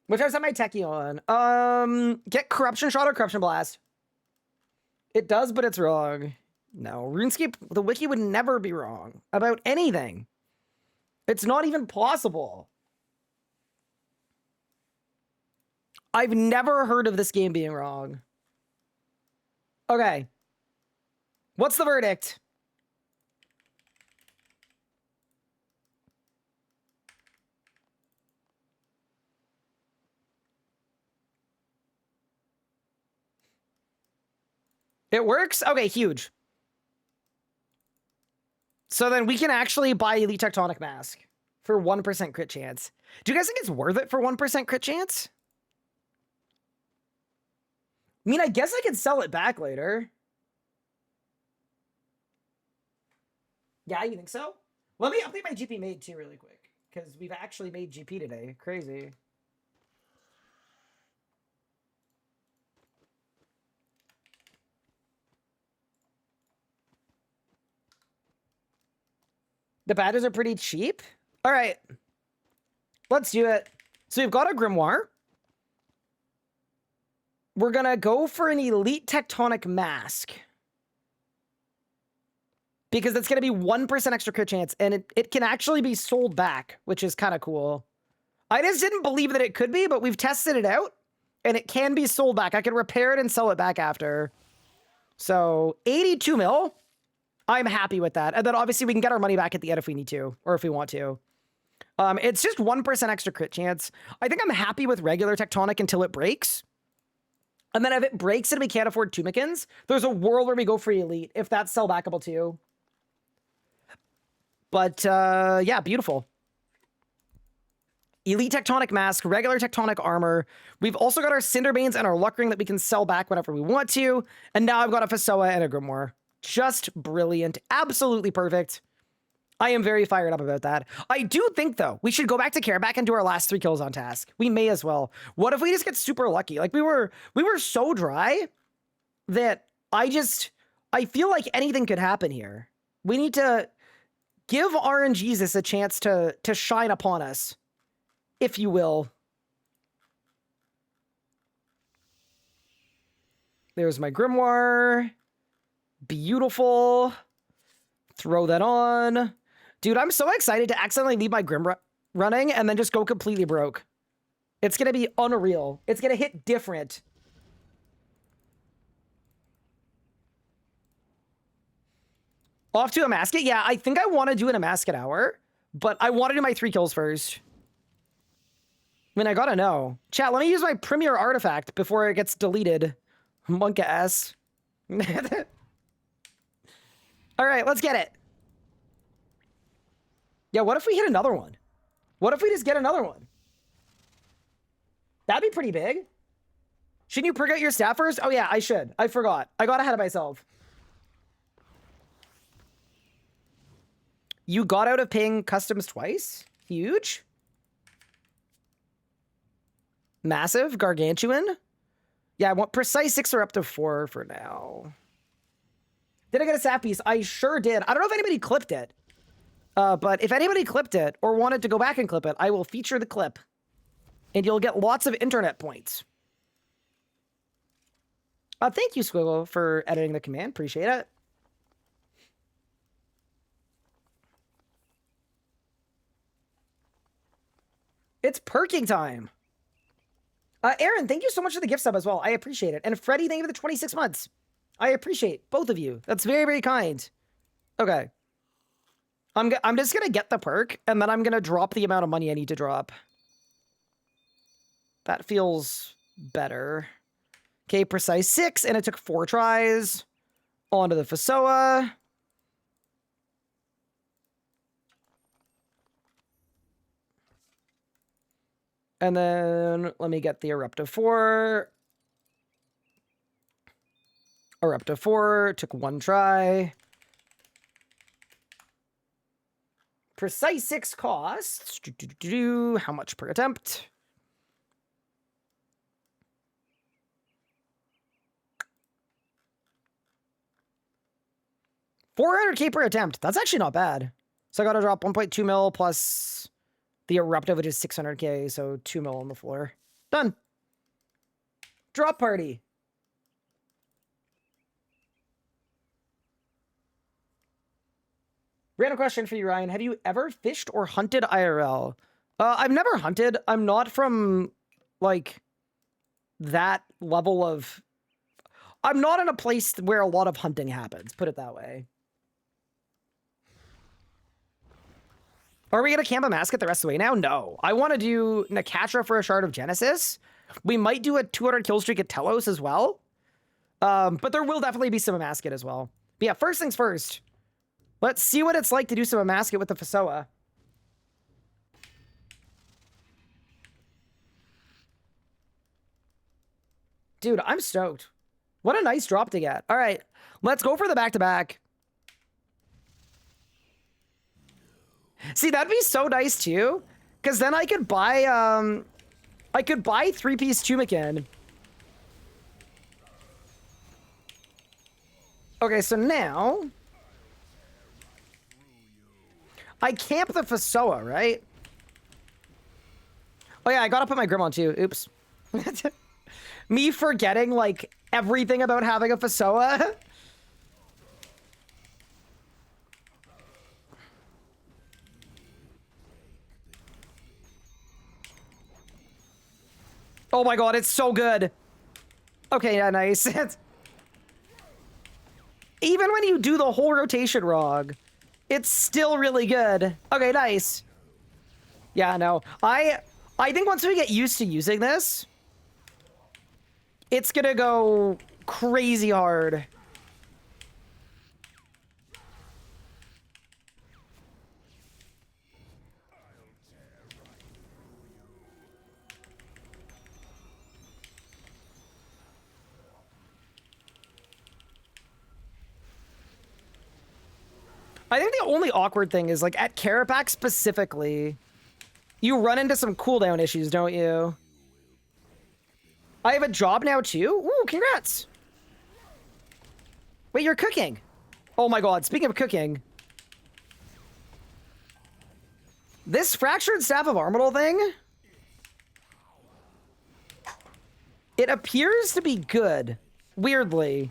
Which I set my techie on. Get Corruption Shot or Corruption Blast. It does, but it's wrong. No, RuneScape, the wiki would never be wrong about anything. It's not even possible. I've never heard of this game being wrong. Okay. What's the verdict? It works? Okay, huge. So then we can actually buy Elite Tectonic Mask for 1% crit chance. Do you guys think it's worth it for 1% crit chance? I mean, I guess I could sell it back later. Yeah, you think so? Let me update my GP made too really quick. Because we've actually made GP today. Crazy. The badges are pretty cheap. All right. Let's do it. So we've got a grimoire. We're going to go for an Elite Tectonic Mask. Because it's going to be 1% extra crit chance. And it can actually be sold back, which is kind of cool. I just didn't believe that it could be, but we've tested it out. And it can be sold back. I can repair it and sell it back after. So 82 mil. I'm happy with that. And then obviously we can get our money back at the end if we need to, or if we want to. It's just 1% extra crit chance. I think I'm happy with regular Tectonic until it breaks. And then if it breaks and we can't afford Tumikins, there's a world where we go for Elite, if that's sell backable too. But yeah, beautiful. Elite Tectonic Mask, regular Tectonic Armor. We've also got our Cinderbanes and our Luck Ring that we can sell back whenever we want to. And now I've got a FSOA and a Grimoire. Just brilliant. Absolutely perfect. I am very fired up about that. I do think, though, we should go back to Carropac and do our last 3 kills on task. We may as well. What if we just get super lucky? Like, we were so dry that I feel like anything could happen here. We need to give RNGesus a chance to shine upon us, if you will. There's my Grimoire. Beautiful. Throw that on. Dude, I'm so excited to accidentally leave my Grim running and then just go completely broke. It's going to be unreal. It's going to hit different. Off to a Amasket? Yeah, I think I want to do an Amasket hour, but I want to do my 3 kills first. I mean, I gotta know. Chat, let me use my premier artifact before it gets deleted. Monk ass. All right, let's get it. Yeah, what if we hit another one? What if we just get another one? That'd be pretty big. Shouldn't you perk out your staff first? Oh yeah, I should. I forgot. I got ahead of myself. You got out of paying customs twice? Huge. Massive, gargantuan. Yeah, I want precise 6 or up to 4 for now. Did I get a staff piece? I sure did. I don't know if anybody clipped it. But if anybody clipped it or wanted to go back and clip it, I will feature the clip. And you'll get lots of internet points. Thank you, Squiggle, for editing the command. Appreciate it. It's perking time. Aaron, thank you so much for the gift sub as well. I appreciate it. And Freddie, thank you for the 26 months. I appreciate both of you. That's very, very kind. Okay. I'm just going to get the perk, and then I'm going to drop the amount of money I need to drop. That feels better. Okay, precise 6, and it took 4 tries. Onto the FSOA. And then let me get the Eruptive 4. Eruptive 4, took 1 try. Precise 6 costs. How much per attempt? $400K per attempt. That's actually not bad. So I got to drop 1.2 mil plus the Eruptive, which is 600K. So 2 mil on the floor. Done. Drop party. Random question for you, Ryan. Have you ever fished or hunted IRL? I've never hunted. I'm not from, like, that level of... I'm not in a place where a lot of hunting happens, put it that way. Are we going to camp a Amasket the rest of the way now? No. I want to do Nakatra for a Shard of Genesis. We might do a 200 kill streak at Telos as well. But there will definitely be some Amasket as well. But yeah, first things first. Let's see what it's like to do some Amasket with the FSOA. Dude, I'm stoked. What a nice drop to get. All right, let's go for the back-to-back. See, that'd be so nice too, because then I could buy 3-piece Chumikin. Okay, so now I camp the FSOA, right? Oh yeah, I gotta put my Grim on too. Oops. Me forgetting, like, everything about having a FSOA. Oh my god, it's so good. Okay, yeah, nice. Even when you do the whole rotation wrong, it's still really good. Okay, nice. Yeah, no. I think once we get used to using this, it's gonna go crazy hard. I think the only awkward thing is, like, at Carropac specifically, you run into some cooldown issues, don't you? I have a job now, too? Ooh, congrats! Wait, you're cooking! Oh my god, speaking of cooking... This Fractured Staff of Armadil thing... It appears to be good, weirdly.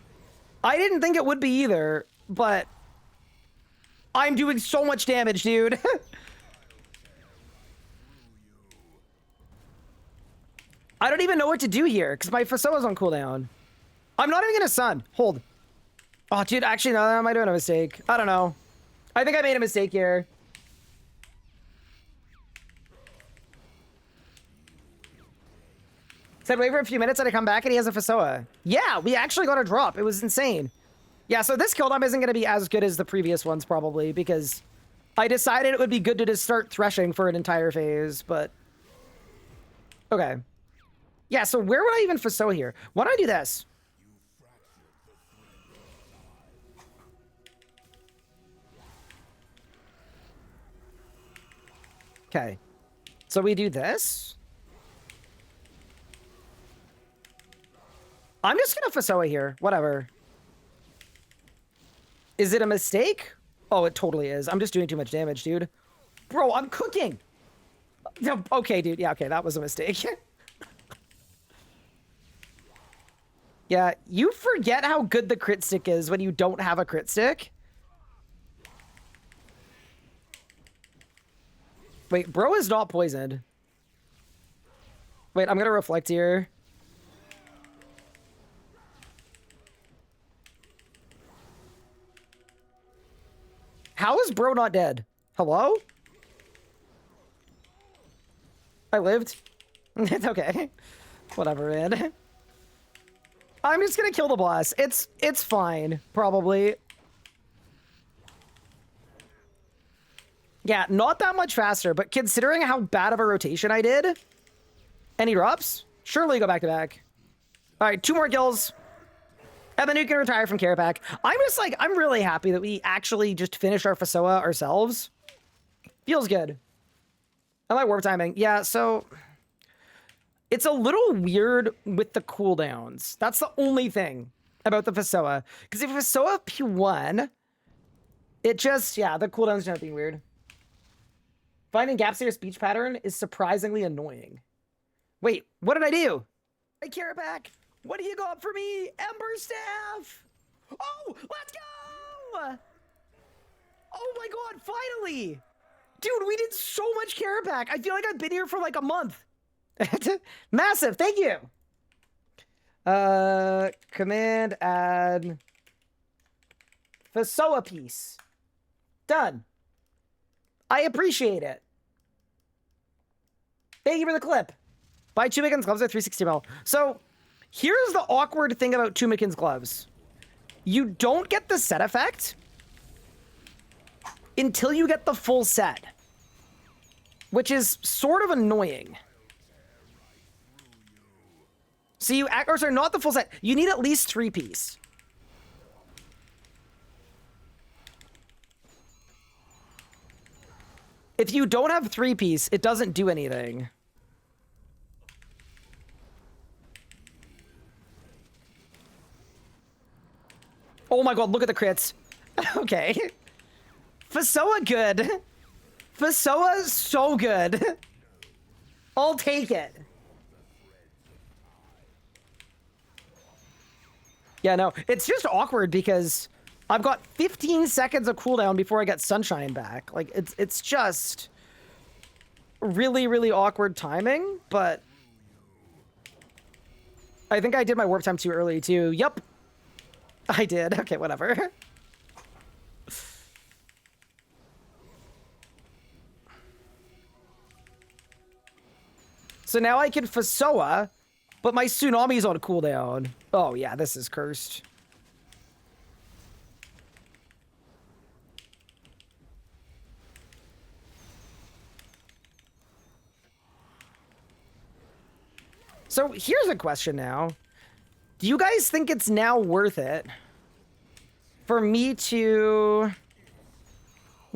I didn't think it would be either, but... I'm doing so much damage, dude. I don't even know what to do here, because my FSOA's on cooldown. I'm not even gonna stun. Hold. Oh, dude, actually, no, am I doing a mistake? I don't know. I think I made a mistake here. Said wait for a few minutes and I come back and he has a FSOA. Yeah, we actually got a drop. It was insane. Yeah, so this kill time isn't going to be as good as the previous ones, probably, because I decided it would be good to just start threshing for an entire phase, but... Okay. Yeah, so where would I even FSOA here? Why don't I do this? Okay. So we do this. I'm just gonna FSOA here. Whatever. Is it a mistake? Oh, it totally is. I'm just doing too much damage, dude. Bro, I'm cooking! No, okay, dude. Yeah, okay, that was a mistake. Yeah, you forget how good the crit stick is when you don't have a crit stick. Wait, bro is not poisoned. Wait, I'm gonna reflect here. How is bro not dead? Hello? I lived. It's okay. Whatever, man. I'm just gonna kill the boss. It's fine, probably. Yeah, not that much faster, but considering how bad of a rotation I did, any drops? Surely go back to back. All right, 2 more kills. And then you can retire from Carropac. I'm just like, I'm really happy that we actually just finished our FSOA ourselves. Feels good. I like warp timing. Yeah, so... It's a little weird with the cooldowns. That's the only thing about the FSOA. Because if FSOA P1, it just, yeah, the cooldown's just being weird. Finding gaps in your speech pattern is surprisingly annoying. Wait, what did I do? Hey, Carropac, what do you got for me? Ember Staff! Oh, let's go! Oh my god, finally! Dude, we did so much Carropac. I feel like I've been here for like a month. Massive, thank you. Command add FSOA piece. Done. I appreciate it. Thank you for the clip. Buy Tumikin's gloves at 360 mil. So here's the awkward thing about Tumikin's gloves. You don't get the set effect until you get the full set, which is sort of annoying. So you, or sorry, not the full set. You need at least 3-piece. If you don't have 3-piece, it doesn't do anything. Oh my god, look at the crits. Okay. FSOA good. FSOA so good. I'll take it. Yeah, no, it's just awkward because I've got 15 seconds of cooldown before I get Sunshine back. Like, it's just really, really awkward timing, but I think I did my warp time too early, too. Yup, I did. Okay, whatever. So now I can FSOA, but my Tsunami's on cooldown. Oh, yeah, this is cursed. So here's a question now. Do you guys think it's now worth it for me to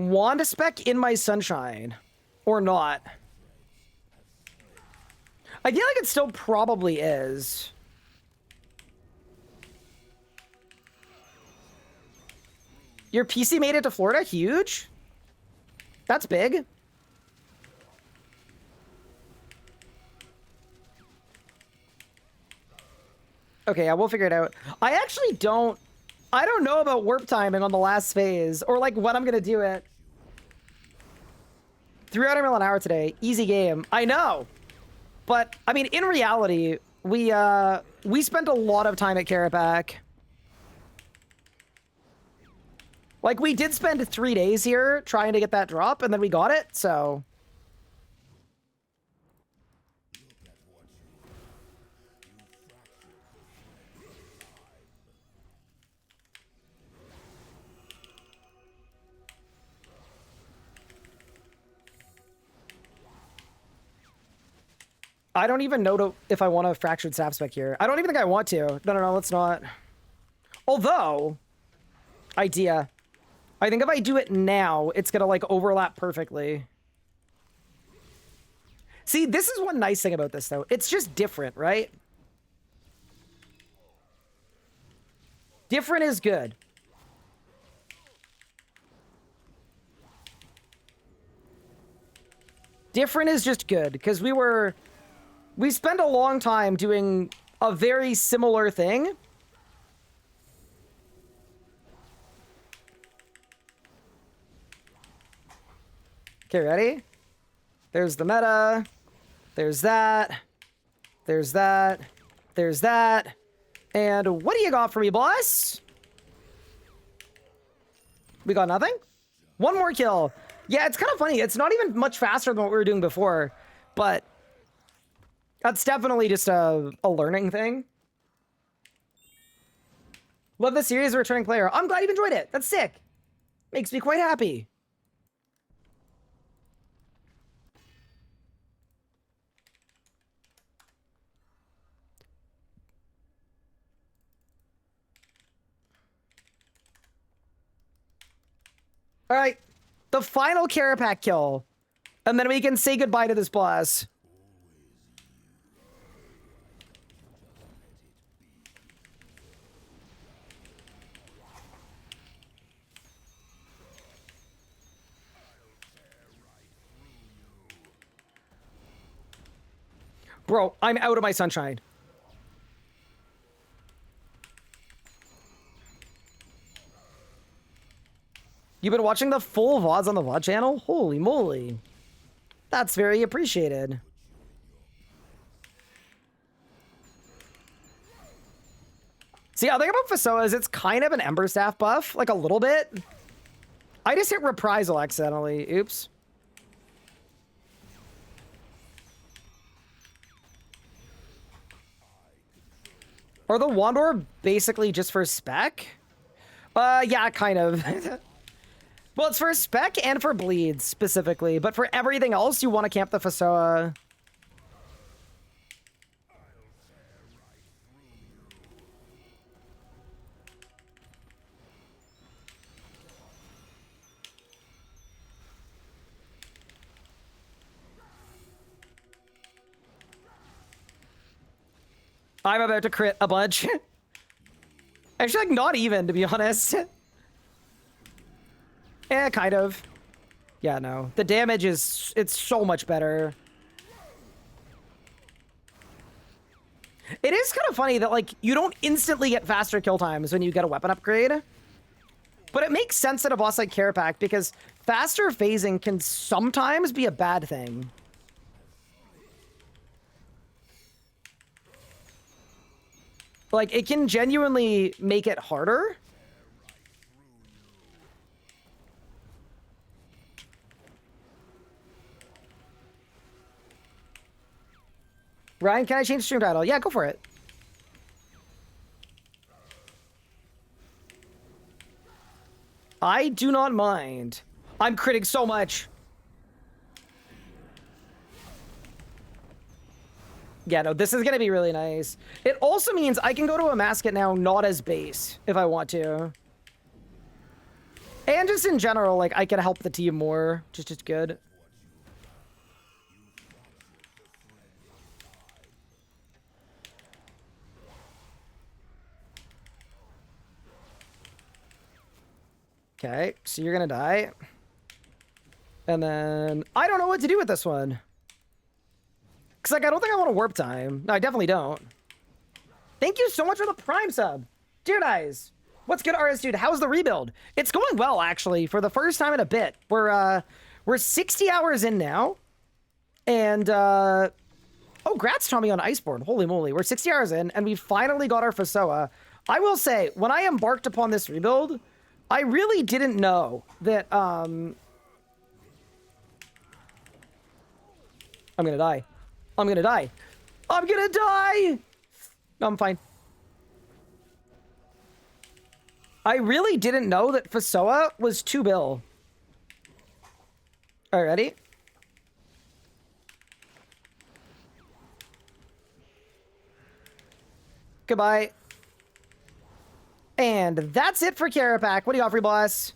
Wand spec in my sunshine. Or not. I feel like it still probably is. Your PC made it to Florida? Huge? That's big. Okay, yeah, we'll figure it out. I actually don't... I don't know about warp timing on the last phase. Or, like, when I'm gonna do it. 300 mil an hour today. Easy game. I know! But, I mean, in reality, we spent a lot of time at Carropac. Like, we did spend 3 days here trying to get that drop, and then we got it, so... I don't even know if I want a fractured sap spec here. I don't even think I want to. No, let's not. Although, idea. I think if I do it now, it's gonna, like, overlap perfectly. See, this is one nice thing about this, though. It's just different, right? Different is good. Different is just good, because we spent a long time doing a very similar thing. Okay, ready? There's the meta. There's that. There's that. There's that. And what do you got for me, boss? We got nothing? One more kill. Yeah, it's kind of funny. It's not even much faster than what we were doing before, but that's definitely just a learning thing. Love the series, returning player. I'm glad you enjoyed it. That's sick. Makes me quite happy. All right, the final Carropac kill, and then we can say goodbye to this boss. Bro, I'm out of my sunshine. You've been watching the full VODs on the VOD channel? Holy moly. That's very appreciated. See, the thing about FSOA is it's kind of an Ember Staff buff, like a little bit. I just hit Reprisal accidentally. Oops. Are the Wand Orb basically just for spec? Yeah, kind of. Well, it's for spec and for bleeds, specifically. But for everything else, you want to camp the FSOA. I'm about to crit a bunch. Actually, like, not even, to be honest. Eh, kind of. Yeah, no. The damage is... it's so much better. It is kind of funny that, like, you don't instantly get faster kill times when you get a weapon upgrade. But it makes sense at a boss like Carropac, because faster phasing can sometimes be a bad thing. Like, it can genuinely make it harder. Ryan, can I change stream title? Yeah, go for it. I do not mind. I'm critting so much. Yeah, no, this is going to be really nice. It also means I can go to a Amacut now, not as base, if I want to. And just in general, like, I can help the team more, which is just good. Okay, so you're gonna die. And then, I don't know what to do with this one. Because, like, I don't think I want to warp time. No, I definitely don't. Thank you so much for the Prime sub. Dear guys, what's good, RS dude? How's the rebuild? It's going well, actually, for the first time in a bit. We're 60 hours in now. And, oh, grats, Tommy, on Iceborne. Holy moly. We're 60 hours in, and we finally got our FSOA. I will say, when I embarked upon this rebuild, I really didn't know that, I'm gonna die. I'm gonna die. I'm gonna die! No, I'm fine. I really didn't know that FSOA was 2 bill. All right, ready? Goodbye. And that's it for Carropac. What do you got, free boss?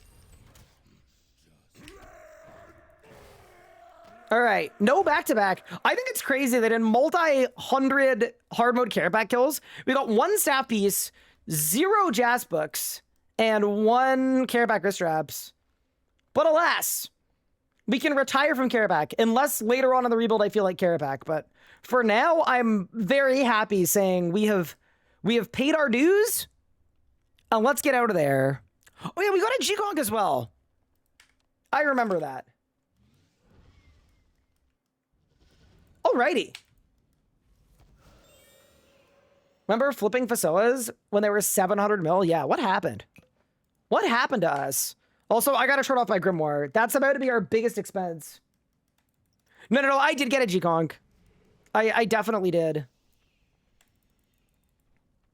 All right, no back-to-back. I think it's crazy that in multi-hundred hard mode Carropac kills, we got 1 staff piece, 0 Jazz books, and 1 Carropac wrist straps. But alas, we can retire from Carropac, unless later on in the rebuild I feel like Carropac. But for now, I'm very happy saying we have paid our dues, and let's get out of there. Oh yeah, we got a G-Conk as well. I remember that. Alrighty. Remember flipping FSOAs when they were 700 mil? Yeah, what happened? What happened to us? Also, I gotta turn off my Grimoire. That's about to be our biggest expense. No, I did get a G-Conk. I definitely did.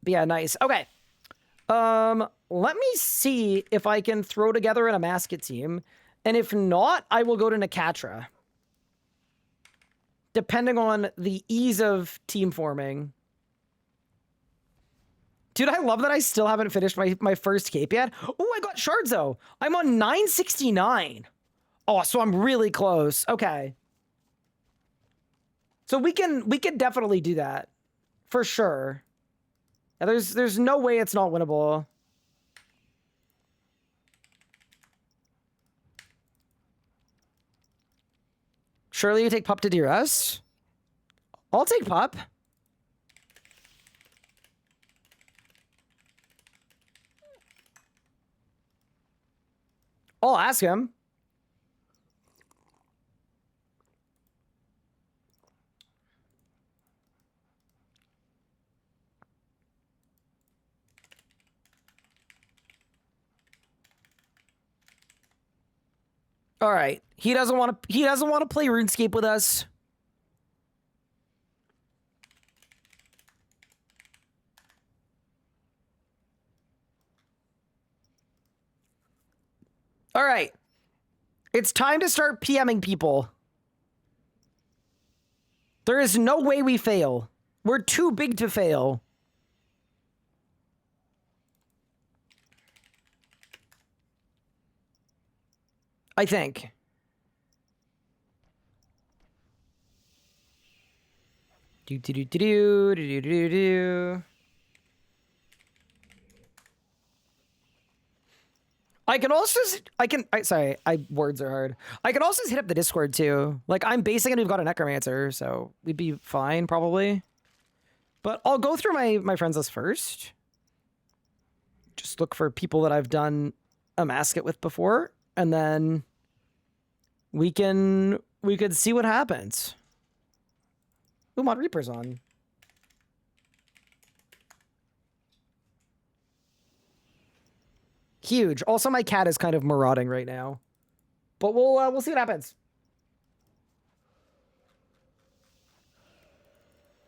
But yeah, nice. Okay. Let me see if I can throw together an Amacut team. And if not, I will go to Nakatra. Depending on the ease of team forming. Dude, I love that I still haven't finished my first cape yet. Oh, I got shards though. I'm on 969. Oh, so I'm really close. Okay. So we can definitely do that. For sure. Yeah, there's no way it's not winnable. Surely you take Pup to DRS? I'll take Pup. I'll ask him. All right. He doesn't want to play RuneScape with us. All right. It's time to start PMing people. There is no way we fail. We're too big to fail. I think. Sorry, words are hard. I can also just hit up the Discord too. Like, I'm basing it, we've got a Necromancer, so we'd be fine, probably. But I'll go through my friends list first. Just look for people that I've done a Amacut with before, and then we could see what happens. Ooh, Mod Reaper's on. Huge. Also, my cat is kind of marauding right now. But we'll see what happens.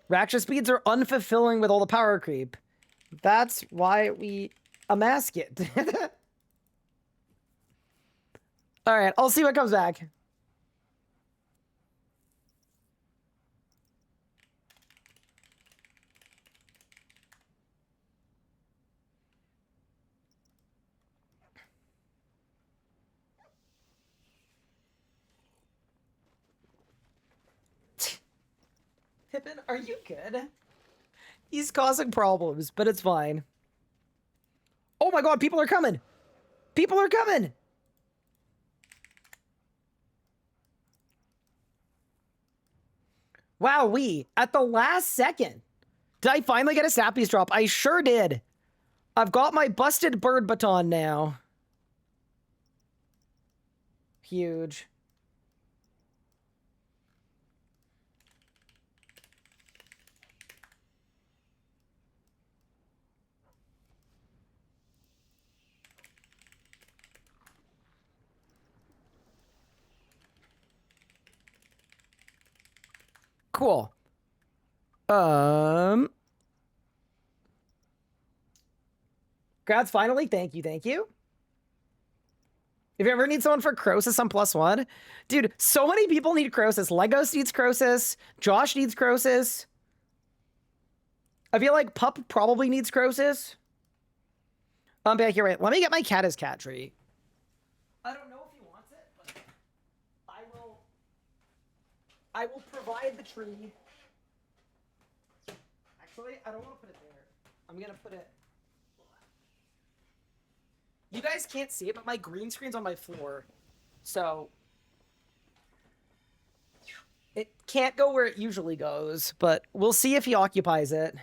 Raksha speeds are unfulfilling with all the power creep. That's why we Amacut. All right, I'll see what comes back. Pippin, are you good? He's causing problems, but it's fine. Oh my god, people are coming! People are coming! Wow, at the last second. Did I finally get a Snappies drop? I sure did. I've got my busted bird baton now. Huge. Cool. Congrats, finally. Thank you, thank you. If you ever need someone for Croesus on +1, dude, so many people need Croesus. Legos needs Croesus. Josh needs Croesus. I feel like Pup probably needs Croesus. Back here, wait. Let me get my cat as cat tree. I don't know if he wants it, but I will provide the tree. Actually, I don't want to put it there. I'm gonna put it. You guys can't see it, but my green screen's on my floor. So it can't go where it usually goes, but we'll see if he occupies it.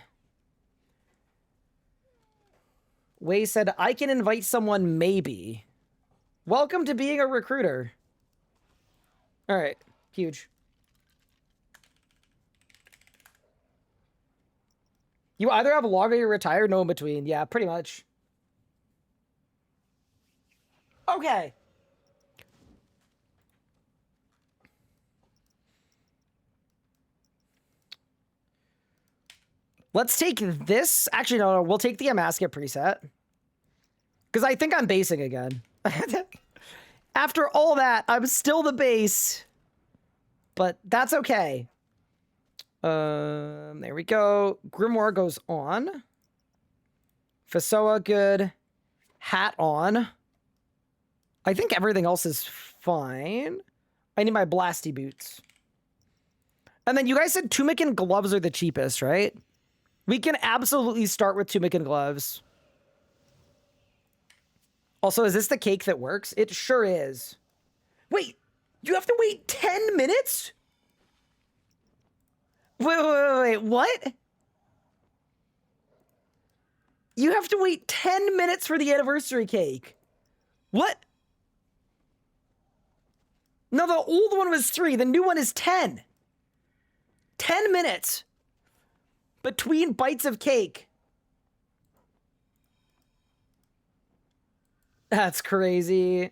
Wei said, I can invite someone maybe. Welcome to being a recruiter. All right, huge. You either have a log or you're retired, no in between. Yeah, pretty much. Okay. Let's take this. Actually, no, we'll take the Amacut preset. Because I think I'm basing again. After all that, I'm still the base. But that's okay. There we go. Grimoire goes on. FSOA good. Hat on. I think everything else is fine. I need my blasty boots. And then you guys said tunic and gloves are the cheapest, right? We can absolutely start with tunic and gloves. Also, is this the cake that works? It sure is. Wait, you have to wait 10 minutes? Wait, what? You have to wait 10 minutes for the anniversary cake. What? No, the old one was 3. The new one is 10. 10 minutes between bites of cake. That's crazy.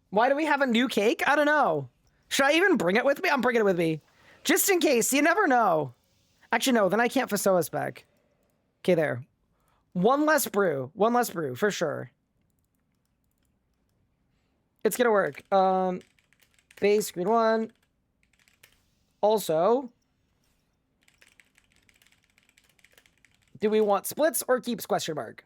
Why do we have a new cake? I don't know. Should I even bring it with me? I'm bringing it with me. Just in case. You never know. Actually, no. Then I can't FSOA spec. Okay, there. One less brew. One less brew, for sure. It's gonna work. Base, screen 1. Also, do we want splits or keeps, question mark?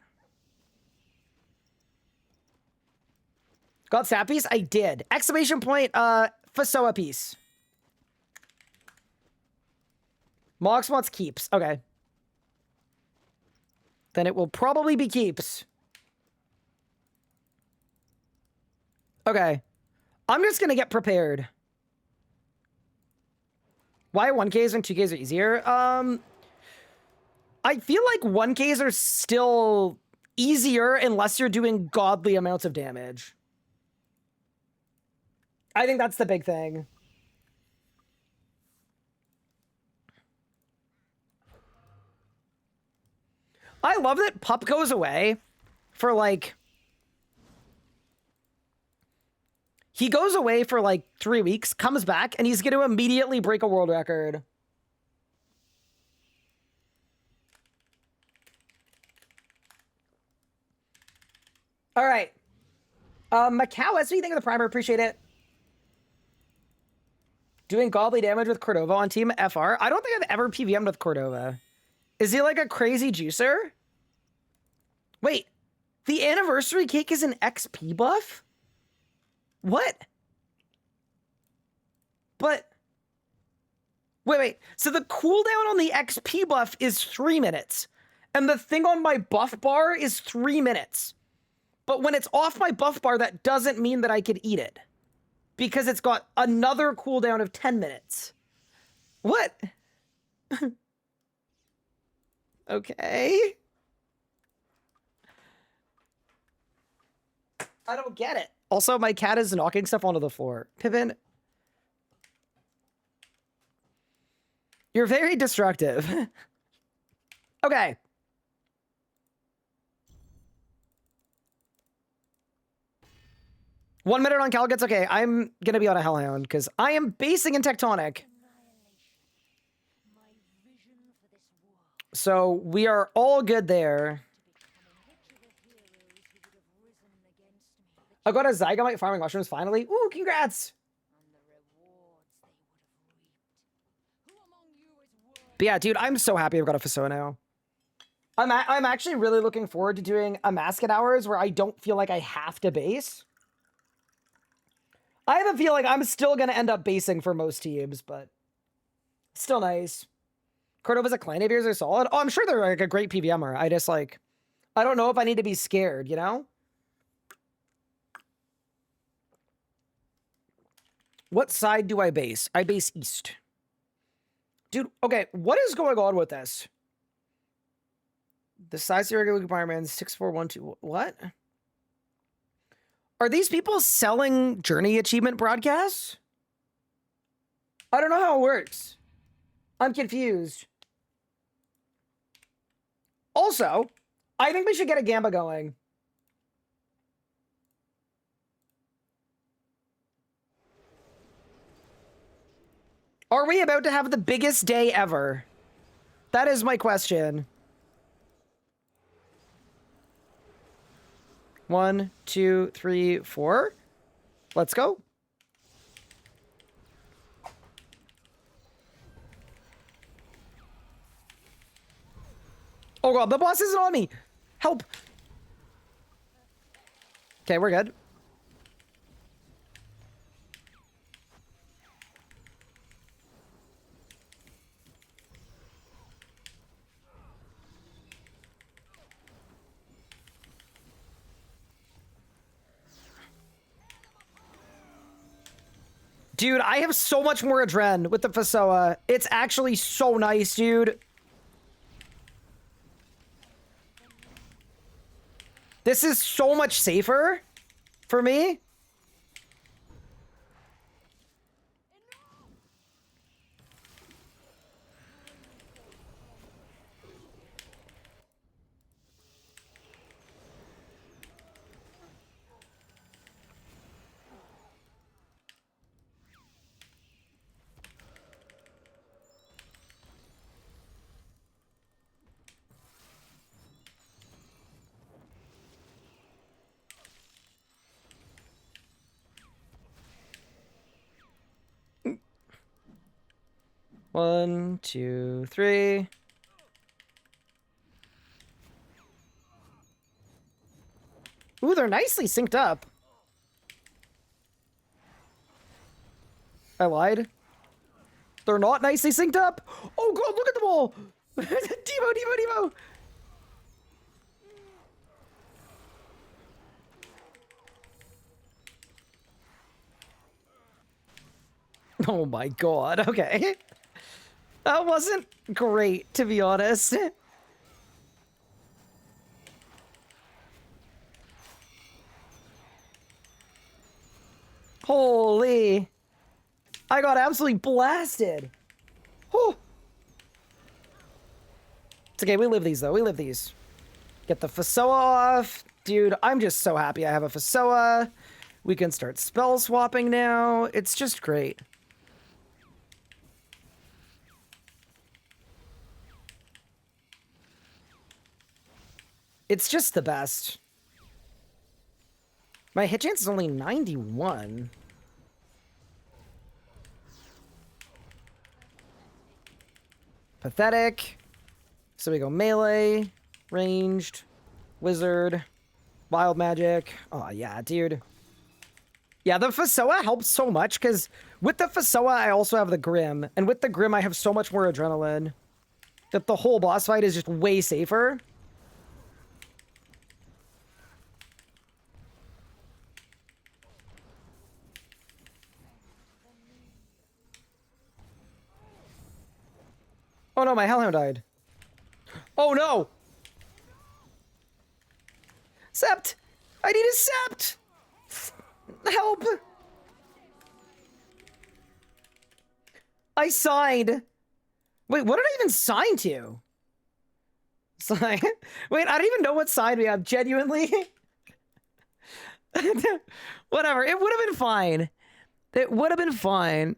Got Sappies? I did. Exclamation point, FSOA piece. Mox wants keeps. Okay. Then it will probably be keeps. Okay. I'm just gonna get prepared. Why 1Ks and 2Ks are easier? I feel like 1Ks are still easier unless you're doing godly amounts of damage. I think that's the big thing. I love that Pup goes away for like... He goes away for like 3 weeks, comes back, and he's going to immediately break a world record. All right. Macau, what do you think of the primer? Appreciate it. Doing godly damage with Cordova on Team FR. I don't think I've ever PVM'd with Cordova. Is he like a crazy juicer? Wait, the anniversary cake is an XP buff? What? But wait. So the cooldown on the XP buff is 3 minutes. And the thing on my buff bar is 3 minutes. But when it's off my buff bar, that doesn't mean that I could eat it. Because it's got another cooldown of 10 minutes. What? Okay. I don't get it. Also, my cat is knocking stuff onto the floor. Pippin, you're very destructive. Okay. One minute on Calgets. Okay, I'm gonna be on a Hellhound because I am basing in Tectonic. So we are all good there. I got a Zygamite farming mushrooms finally. Ooh, congrats! But yeah, dude, I'm so happy I've got a FSOA now. I'm actually really looking forward to doing a Masket hours where I don't feel like I have to base. I have a feeling I'm still going to end up basing for most teams, but still nice. Cordova's a client of yours are solid. Oh, I'm sure they're like a great PVMer. I just like, I don't know if I need to be scared, you know? What side do I base? I base east. Dude, okay, what is going on with this? The size of your regular fireman 6412. What? Are these people selling Journey achievement broadcasts? I don't know how it works. I'm confused. Also, I think we should get a Gamba going. Are we about to have the biggest day ever? That is my question. 1, 2, 3, 4. Let's go. Oh god, the boss isn't on me. Help. Okay, we're good. Dude, I have so much more adren with the FSOA. It's actually so nice, dude. This is so much safer for me. One, 2, 3. Ooh, they're nicely synced up. I lied. They're not nicely synced up. Oh god, look at them all. Devo. Oh my god, okay. That wasn't great, to be honest. Holy. I got absolutely blasted. Whew. It's okay, we live these though, we live these. Get the FSOA off. Dude, I'm just so happy I have a FSOA. We can start spell swapping now. It's just great. It's just the best. My hit chance is only 91. Pathetic. So we go melee, ranged, wizard, wild magic. Oh yeah, dude. Yeah, the FSOA helps so much, because with the FSOA, I also have the Grim. And with the Grim, I have so much more adrenaline that the whole boss fight is just way safer. Oh no, my Hellhound died. Oh no! Sept! I need a Sept! Help! I signed. Wait, what did I even sign to? Sign. Wait, I don't even know what sign we have, genuinely. Whatever, it would have been fine. It would have been fine.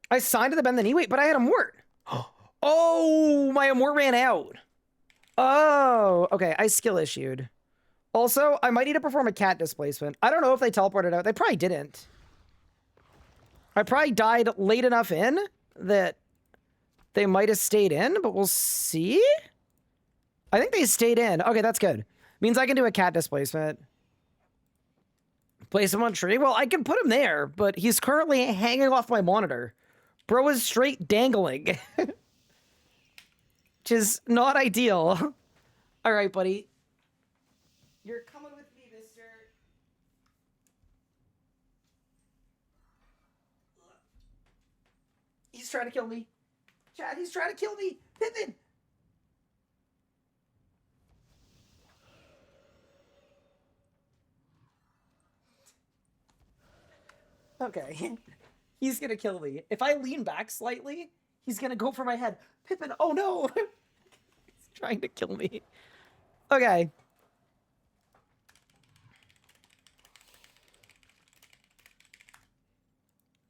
I signed to the bend the knee. Wait, but I had a mort. Oh, my mort ran out. Oh, okay. I skill issued. Also, I might need to perform a cat displacement. I don't know if they teleported out. They probably didn't. I probably died late enough in that they might have stayed in, but we'll see. I think they stayed in. Okay, that's good. Means I can do a cat displacement. Place him on tree? Well, I can put him there, but he's currently hanging off my monitor. Bro is straight dangling. Which is not ideal. All right, buddy. You're coming with me, mister. He's trying to kill me. Chad, he's trying to kill me. Pippin! Okay. He's gonna kill me. If I lean back slightly, he's gonna go for my head. Pippin, oh no! He's trying to kill me. Okay.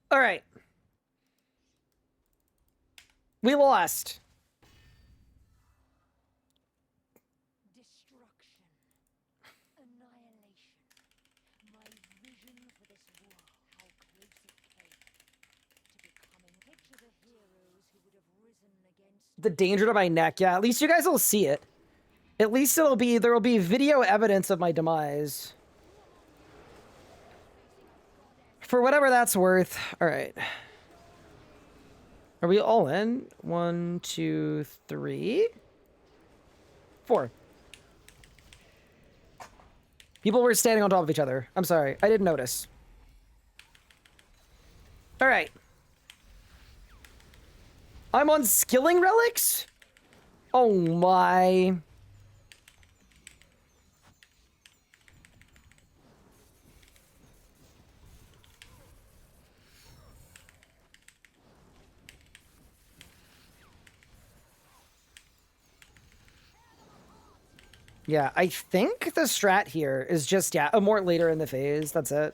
All right. We lost. Destruction. Annihilation. My vision for this world, how close it came. To becoming picture the heroes who would have risen against The danger to my neck. Yeah, at least you guys will see it. At least there will be video evidence of my demise. For whatever that's worth. All right. Are we all in? 1, 2, 3, 4. People were standing on top of each other. I'm sorry. I didn't notice. All right. I'm on skilling relics? Oh my. Yeah, I think the strat here is just, yeah, a mort later in the phase. That's it.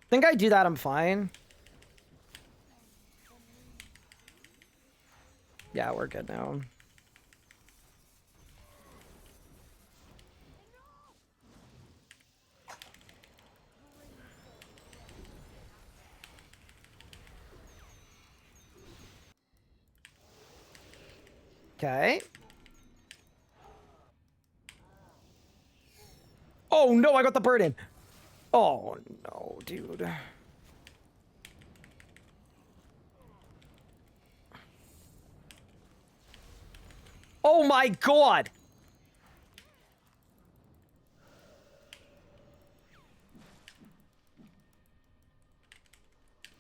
Think I do that, I'm fine. Yeah, we're good now. Okay. Oh no, I got the bird in. Oh no, dude. Oh my god.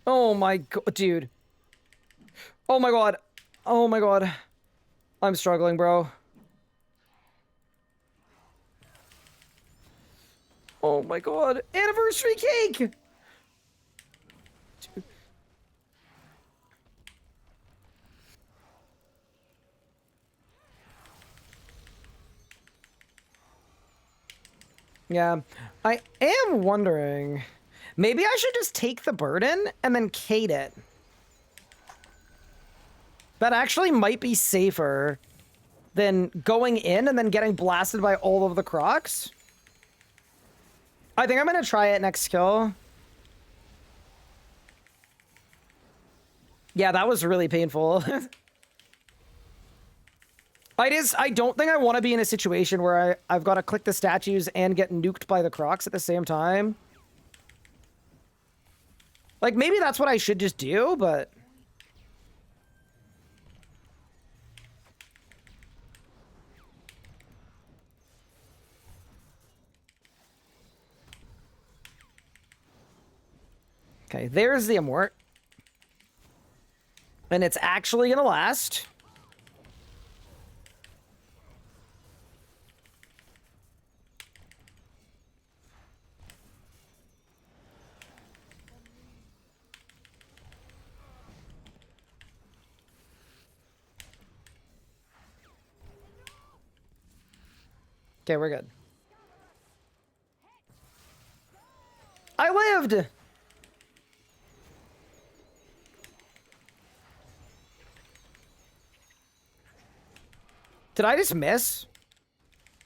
Oh my god, dude. Oh my god. Oh my god. I'm struggling, bro. Oh my god. Anniversary cake! Dude. Yeah. I am wondering. Maybe I should just take the burden and then Kate it. That actually might be safer than going in and then getting blasted by all of the crocs. I think I'm gonna try it next kill. Yeah, that was really painful. I don't think I want to be in a situation where I've got to click the statues and get nuked by the crocs at the same time. Like, maybe that's what I should just do, but... Okay, there's the Amort. And it's actually gonna last. Okay, we're good. I lived! Did I just miss?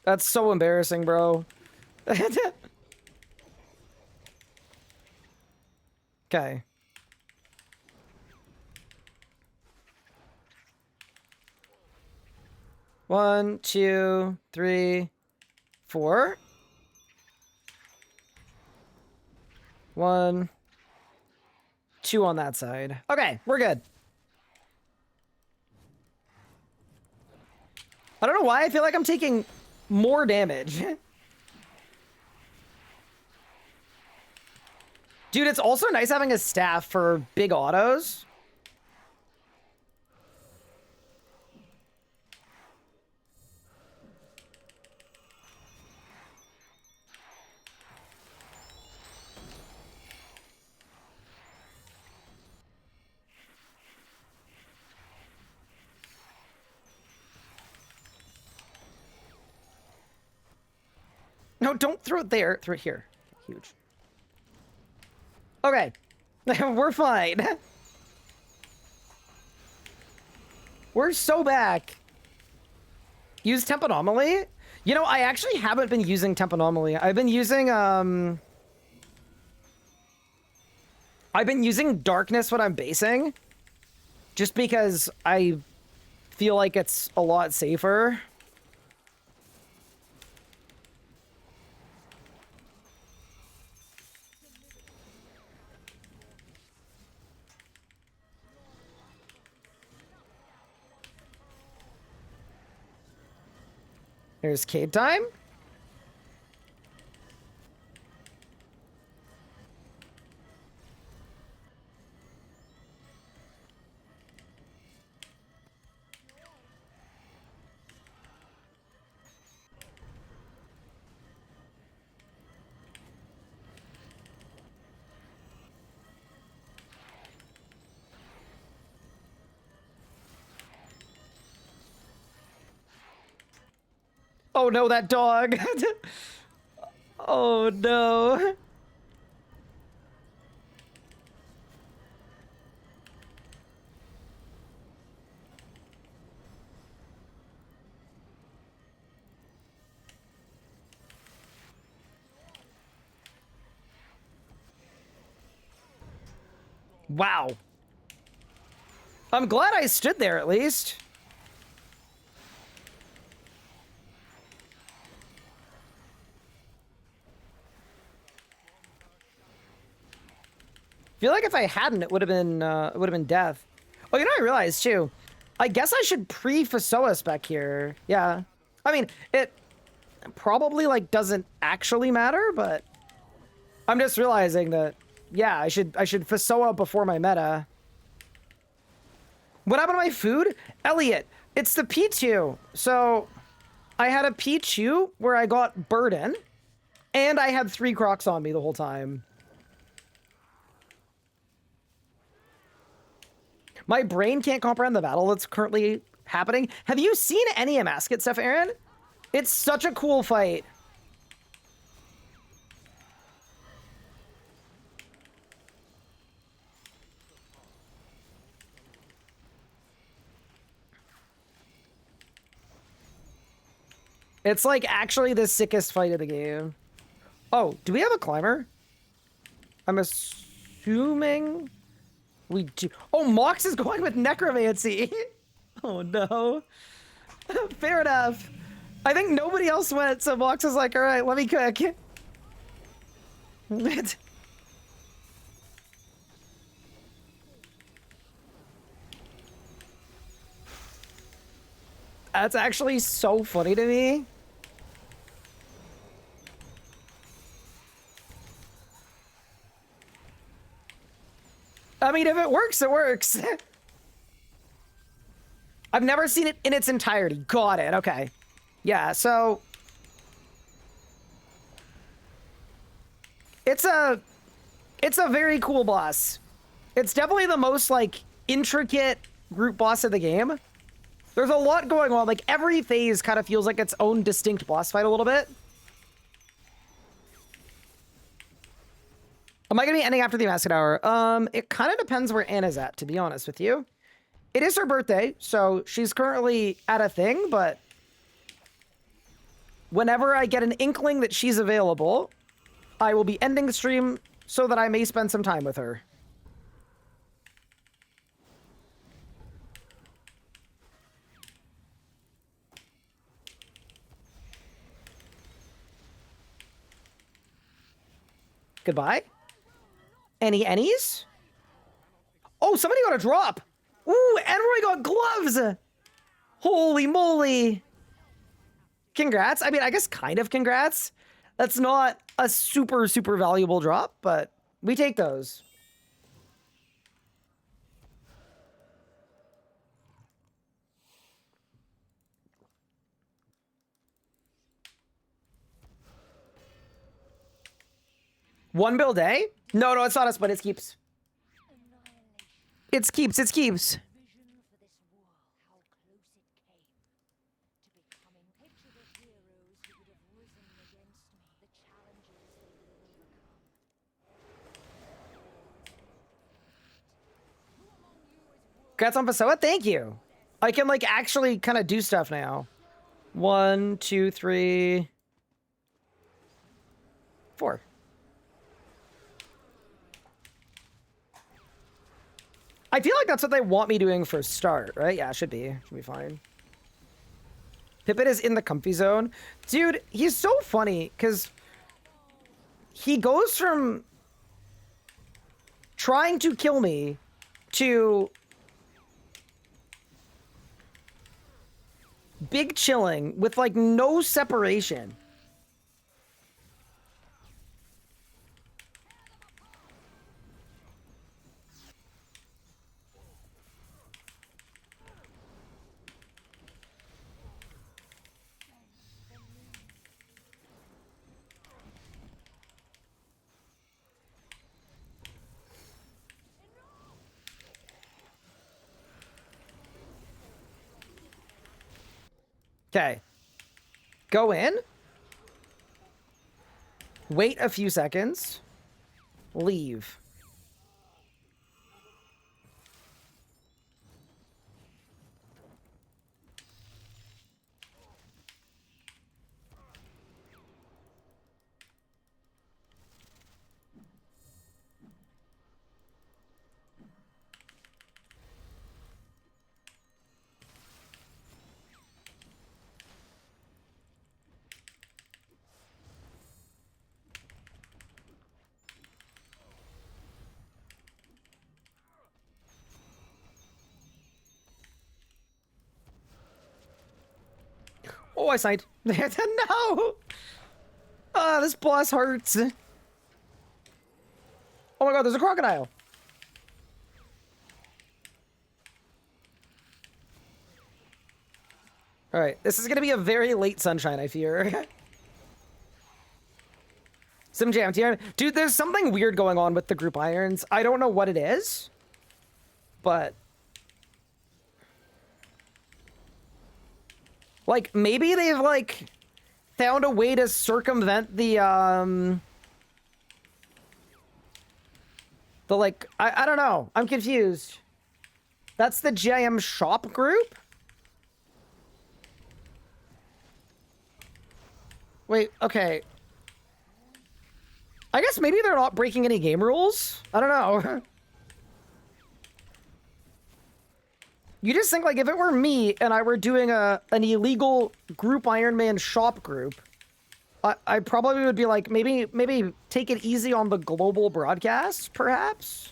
That's so embarrassing, bro. Okay. One, two, three, four. One, two on that side. Okay, we're good. I don't know why I feel like I'm taking more damage. Dude, it's also nice having a staff for big autos. No, don't throw it there. Throw it here. Huge. Okay. We're fine. We're so back. Use Temp Anomaly? You know, I actually haven't been using Temp Anomaly. I've been using Darkness when I'm basing. Just because I feel like it's a lot safer. Here's cave time. Oh no, that dog. Oh no. Wow. I'm glad I stood there at least. I feel like if I hadn't, it would have been death. Oh, you know, I realized too. I guess I should pre-FSOA spec here. Yeah. I mean, it probably like doesn't actually matter, but I'm just realizing that, yeah, I should FSOA before my meta. What happened to my food? Elliot, it's the P2. So I had a P2 where I got Burden, and I had 3 crocs on me the whole time. My brain can't comprehend the battle that's currently happening. Have you seen any Amacut stuff, Aaron? It's such a cool fight. It's like actually the sickest fight of the game. Oh, do we have a climber? I'm assuming we do. Oh, Mox is going with necromancy. Oh no. Fair enough. I think nobody else went, so Box was like, all right, let me cook. That's actually so funny to me. I mean, if it works, it works. I've never seen it in its entirety. Got it. Okay. Yeah, so it's a very cool boss. It's definitely the most like intricate group boss of the game. There's a lot going on. Like every phase kind of feels like its own distinct boss fight a little bit. Am I going to be ending after the Amacut hour? It kind of depends where Anna's at, to be honest with you. It is her birthday, so she's currently at a thing, but whenever I get an inkling that she's available, I will be ending the stream so that I may spend some time with her. Goodbye. Any's? Oh, somebody got a drop. Ooh, and Roy got gloves. Holy moly. Congrats. I mean, I guess kind of congrats. That's not a super, super valuable drop, but we take those. One bill day? No, it's not us, but it's keeps. It's keeps. Vision for this war, how close it came to becoming. Picture the heroes who would have risen against me, the challenges they would have overcome. Congrats on FSOA. Thank you. I can like actually kind of do stuff now. 1, 2, 3, 4. I feel like that's what they want me doing for start, right? Yeah, it should be. Should be fine. Pippin is in the comfy zone. Dude, he's so funny because he goes from trying to kill me to big chilling with like no separation. Okay. Go in. Wait a few seconds. Leave. Oh, I signed. No! Ah, this boss hurts. Oh my god, there's a crocodile. Alright, this is gonna be a very late sunshine, I fear. Some jam. Dude, there's something weird going on with the group irons. I don't know what it is, but like, maybe they've, like, found a way to circumvent the, like, I don't know. I'm confused. That's the GIM shop group? Wait, okay. I guess maybe they're not breaking any game rules? I don't know. You just think, like, if it were me and I were doing an illegal group Iron Man shop group, I probably would be like, maybe take it easy on the global broadcast, perhaps?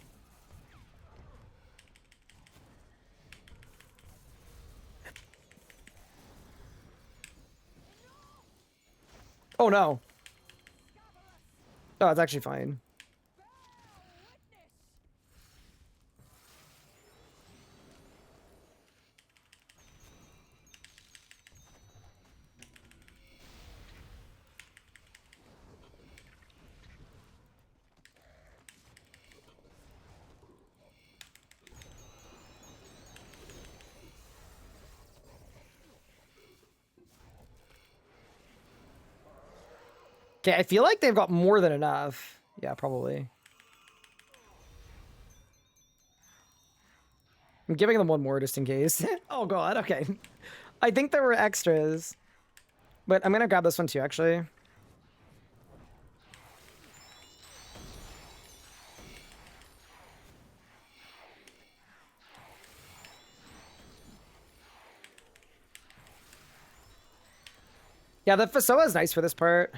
Oh, no. Oh, it's actually fine. Okay, I feel like they've got more than enough. Yeah, probably. I'm giving them one more just in case. Oh god, okay. I think there were extras. But I'm gonna grab this one too, actually. Yeah, the FSOA is nice for this part.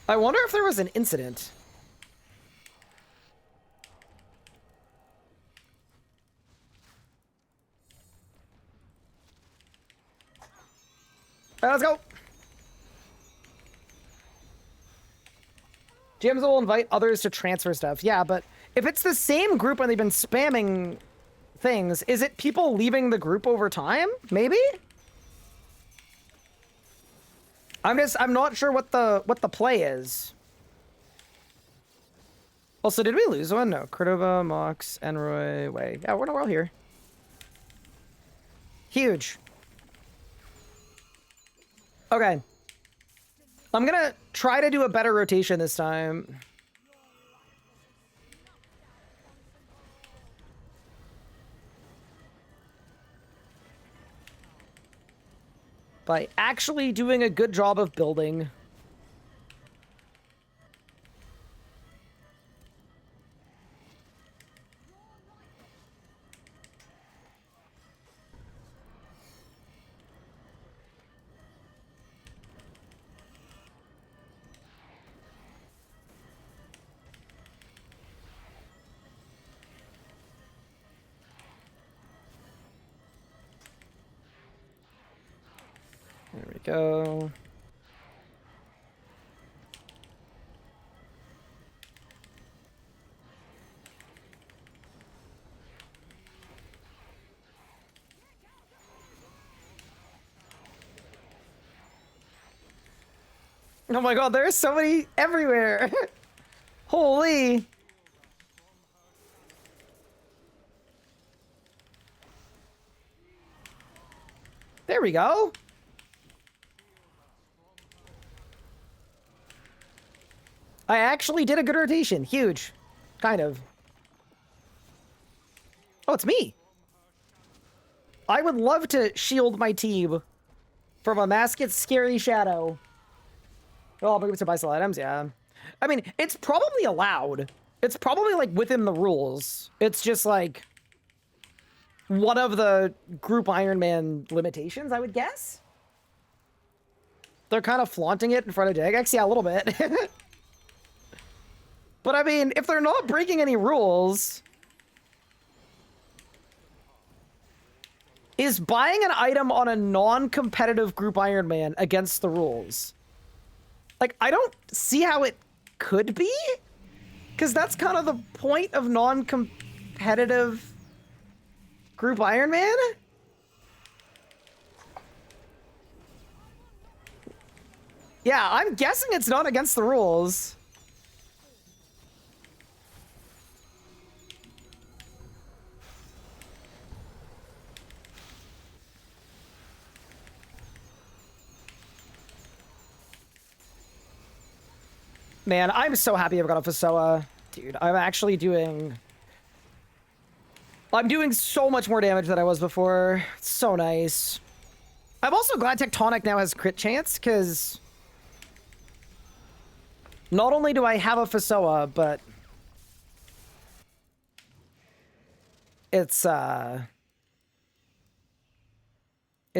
I wonder if there was an incident. All right, let's go. GMs will invite others to transfer stuff. Yeah, but if it's the same group and they've been spamming things, is it people leaving the group over time? Maybe? I'm not sure what the play is. Also, did we lose one? No. Cordova, Mox, Enroy, Way. Yeah, we're all here. Huge. Okay. I'm gonna try to do a better rotation this time. By actually doing a good job of building. There we go. Oh my god, there's so many everywhere. Holy. There we go. I actually did a good rotation. Huge. Kind of. Oh, it's me. I would love to shield my team from a Masket's scary shadow. Oh, maybe to buy some items, yeah. I mean, it's probably allowed. It's probably, like, within the rules. It's just, like, one of the group Iron Man limitations, I would guess. They're kind of flaunting it in front of Jagex. Yeah, a little bit. But, I mean, if they're not breaking any rules... Is buying an item on a non-competitive group Iron Man against the rules? Like, I don't see how it could be. Because that's kind of the point of non-competitive group Iron Man. Yeah, I'm guessing it's not against the rules. Man, I'm so happy I've got a FSOA. Dude, I'm actually doing I'm doing so much more damage than I was before. It's so nice. I'm also glad Tectonic now has crit chance, because not only do I have a FSOA, but it's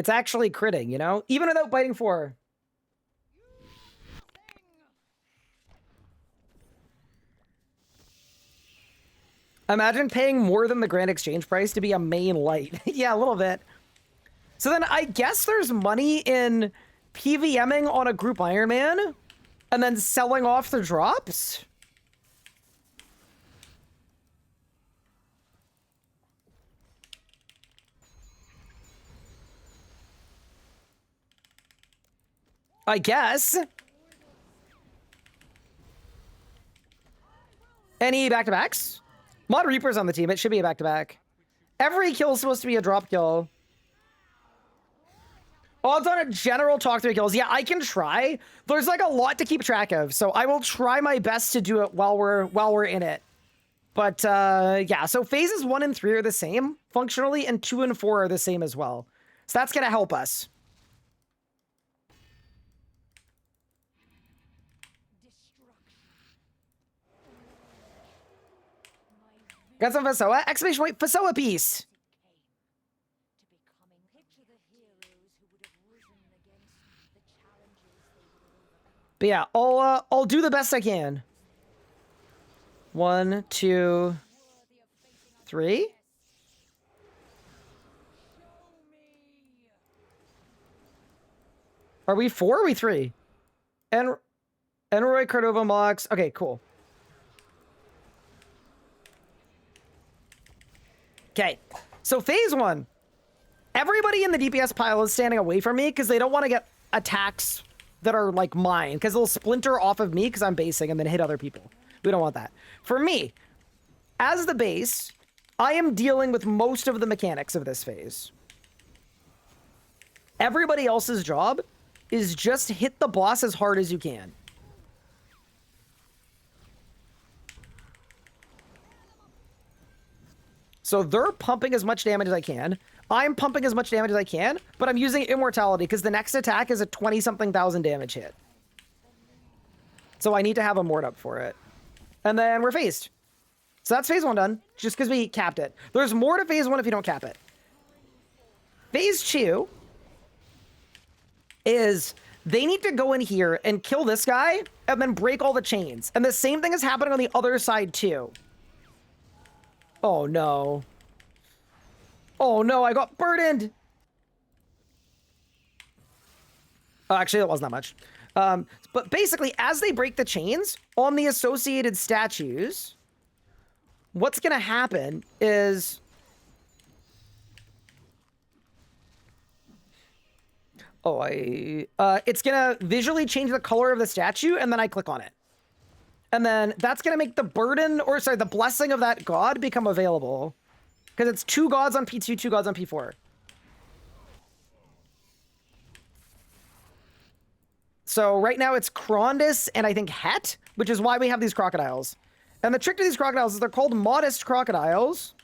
actually critting, you know? Even without biting 4. Imagine paying more than the grand exchange price to be a main light. Yeah, a little bit. So then I guess there's money in PVMing on a group Iron Man and then selling off the drops? I guess. Any back-to-backs? Mod Reaper's on the team. It should be a back-to-back. Every kill is supposed to be a drop kill. Odds on a general talk 3 kills. Yeah, I can try. There's like a lot to keep track of, so I will try my best to do it while we're in it. But yeah, so phases 1 and 3 are the same functionally, and 2 and 4 are the same as well. So that's gonna help us. Got some FSOA? Exclamation point, FSOA piece! But yeah, I'll do the best I can. 1, 2, 3. Are we 4 or are we 3? And Roy Cordova Mox. Okay, cool. Okay, so phase 1. Everybody in the DPS pile is standing away from me because they don't want to get attacks that are like mine, because they'll splinter off of me because I'm basing and then hit other people. We don't want that. For me, as the base, I am dealing with most of the mechanics of this phase. Everybody else's job is just hit the boss as hard as you can. So they're pumping as much damage as I can. I'm pumping as much damage as I can, but I'm using Immortality because the next attack is a 20-something thousand damage hit. So I need to have a Mort up for it. And then we're phased. So that's phase 1 done, just because we capped it. There's more to phase 1 if you don't cap it. Phase 2 is they need to go in here and kill this guy and then break all the chains. And the same thing is happening on the other side too. Oh no. Oh no, I got burdened. Oh, actually, that wasn't that much. But basically, as they break the chains on the associated statues, what's going to happen is... Oh, it's going to visually change the color of the statue, and then I click on it. And then that's going to make the burden, or sorry, the blessing of that god become available. Because it's 2 gods on P2, 2 gods on P4. So right now it's Krondis and I think Het, which is why we have these crocodiles. And the trick to these crocodiles is they're called modest crocodiles.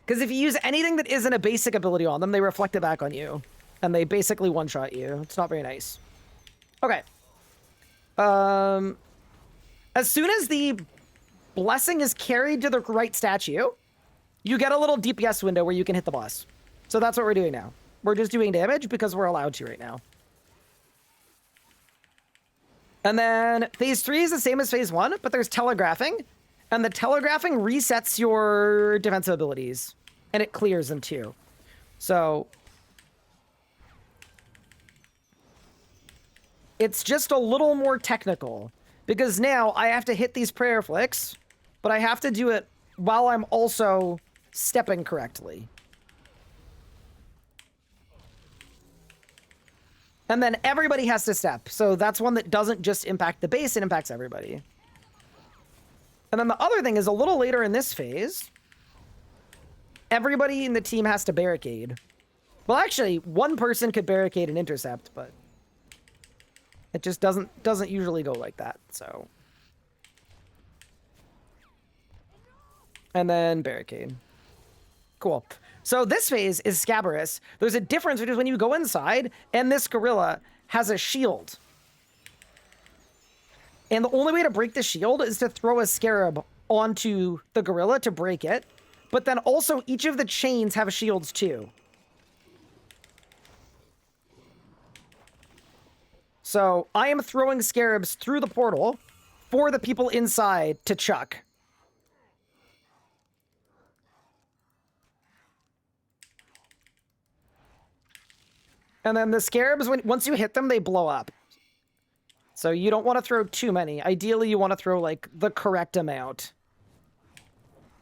Because if you use anything that isn't a basic ability on them, they reflect it back on you. And they basically one-shot you. It's not very nice. Okay. As soon as the blessing is carried to the right statue, you get a little DPS window where you can hit the boss. So that's what we're doing now. We're just doing damage because we're allowed to right now. And then phase 3 is the same as phase 1, but there's telegraphing. And the telegraphing resets your defensive abilities. And it clears them too. So... it's just a little more technical. Because now I have to hit these prayer flicks, but I have to do it while I'm also stepping correctly. And then everybody has to step. So that's one that doesn't just impact the base, it impacts everybody. And then the other thing is a little later in this phase, everybody in the team has to barricade. Well, actually, one person could barricade and intercept, but it just doesn't usually go like that, so. And then barricade. Cool. So this phase is Scabarus. There's a difference because when you go inside, and this gorilla has a shield. And the only way to break the shield is to throw a scarab onto the gorilla to break it. But then also each of the chains have shields too. So I am throwing scarabs through the portal for the people inside to chuck. And then the scarabs, once you hit them, they blow up. So you don't want to throw too many. Ideally, you want to throw, like, the correct amount.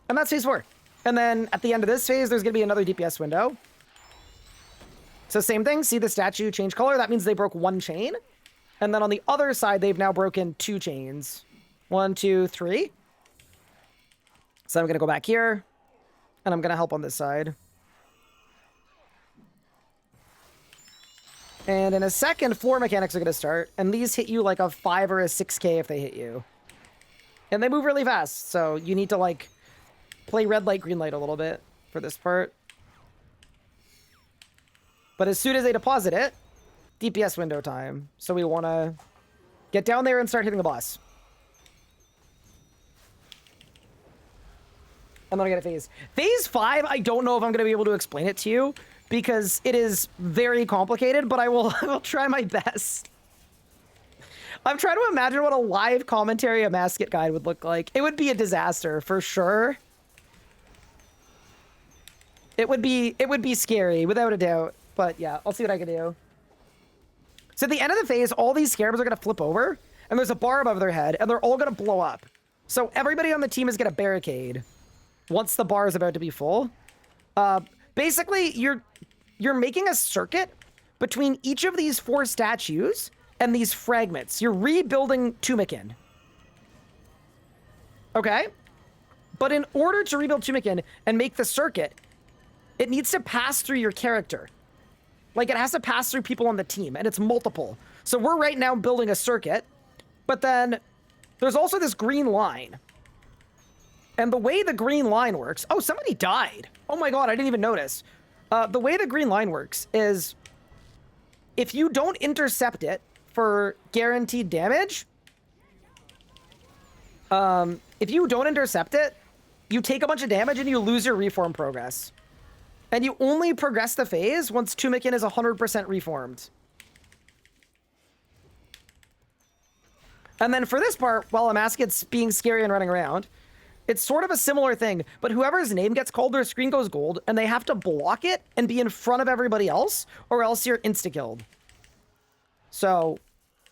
And that's phase 4. And then at the end of this phase, there's going to be another DPS window. So same thing. See the statue change color? That means they broke 1 chain. And then on the other side, they've now broken 2 chains. 1, 2, 3. So I'm going to go back here. And I'm going to help on this side. And in a second, floor mechanics are going to start. And these hit you like a 5 or a 6k if they hit you. And they move really fast. So you need to, like, play red light, green light a little bit for this part. But as soon as they deposit it, DPS window time. So we want to get down there and start hitting the boss. I'm going to get a phase. Phase 5, I don't know if I'm going to be able to explain it to you, because it is very complicated, but I will try my best. I'm trying to imagine what a live commentary Amacut guide would look like. It would be a disaster, for sure. It would be scary, without a doubt. But yeah, I'll see what I can do. So at the end of the phase, all these scarabs are going to flip over, and there's a bar above their head, and they're all going to blow up. So everybody on the team is going to barricade once the bar is about to be full. Basically, you're making a circuit between each of these 4 statues and these fragments. You're rebuilding Tumikin. Okay? But in order to rebuild Tumikin and make the circuit, it needs to pass through your character. Like, it has to pass through people on the team, and it's multiple. So we're right now building a circuit, but then there's also this green line. And the way the green line works... Oh, somebody died. Oh my god, I didn't even notice. The way the green line works is if you don't intercept it for guaranteed damage, if you don't intercept it, you take a bunch of damage and you lose your reform progress. And you only progress the phase once Tumikin is 100% reformed. And then for this part, while Amacut's being scary and running around, it's sort of a similar thing, but whoever's name gets called, their screen goes gold, and they have to block it and be in front of everybody else, or else you're insta-killed. So,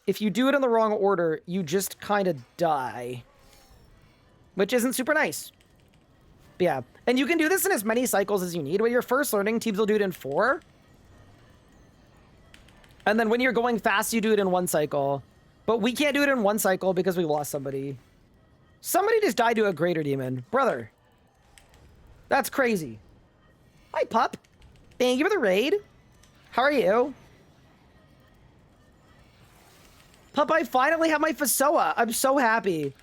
if you do it in the wrong order, you just kind of die. Which isn't super nice. But yeah, and you can do this in as many cycles as you need. When you're first learning, teams will do it in 4. And then when you're going fast, you do it in 1 cycle. But we can't do it in 1 cycle because we lost somebody. Somebody just died to a greater demon. Brother. That's crazy. Hi, pup. Thank you for the raid. How are you? Pup, I finally have my FSOA. I'm so happy.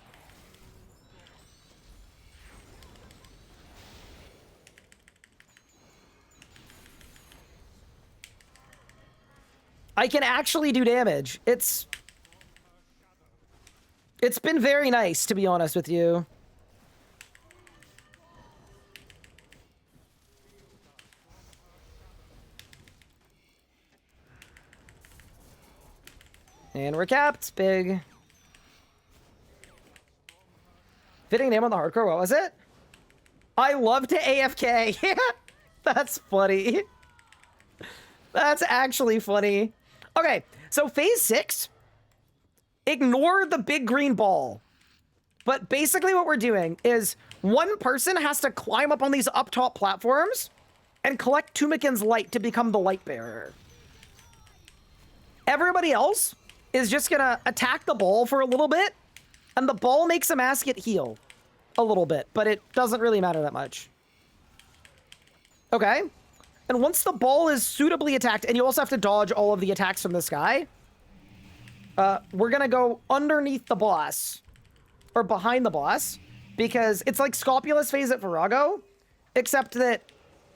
I can actually do damage. It's been very nice, to be honest with you. And we're capped. Big. Fitting name on the hardcore. What was it? I love to AFK. Yeah, that's funny. That's actually funny. Okay, so phase 6. Ignore the big green ball. But basically what we're doing is one person has to climb up on these up top platforms and collect Tumikin's light to become the light bearer. Everybody else is just gonna attack the ball for a little bit, and the ball makes a Amacut heal a little bit, but it doesn't really matter that much. Okay? And once the ball is suitably attacked, and you also have to dodge all of the attacks from the sky, we're gonna go underneath the boss, or behind the boss, because it's like Scopulus phase at Virago, except that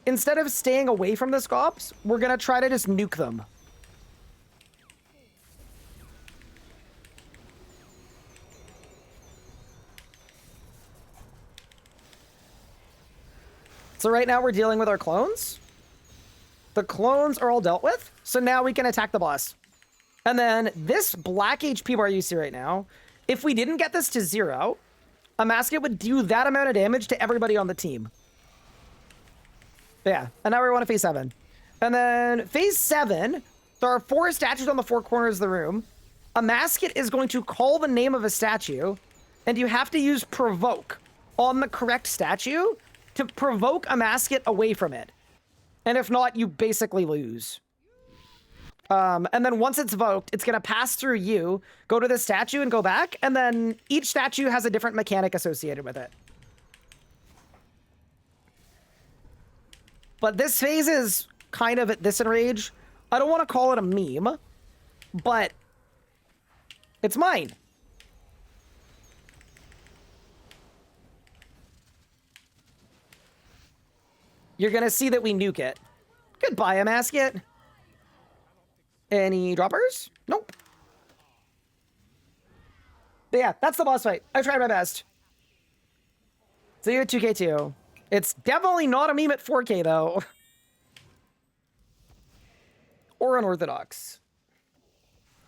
instead of staying away from the scops, we're gonna try to just nuke them. So right now we're dealing with our clones. The clones are all dealt with, so now we can attack the boss. And then this black HP bar you see right now, if we didn't get this to 0, Amacut would do that amount of damage to everybody on the team. Yeah, and now we're on to phase 7. And then phase 7, there are 4 statues on the 4 corners of the room. Amacut is going to call the name of a statue, and you have to use provoke on the correct statue to provoke Amacut away from it. And if not, you basically lose. And then once it's evoked, it's going to pass through you, go to the statue and go back, and then each statue has a different mechanic associated with it. But this phase is kind of at this enrage. I don't want to call it a meme, but it's mine. You're going to see that we nuke it. Goodbye, Amacut. Any droppers? Nope. But yeah, that's the boss fight. I tried my best. So you're at 2K2. It's definitely not a meme at 4K, though. Or unorthodox.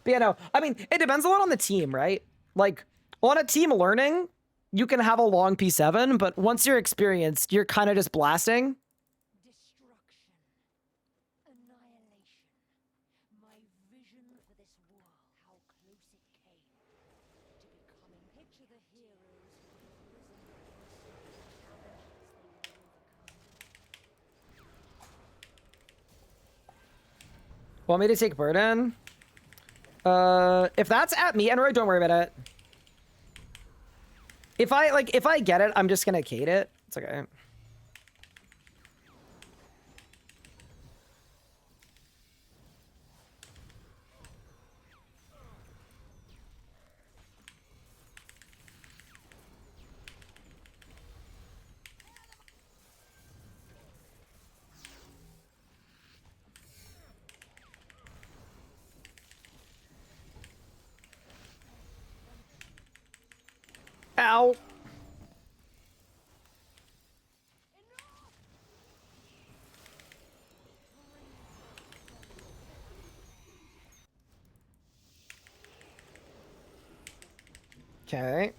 But yeah, no. I mean, it depends a lot on the team, right? Like, on a team learning, you can have a long P7, but once you're experienced, you're kind of just blasting. Destruction. Annihilation. My vision for this world, how close it came to becoming. Picture the heroes who have risen against the challenges they will overcome. Want me to take burden? If that's at me, Enroy, don't worry about it. If I get it, I'm just gonna Kate it. It's okay. Ow. Okay.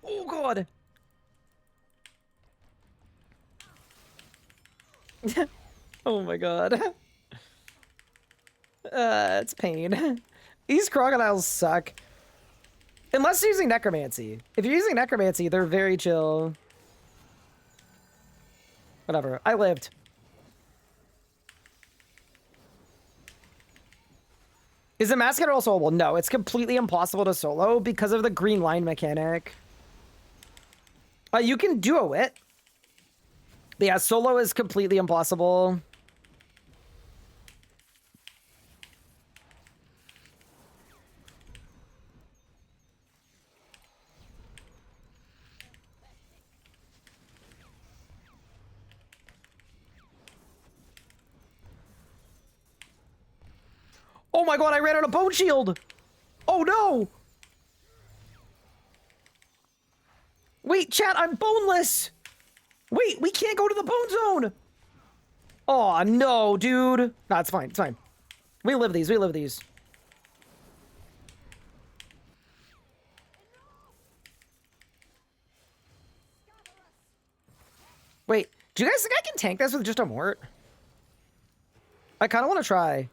Oh god. Oh my god. It's pain. These crocodiles suck. Unless you're using necromancy. If you're using necromancy, they're very chill. Whatever. I lived. Is the Amacut also soloable? No, it's completely impossible to solo because of the green line mechanic. You can duo it. But yeah, solo is completely impossible. Oh my god, I ran out of bone shield! Oh no! Wait, chat, I'm boneless! Wait, we can't go to the bone zone! Oh no, dude. No, it's fine, it's fine. We live these, we live these. Wait, do you guys think I can tank this with just a mort? I kind of want to try.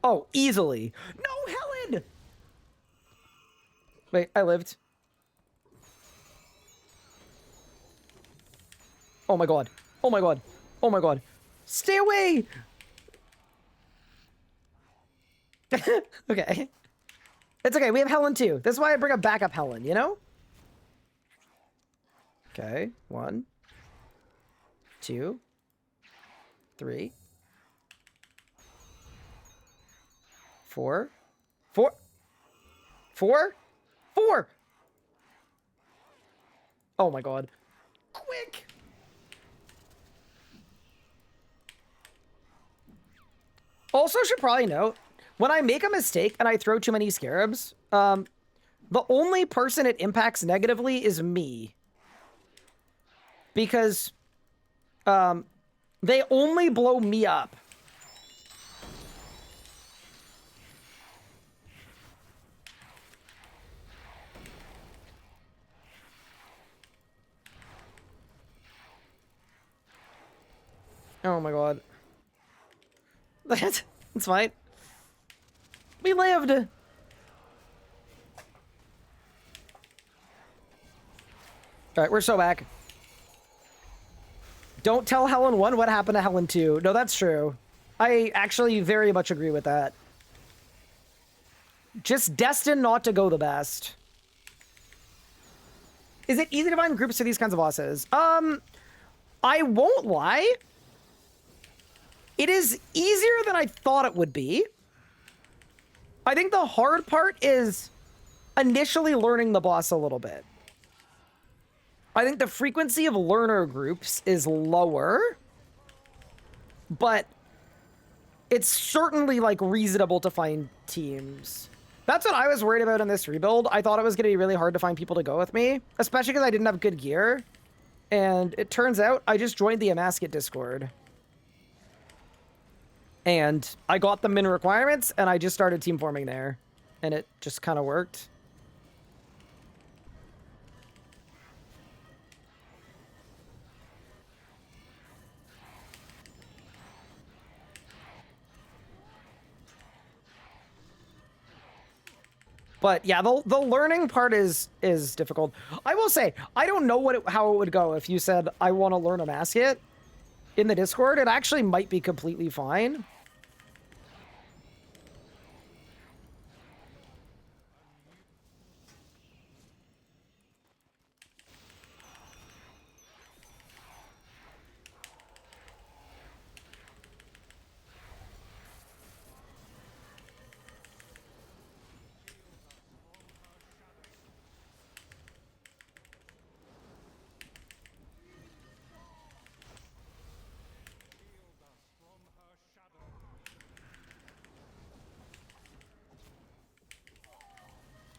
Oh, easily. No, Helen! Wait, I lived. Oh my god. Oh my god. Oh my god. Stay away! Okay. It's okay, we have Helen too. That's why I bring a backup Helen, you know? Okay, 1, 2, 3, 4, 4, 4, 4! Oh my god. Quick! Also should probably note, when I make a mistake and I throw too many scarabs, the only person it impacts negatively is me. Because, they only blow me up. Oh my god. That's fine. We lived! Alright, we're so back. Don't tell Helen 1 what happened to Helen 2. No, that's true. I actually very much agree with that. Just destined not to go the best. Is it easy to find groups for these kinds of bosses? I won't lie. It is easier than I thought it would be. I think the hard part is initially learning the boss a little bit. I think the frequency of learner groups is lower, but it's certainly like reasonable to find teams. That's what I was worried about in this rebuild. I thought it was going to be really hard to find people to go with me, especially because I didn't have good gear. And it turns out I just joined the Amacut Discord. And I got the min requirements, and I just started team forming there. And it just kind of worked. But yeah, the learning part is difficult. I will say, I don't know how it would go if you said, I want to learn Amacut in the Discord. It actually might be completely fine.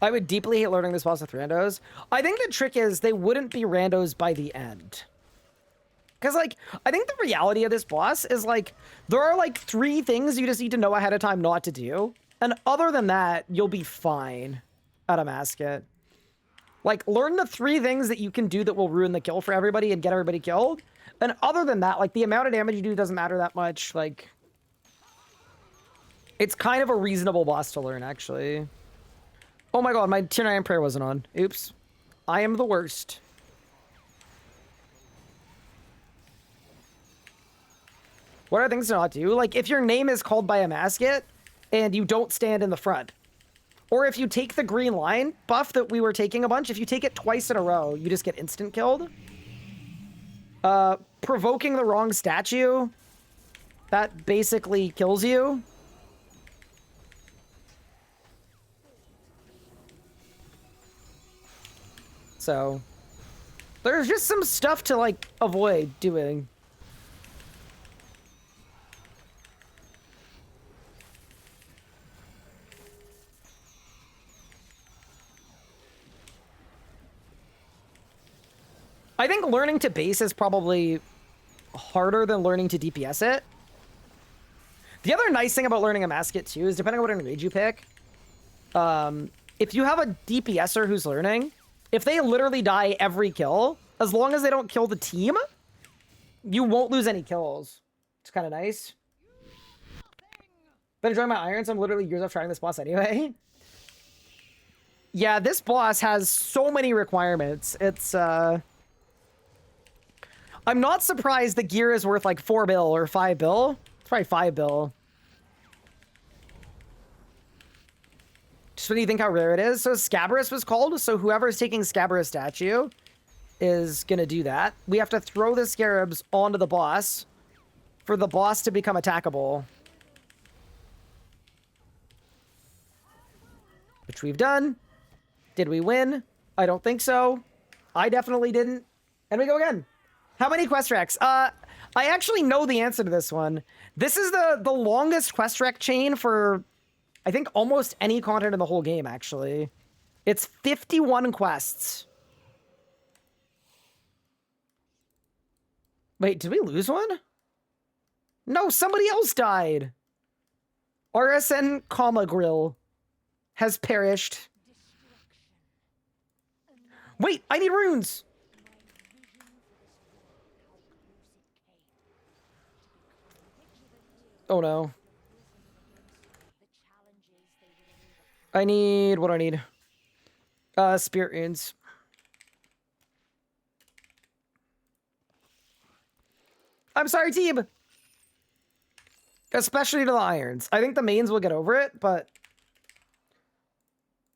I would deeply hate learning this boss with randos. I think the trick is they wouldn't be randos by the end. Because, like, I think the reality of this boss is, like, there are, like, 3 things you just need to know ahead of time not to do. And other than that, you'll be fine at Amacut. Like, learn the 3 things that you can do that will ruin the kill for everybody and get everybody killed. And other than that, like, the amount of damage you do doesn't matter that much. Like, it's kind of a reasonable boss to learn, actually. Oh my god, my tier 9 prayer wasn't on. Oops. I am the worst. What are things to not do? Like, if your name is called by Amacut and you don't stand in the front. Or if you take the green line buff that we were taking a bunch, if you take it twice in a row, you just get instant killed. Provoking the wrong statue. That basically kills you. So, there's just some stuff to, like, avoid doing. I think learning to base is probably harder than learning to DPS it. The other nice thing about learning a Amacut too is depending on what enrage you pick, if you have a DPSer who's learning, if they literally die every kill, as long as they don't kill the team, you won't lose any kills. It's kind of nice. Been enjoying my irons. I'm literally years of trying this boss anyway. Yeah, this boss has so many requirements. It's, I'm not surprised the gear is worth like 4 bill or 5 bill. It's probably 5 bill. Just when you think how rare it is. So Scabrous was called. So whoever's taking Scabrous statue is going to do that. We have to throw the scarabs onto the boss for the boss to become attackable. Which we've done. Did we win? I don't think so. I definitely didn't. And we go again. How many quest tracks? I actually know the answer to this one. This is the longest quest track chain for, I think, almost any content in the whole game, actually. It's 51 quests. Wait, did we lose one? No, somebody else died. RSN Comma Grill has perished. Wait, I need runes. Oh no. I need, what do I need? Spirit runes. I'm sorry, team. Especially to the irons. I think the mains will get over it, but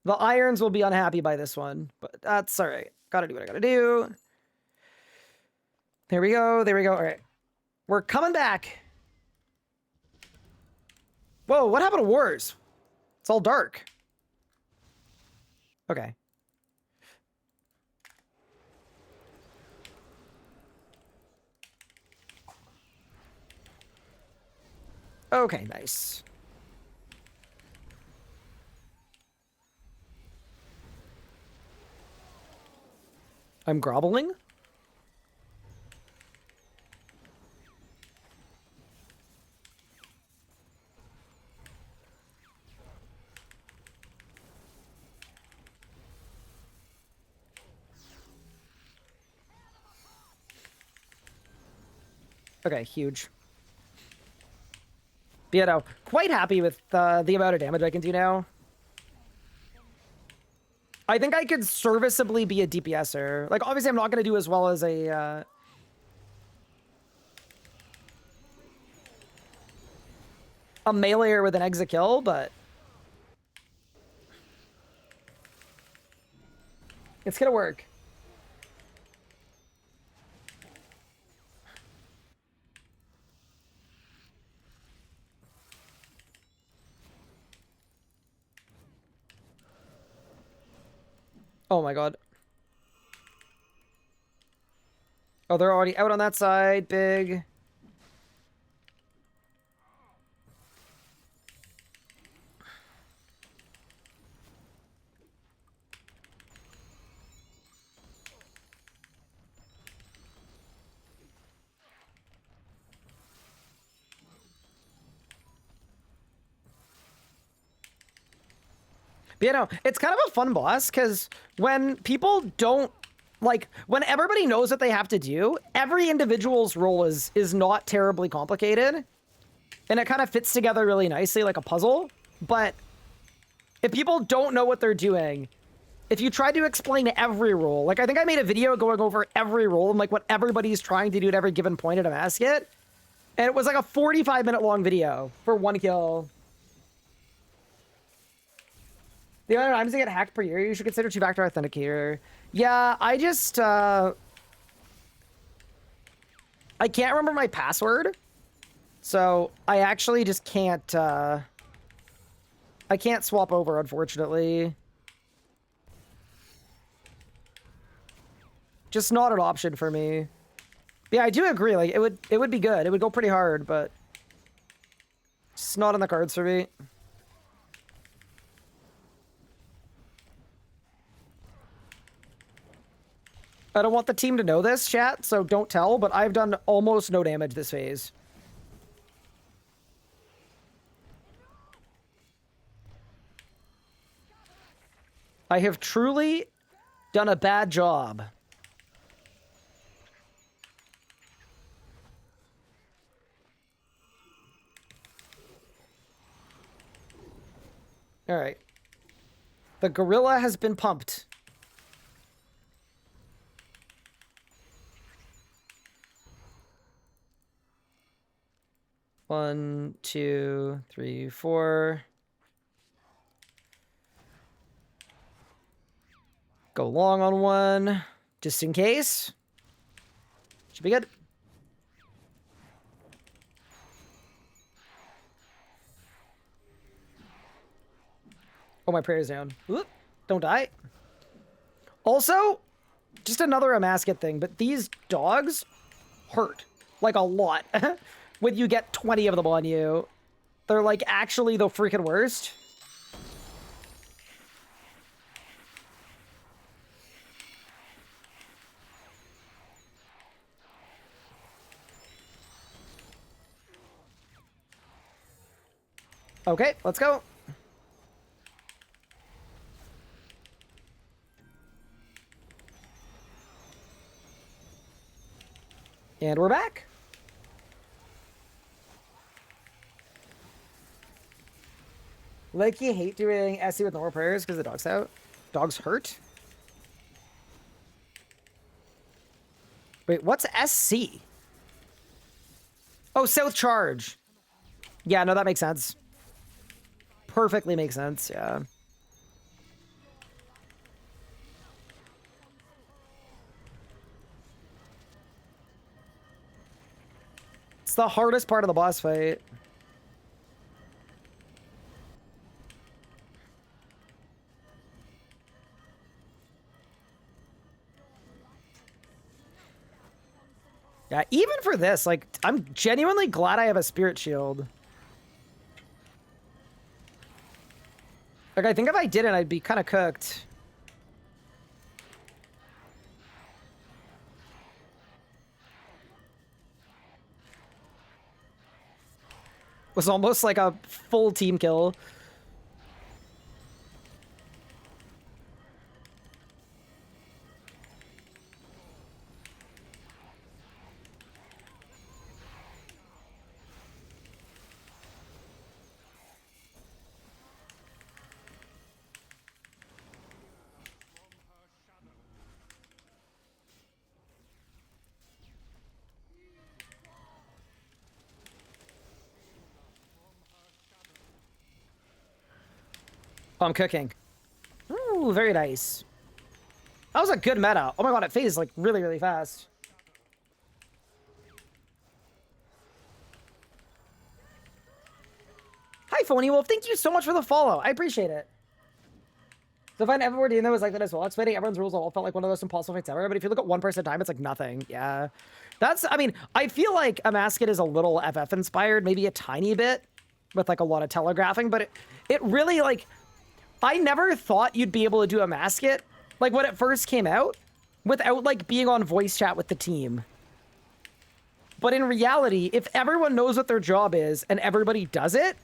the irons will be unhappy by this one. But that's all right. Gotta do what I gotta do. There we go. There we go. All right. We're coming back. Whoa, what happened to Wars? It's all dark. Okay. Okay, nice. I'm groveling? Okay, huge. But yeah, no, quite happy with the amount of damage I can do now. I think I could serviceably be a DPSer. Like, obviously I'm not going to do as well as a meleeer with an exit kill, but it's going to work. Oh my god. Oh, they're already out on that side. Big. But you know, it's kind of a fun boss, because when people don't, like, when everybody knows what they have to do, every individual's role is not terribly complicated. And it kind of fits together really nicely, like a puzzle. But if people don't know what they're doing, if you try to explain every role, like I think I made a video going over every role and like what everybody's trying to do at every given point at a basket. And it was like a 45-minute long video for 1 kill. The amount of times they get hacked per year, you should consider 2-factor authenticator. Yeah, I just, I can't remember my password. So, I actually just can't, I can't swap over, unfortunately. Just not an option for me. Yeah, I do agree, like, it would be good. It would go pretty hard, but it's not on the cards for me. I don't want the team to know this, chat, so don't tell, but I've done almost no damage this phase. I have truly done a bad job. All right. The gorilla has been pumped. One, two, three, four. Go long on one, just in case. Should be good. Oh, my prayer's down. Oop, don't die. Also, just another Amacut thing, but these dogs hurt. Like, a lot. When you get 20 of them on you. They're, like, actually the freaking worst. Okay, let's go. And we're back. Like, you hate doing SC with normal prayers because the dog's out. Dogs hurt? Wait, what's SC? Oh, South Charge. Yeah, no, that makes sense. Perfectly makes sense, yeah. It's the hardest part of the boss fight. Yeah, even for this, like, I'm genuinely glad I have a spirit shield. Like, I think if I didn't, I'd be kind of cooked. Was almost like a full team kill. Oh, I'm cooking. Ooh, very nice. That was a good meta. Oh my god, it phased like really, really fast. Hi, Phony Wolf. Thank you so much for the follow. I appreciate it. So if I ever doing that was like that as well. Explaining everyone's rules all felt like one of those impossible fights ever. But if you look at 1 person at a time, it's like nothing. Yeah. That's, I mean, I feel like Amacut is a little FF inspired, maybe a tiny bit with like a lot of telegraphing, but it really like, I never thought you'd be able to do Amacut, like when it first came out, without like being on voice chat with the team. But in reality, if everyone knows what their job is and everybody does it,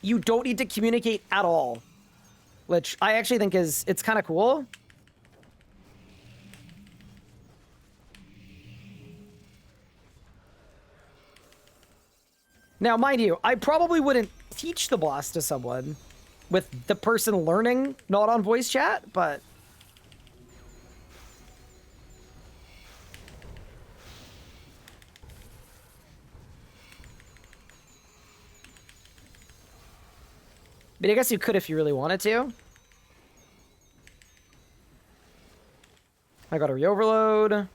you don't need to communicate at all. Which I actually think it's kind of cool. Now, mind you, I probably wouldn't teach the boss to someone with the person learning not on voice chat, but... But I guess you could if you really wanted to. I got a re-overload.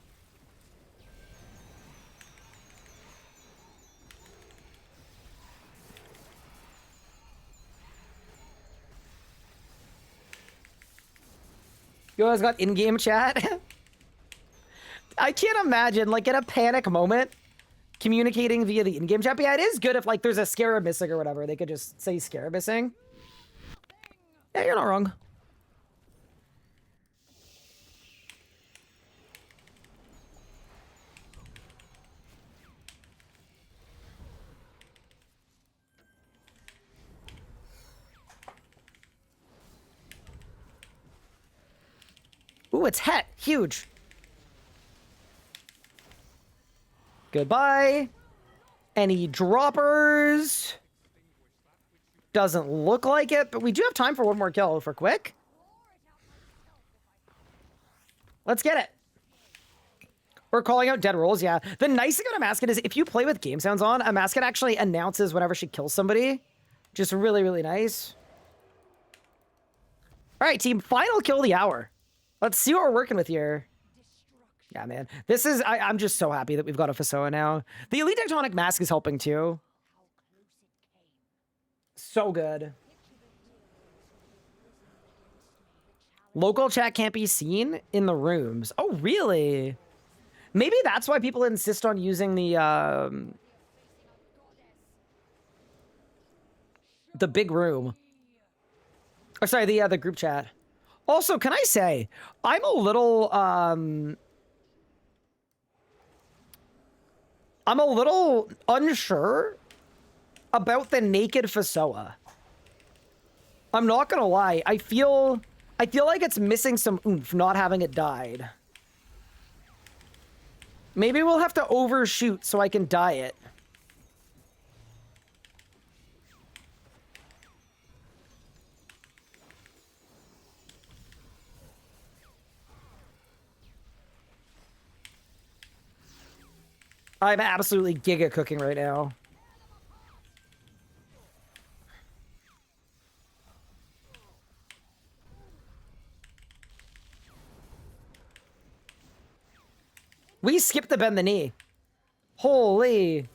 You guys got in-game chat? I can't imagine, like, in a panic moment, communicating via the in-game chat. But yeah, it is good if, like, there's a scarab missing or whatever. They could just say scarab missing. Yeah, you're not wrong. Ooh, it's het. Huge. Goodbye. Any droppers? Doesn't look like it, but we do have time for one more kill for quick. Let's get it. We're calling out dead rolls, yeah. The nice thing about Amacut is if you play with game sounds on, Amacut actually announces whenever she kills somebody. Just really, really nice. All right, team, final kill of the hour. Let's see what we're working with here. Yeah, man. This is, I'm just so happy that we've got a FSOA now. The Elite Tectonic Mask is helping too. So good. Local chat can't be seen in the rooms. Oh, really? Maybe that's why people insist on using the big room. Or sorry, the group chat. Also, can I say, I'm a little unsure about the naked FSOA. I'm not gonna lie. I feel like it's missing some oomph not having it died. Maybe we'll have to overshoot so I can dye it. I'm absolutely giga cooking right now. We skipped the bend the knee. Holy.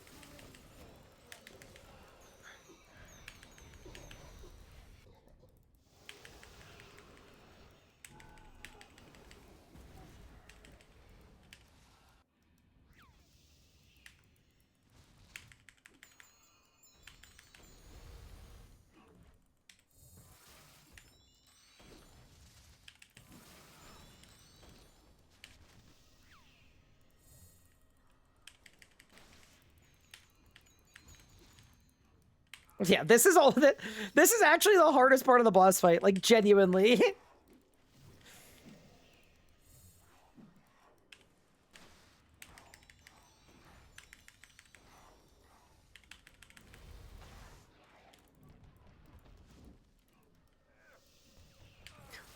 Yeah, this is all that. This is actually the hardest part of the boss fight, like genuinely.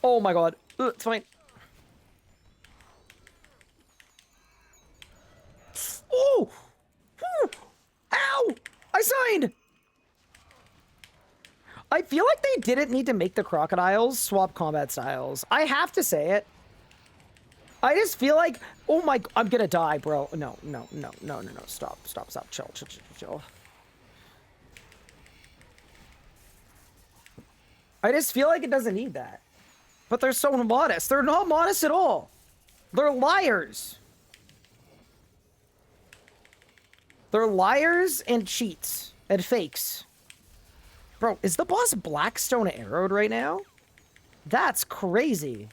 Oh my god. Ugh, it's fine. Oh! Whew. Ow! I signed! I feel like they didn't need to make the crocodiles swap combat styles. I have to say it. I just feel like, oh my, I'm gonna die, bro. No. Stop. Chill. I just feel like it doesn't need that. But they're so modest. They're not modest at all. They're liars. They're liars and cheats and fakes. Bro, is the boss Blackstone arrowed right now? That's crazy.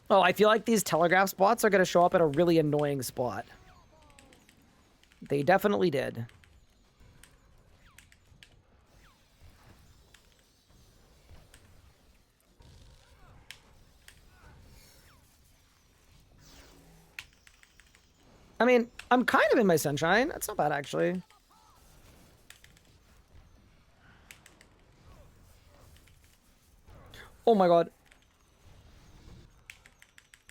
Oh, I feel like these telegraph spots are going to show up at a really annoying spot. They definitely did. I mean, I'm kind of in my sunshine. That's not bad, actually. Oh my god.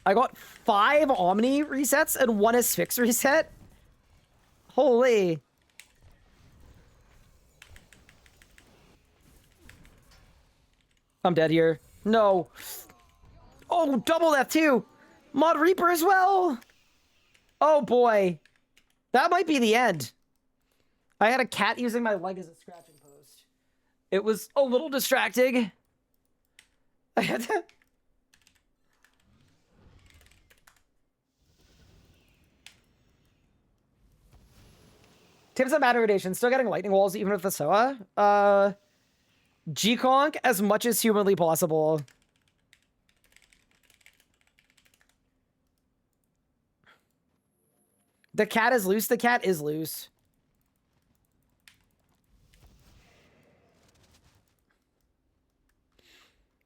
I got 5 Omni resets and 1 Asphyx reset. Holy. I'm dead here. No. Oh, double that too. Mod Reaper as well. Oh boy. That might be the end. I had a cat using my leg as a scratching post. It was a little distracting. I had to... Tips on matter radiation. Still getting lightning walls even with the SOA. G-Conk as much as humanly possible. The cat is loose. The cat is loose.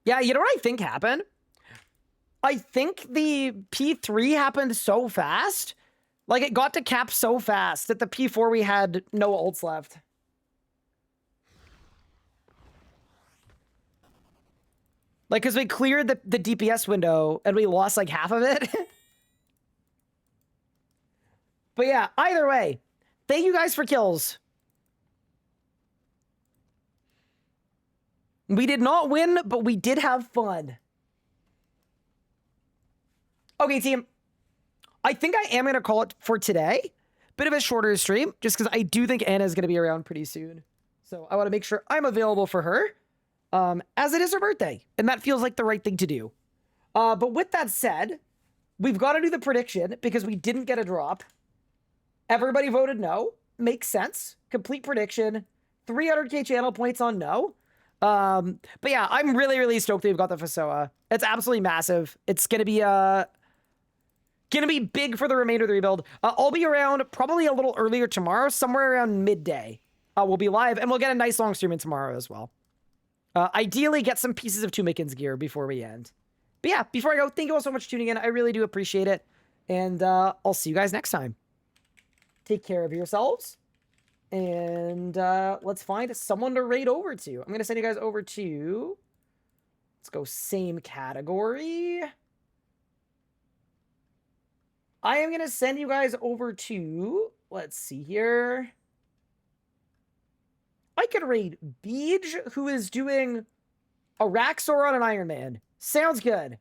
Yeah, you know what I think happened? I think the P3 happened so fast. Like, it got to cap so fast that the P4 we had no ults left. Like, because we cleared the DPS window and we lost like half of it. But yeah, either way, thank you guys for kills. We did not win, but we did have fun. Okay, team. I think I am going to call it for today. Bit of a shorter stream, just because I do think Anna's going to be around pretty soon. So I want to make sure I'm available for her, as it is her birthday. And that feels like the right thing to do. But with that said, we've got to do the prediction because we didn't get a drop. Everybody voted no. Makes sense. Complete prediction. 300k channel points on no. But yeah, I'm really, really stoked that we've got the FSOA. It's absolutely massive. It's going to be big for the remainder of the rebuild. I'll be around probably a little earlier tomorrow, somewhere around midday. We'll be live, and we'll get a nice long stream in tomorrow as well. Ideally, get some pieces of Tumikin's gear before we end. But yeah, before I go, thank you all so much for tuning in. I really do appreciate it. And I'll see you guys next time. Take care of yourselves. And let's find someone to raid over to. I'm going to send you guys over to... Let's go same category. I am going to send you guys over to... Let's see here. I could raid Beej, who is doing a Raxor on an Iron Man. Sounds good.